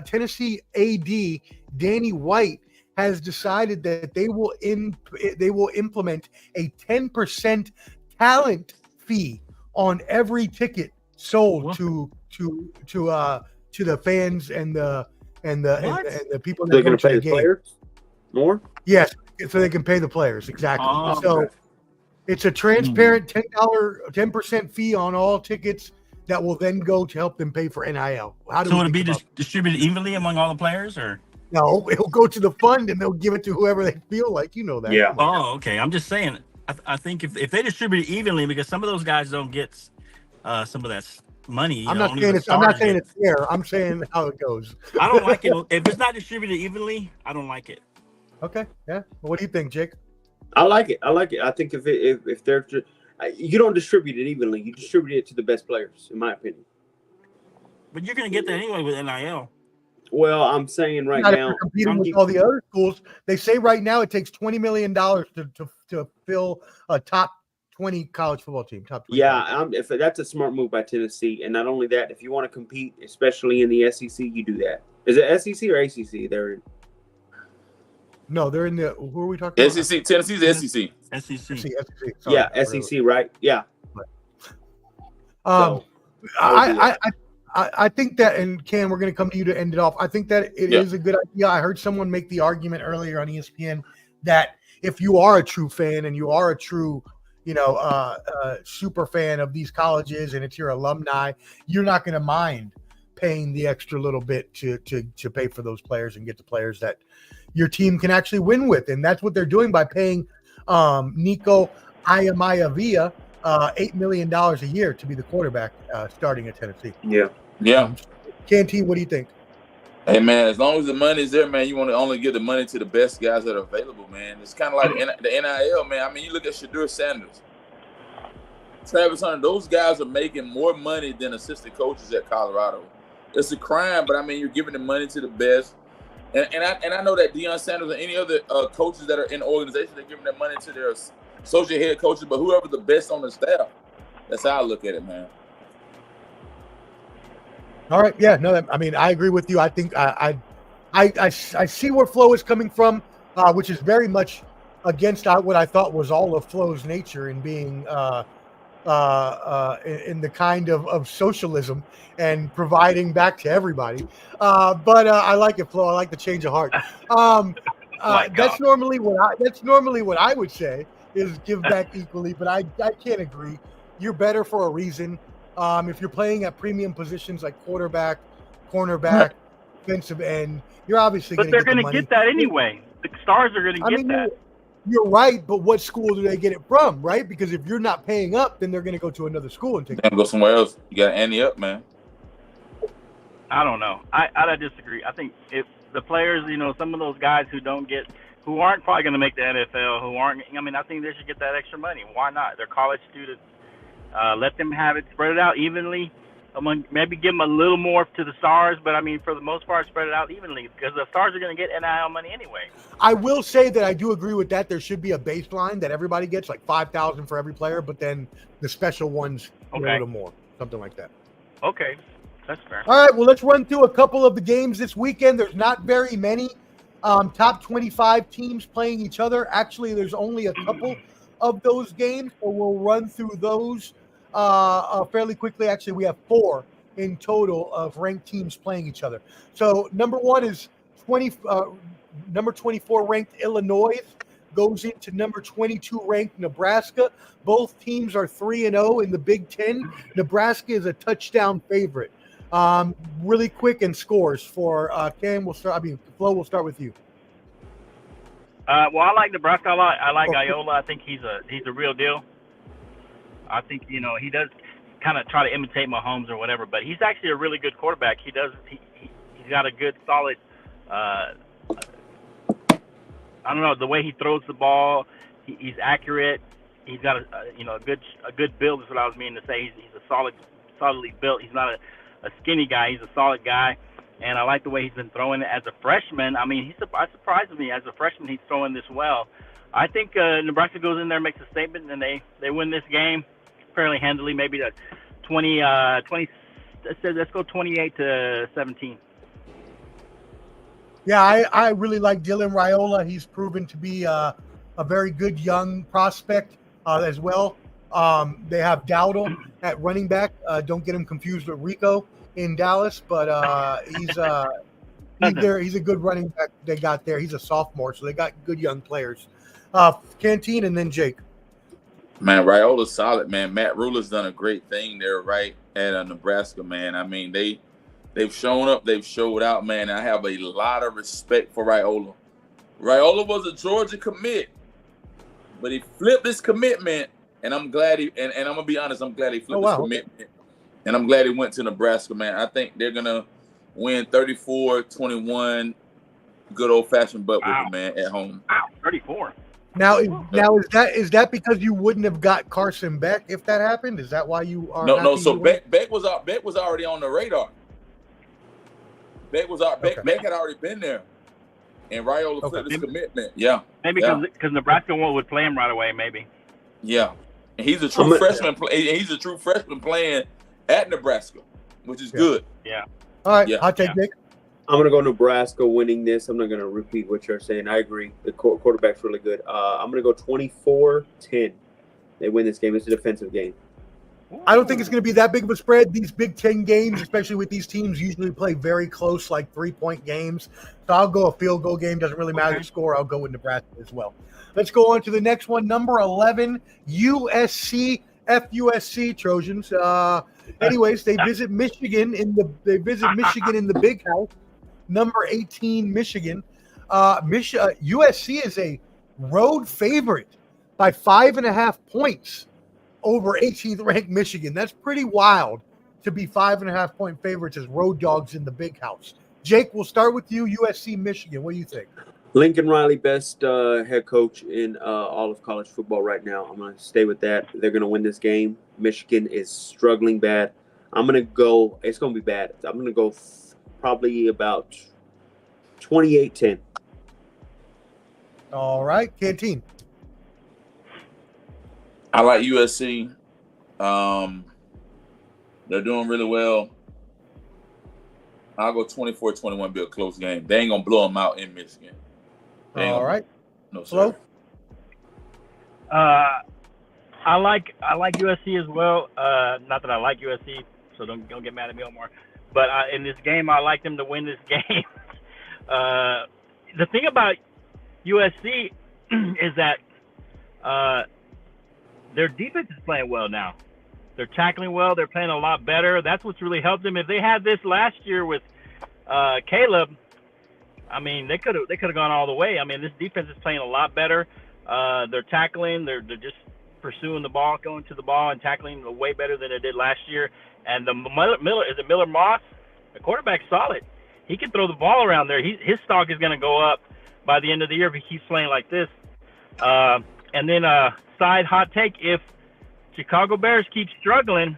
Tennessee AD Danny White has decided that they will implement a 10% talent fee on every ticket sold to the fans and the people that they're going to pay the game. players more. Yes, so they can pay the players exactly. Oh, so it's a transparent $10% fee on all tickets that will then go to help them pay for NIL. So it'll be distributed evenly among all the players, or? No, it'll go to the fund and they'll give it to whoever they feel like. You know that. Yeah. Oh, okay. I'm just saying. I think if they distribute it evenly, because some of those guys don't get some of that money. I'm not saying it's fair. I'm saying how it goes. I don't like it. If it's not distributed evenly, I don't like it. Okay. Yeah. Well, what do you think, Jake? I like it. I think if they're you don't distribute it evenly, you distribute it to the best players, in my opinion. But you're going to get that anyway with NIL. Well, I'm saying right Not if now, you're competing with all the other schools. They say right now it takes $20 million to fill a top 20 college football team. Top 20 yeah, if that's a smart move by Tennessee. And not only that, if you want to compete, especially in the SEC, you do that. Is it SEC or ACC? No, they're in the. Who are we talking about? SEC. Tennessee's SEC. SEC. Sorry, Yeah, SEC, right? Yeah. Um, So, I think that, and Cam, we're going to come to you to end it off. I think that it is a good idea. I heard someone make the argument earlier on ESPN that if you are a true fan and you are a true, super fan of these colleges and it's your alumni, you're not going to mind paying the extra little bit to pay for those players and get the players that your team can actually win with. And that's what they're doing by paying Nico Iamaleava $8 million a year to be the quarterback starting at Tennessee. Yeah. Canteen, what do you think? Hey, man, as long as the money's there, man, you want to only give the money to the best guys that are available, man. It's kind of like the NIL, man. I mean, you look at Shadur Sanders, Travis Hunter, those guys are making more money than assistant coaches at Colorado. It's a crime, but, I mean, you're giving the money to the best. And I know that Deion Sanders and any other coaches that are in the organization, they're giving their money to their associate head coaches, but whoever the best on the staff, that's how I look at it, man. All right, yeah, no, I mean, I agree with you. I think I see where Flo is coming from, which is very much against what I thought was all of Flo's nature in being in the kind of socialism and providing back to everybody. But I like it, Flo. I like the change of heart. That's normally what I would say is give back equally, but I can't agree. You're better for a reason. If you're playing at premium positions like quarterback, cornerback, defensive end, you're obviously going to get the money. But they're going to get that anyway. The stars are going to get that. You're right, but what school do they get it from, right? Because if you're not paying up, then they're going to go to another school and take it. Go somewhere else. You got to ante up, man. I don't know. I disagree. I think if the players, some of those guys who aren't probably going to make the NFL, I think they should get that extra money. Why not? They're college students. Let them have it, spread it out evenly. Maybe give them a little more to the stars, but for the most part, spread it out evenly because the stars are going to get NIL money anyway. I will say that I do agree with that. There should be a baseline that everybody gets, like $5,000 for every player, but then the special ones a little more, something like that. Okay, that's fair. All right, well, let's run through a couple of the games this weekend. There's not very many top 25 teams playing each other. Actually, there's only a couple of those games, so we'll run through those fairly quickly. Actually, we have 4 in total of ranked teams playing each other. So number 1 is number 24 ranked Illinois goes into number 22 ranked Nebraska. Both teams are 3-0 in the Big Ten. Nebraska is a touchdown favorite. Really quick and scores for Cam. Flo, we'll start with you. Well, I like Nebraska a lot. I like Iola. I think he's a real deal. I think he does kind of try to imitate Mahomes or whatever, but he's actually a really good quarterback. He's got a good solid. I don't know, the way he throws the ball. He's accurate. He's got a good build is what I was meaning to say. He's a solidly built. He's not a skinny guy. He's a solid guy. And I like the way he's been throwing it as a freshman. He surprised me. As a freshman, he's throwing this well. I think Nebraska goes in there, makes a statement, and they win this game fairly handily. Maybe 20. Let's go 28-17. Yeah, I really like Dylan Raiola. He's proven to be a very good young prospect as well. They have Dowdle at running back. Don't get him confused with Rico in Dallas, but he's a good running back they got there. He's a sophomore, so they got good young players. Canteen and then Jake. Man, Raiola's solid, man. Matt Ruler's done a great thing there, right, at Nebraska, man. They've shown up, they've showed out, man. I have a lot of respect for Raiola. Raiola was a Georgia commit, but he flipped his commitment, and I'm glad and I'm gonna be honest, I'm glad he flipped his commitment. And I'm glad he went to Nebraska, man. I think they're going to win 34-21, good old-fashioned butt whipping, man, at home. Wow, 34. Now is that because you wouldn't have got Carson Beck if that happened? Is that why you are? No. So Beck was already on the radar. Beck was out. Okay. Beck had already been there, and Raiola flipped his commitment. Yeah, Maybe because Nebraska would play him right away. Maybe. Yeah, and he's a true freshman. He's a true freshman playing at Nebraska, which is good. Yeah. All right. Yeah. Hot take, Nick. I'm going to go Nebraska winning this. I'm not going to repeat what you're saying. I agree. The quarterback's really good. I'm going to go 24-10. They win this game. It's a defensive game. I don't think it's going to be that big of a spread. These Big Ten games, especially with these teams, usually play very close, like 3-point games. So I'll go a field goal game. Doesn't really matter the score. I'll go with Nebraska as well. Let's go on to the next one. Number 11, USC, FUSC Trojans. Anyways, they visit Michigan in the Big House. Number 18, Michigan. USC is a road favorite by 5.5 points over 18th ranked Michigan. That's pretty wild to be 5.5 point favorites as road dogs in the Big House. Jake, we'll start with you. USC, Michigan. What do you think? Lincoln Riley, best head coach in all of college football right now. I'm going to stay with that. They're going to win this game. Michigan is struggling bad. I'm going to go – it's going to be bad. I'm going to go probably about 28-10. All right. Canteen. I like USC. They're doing really well. I'll go 24-21, be a close game. They ain't going to blow them out in Michigan. All right. No, sir. Flo? I like USC as well. Not that I like USC, so don't get mad at me, Omar. But in this game, I like them to win this game. The thing about USC is that their defense is playing well now. They're tackling well. They're playing a lot better. That's what's really helped them. If they had this last year with Caleb, I mean, they could have gone all the way. I mean, this defense is playing a lot better. They're tackling. They're just pursuing the ball, going to the ball, and tackling way better than they did last year. And the Miller Moss? The quarterback's solid. He can throw the ball around there. His stock is going to go up by the end of the year if he keeps playing like this. And then side hot take, if Chicago Bears keep struggling,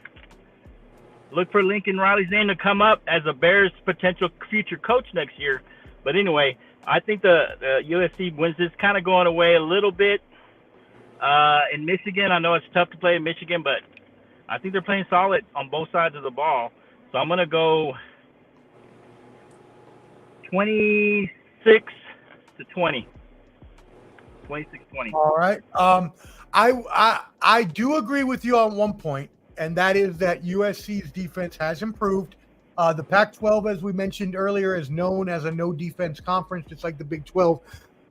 look for Lincoln Riley's name to come up as a Bears potential future coach next year. But anyway, I think the USC wins this, kind of going away a little bit. In Michigan, I know it's tough to play in Michigan, but I think they're playing solid on both sides of the ball. So I'm going to go 26-20. 26-20. All right. I do agree with you on one point, and that is that USC's defense has improved. The Pac-12, as we mentioned earlier, is known as a no-defense conference, just like the Big 12,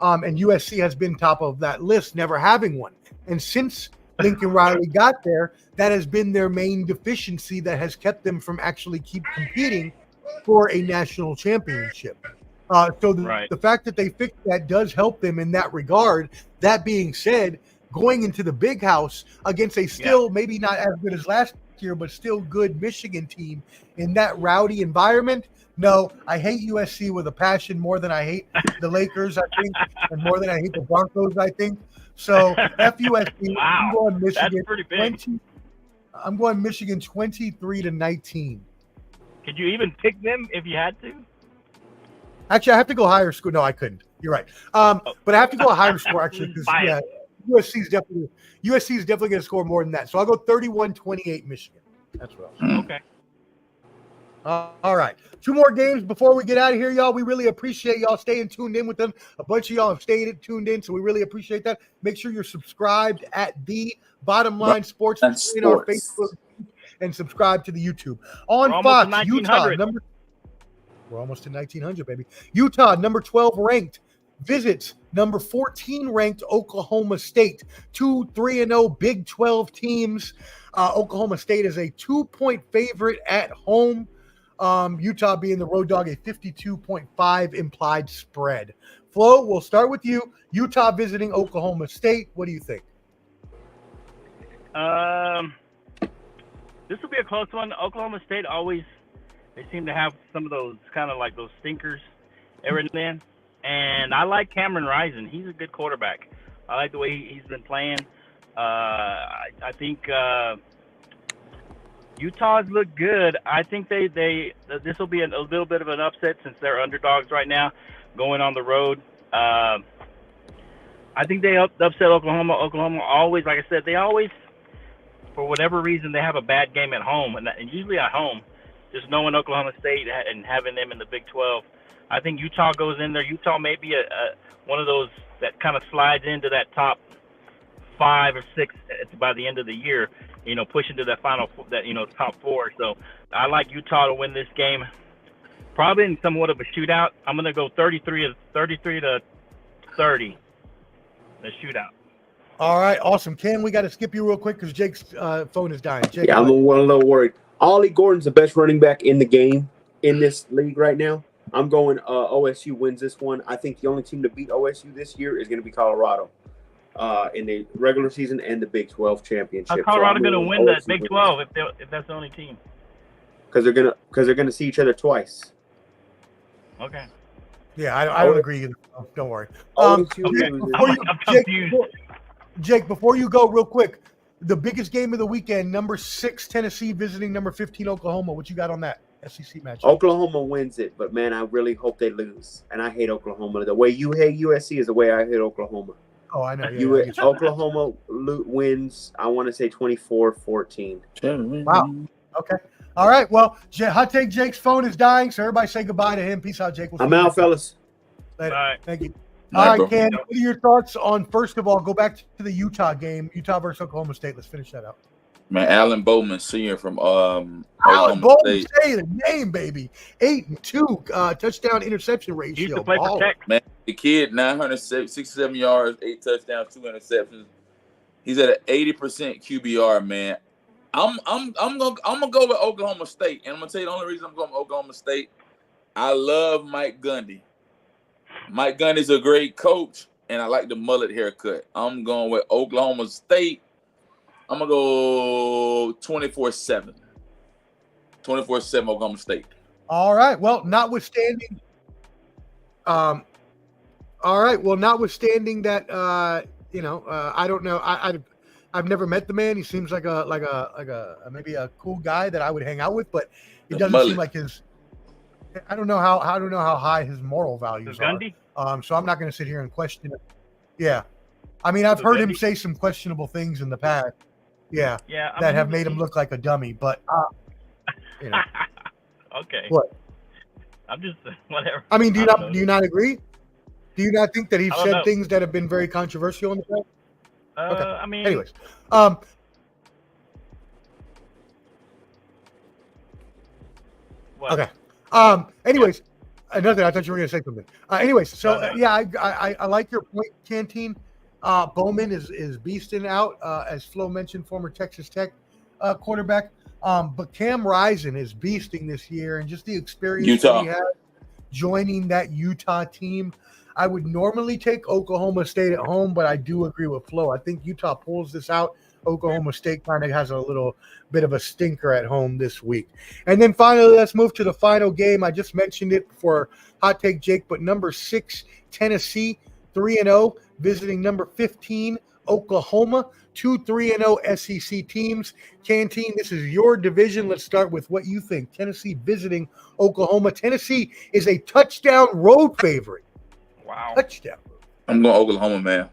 and USC has been top of that list, never having one. And since Lincoln Riley got there, that has been their main deficiency that has kept them from actually keep competing for a national championship. The fact that they fixed that does help them in that regard. That being said, going into the Big House against a still maybe not as good as last year, but still good Michigan team in that rowdy environment. No, I hate USC with a passion more than I hate the Lakers, I think, and more than I hate the Broncos, I think. So FUSC, wow, I'm going Michigan. That's pretty big. I'm going Michigan 23-19. Could you even pick them if you had to? Actually, I have to go higher score. No, I couldn't. You're right. But I have to go a higher score actually because USC is definitely going to score more than that. So I'll go 31-28 Michigan. That's what I'll say. Okay. All right. 2 more games before we get out of here, y'all. We really appreciate y'all staying tuned in with them. A bunch of y'all have tuned in, so we really appreciate that. Make sure you're subscribed at the Bottom Line Sports in our Facebook and subscribe to the YouTube. On Fox, Utah, we're almost to 1900, baby. Utah, number 12 ranked, visits number 14 ranked Oklahoma State. 2 3-0 Big 12 teams. Oklahoma State is a 2-point favorite at home. Utah being the road dog, a 52.5 implied spread. Flo, we'll start with you. Utah visiting Oklahoma State. What do you think? This will be a close one. Oklahoma State they seem to have some of those kind of like those stinkers every now and then. And I like Cameron Rising. He's a good quarterback. I like the way he's been playing. I think Utah's look good. I think this will be a little bit of an upset since they're underdogs right now, going on the road. I think they upset Oklahoma. Oklahoma always, like I said, they always, for whatever reason, they have a bad game at home, and usually at home. Just knowing Oklahoma State and having them in the Big 12, I think Utah goes in there. Utah may be one of those that kind of slides into that top 5 or 6 by the end of the year. Push into that final, top 4. So I like Utah to win this game, probably in somewhat of a shootout. I'm going to go 33 to 30, the shootout. All right, awesome. Ken, we got to skip you real quick because Jake's phone is dying. Jake, I'm a little worried. Ollie Gordon's the best running back in the game in this league right now. I'm going OSU wins this one. I think the only team to beat OSU this year is going to be Colorado in the regular season and the Big 12 championship. How's Colorado going to win the Big 12 if that's the only team? Because they're gonna see each other twice. Okay. Yeah, I don't agree either. Don't worry. I'm confused. Jake, before you go, real quick, the biggest game of the weekend, number 6 Tennessee visiting number 15 Oklahoma. What you got on that SEC match? Oklahoma wins it, but man, I really hope they lose. And I hate Oklahoma. The way you hate USC is the way I hate Oklahoma. Oh, I know. Oklahoma wins, I want to say 24-14. Wow. Okay. All right. Well, Hot Take Jake's phone is dying, so everybody say goodbye to him. Peace out, Jake. I'm out, fellas. Later. Bye. Thank you. All right, All right, Ken, what are your thoughts on, first of all, go back to the Utah game, Utah versus Oklahoma State. Let's finish that out. Man, Alan Bowman, senior from Alan Oklahoma Bowman, State. say the name, baby. 8-2 touchdown interception ratio. He used to play for Tech. Man, the kid, 967 yards, 8 touchdowns, 2 interceptions. He's at an 80% QBR, man. I'm gonna go with Oklahoma State, and I'm gonna tell you the only reason I'm going with Oklahoma State. I love Mike Gundy. Mike Gundy's a great coach, and I like the mullet haircut. I'm going with Oklahoma State. I'm gonna go 24-7. 24-7 Oklahoma State. All right. Well, notwithstanding that, I don't know. I've never met the man. He seems like a maybe a cool guy that I would hang out with, but it doesn't seem like his. I don't know how high his moral values are. So I'm not going to sit here and question it. Yeah, I mean, I've heard him say some questionable things in the past. Yeah, that have made him look like a dummy. But okay. What? I'm just whatever. I mean, do you not agree? Do you not think that he's said things that have been very controversial in the past? Okay. I mean, anyways, what? okay. Anyways, another. I thought you were going to say something. Anyways, so I like your point, Canteen. Bowman is beasting out, as Flo mentioned, former Texas Tech quarterback. But Cam Rising is beasting this year, and just the experience that he has joining that Utah team. I would normally take Oklahoma State at home, but I do agree with Flo. I think Utah pulls this out. Oklahoma State kind of has a little bit of a stinker at home this week. And then finally, let's move to the final game. I just mentioned it for Hot Take Jake, but number 6, Tennessee, 3-0, visiting number 15, Oklahoma, 2 3-0 SEC teams. Canteen, this is your division. Let's start with what you think. Tennessee visiting Oklahoma. Tennessee is a touchdown road favorite. Wow. Touchdown. I'm going Oklahoma, man.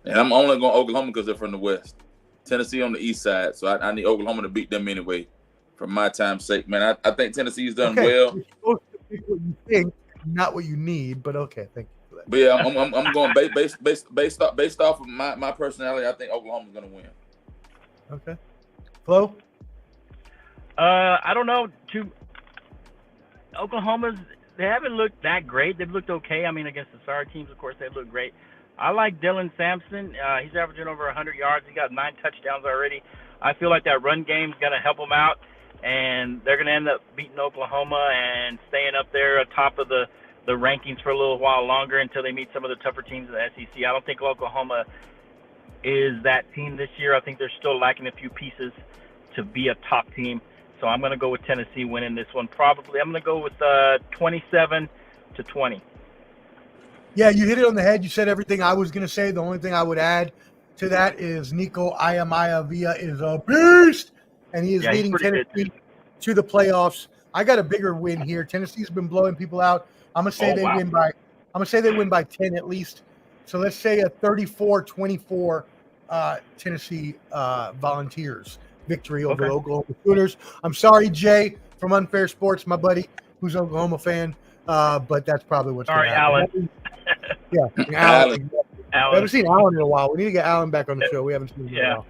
And I'm only going Oklahoma because they're from the West. Tennessee on the East side, so I need Oklahoma to beat them anyway for my time's sake, man. I think Tennessee's done well. You're supposed to pick what you think, not what you need, but okay, thank you for that. But yeah, I'm going based off of my personality. I think Oklahoma's going to win. Okay. Flo? I don't know. Oklahoma's, they haven't looked that great. They've looked okay. I mean, against the sorry teams, of course, they look great. I like Dylan Sampson. He's averaging over 100 yards. He got 9 touchdowns already. I feel like that run game's going to help them out, and they're going to end up beating Oklahoma and staying up there atop of the rankings for a little while longer until they meet some of the tougher teams in the SEC. I don't think Oklahoma is that team this year. I think they're still lacking a few pieces to be a top team. So I'm going to go with Tennessee winning this one. Probably I'm going to go with 27-20. Yeah, you hit it on the head. You said everything I was going to say. The only thing I would add to that is Nico Iamaiavia is a beast. and he is Yeah, he's leading pretty good. Tennessee to the playoffs. I got a bigger win here. Tennessee's been blowing people out. I'm gonna say win by. I'm gonna say they win by 10 at least. So let's say a 34-24 Tennessee Volunteers victory over the Oklahoma Sooners. I'm sorry, Jay from Unfair Sports, my buddy, who's an Oklahoma fan, but that's probably what's going to happen. Alan. Yeah, Alan. We haven't seen Alan in a while. We need to get Alan back on the show. We haven't seen him in a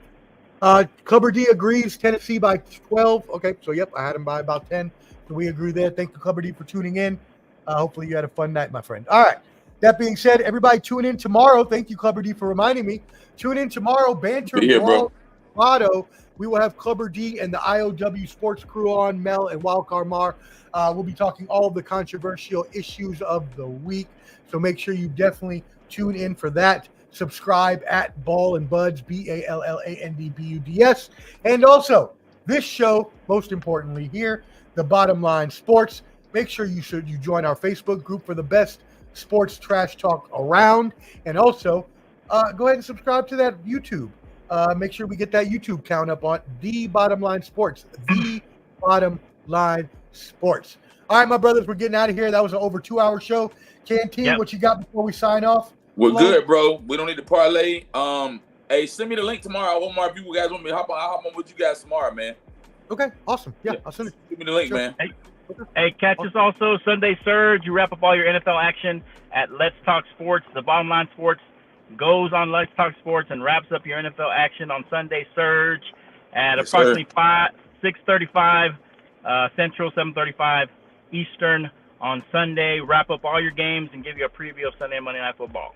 while. Clubber D agrees. Tennessee by 12. Okay, so yep, I had him by about 10. So we agree there. Thank you, Clubber D, for tuning in. Hopefully you had a fun night, my friend. All right. That being said, everybody tune in tomorrow. Thank you, Clubber D, for reminding me. Tune in tomorrow. Banter Brawl Motto. We will have Clubber D and the IOW Sports crew on, Mel and Wildcard Mar. We'll be talking all of the controversial issues of the week. So make sure you definitely tune in for that. Subscribe at Ball and Buds, BALLANDBUDS. And also, this show, most importantly here, the Bottom Line Sports. Make sure you join our Facebook group for the best sports trash talk around. And also, go ahead and subscribe to that YouTube. Make sure we get that YouTube count up on The Bottom Line Sports. The Bottom Line Sports. All right, my brothers, we're getting out of here. That was an over 2-hour show. Canteen, what you got before we sign off? We're good, bro. We don't need to parlay. Hey, send me the link tomorrow. One more if you guys want me to hop on. I'll hop on with you guys tomorrow, man. Okay, awesome. Yeah, I'll send it. Give me the link, man. Hey, catch us also Sunday Surge. You wrap up all your NFL action at Let's Talk Sports. The Bottom Line Sports goes on Let's Talk Sports and wraps up your NFL action on Sunday Surge at approximately 6:35 Central, 7:35 Eastern on Sunday. Wrap up all your games and give you a preview of Sunday and Monday Night Football.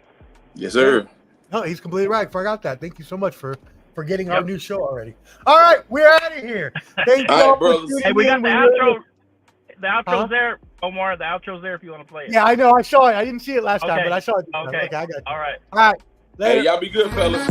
Yes, sir. No, he's completely right. Forgot that. Thank you so much for getting our new show already. All right, we're out of here. Thank you all for tuning in. Hey, we got the outro. The outro's there, Omar. The outro's there if you want to play it. Yeah, I know. I saw it. I didn't see it last time, but I saw it. Okay, I got it. All right. All right. Later. Hey, y'all be good, fellas.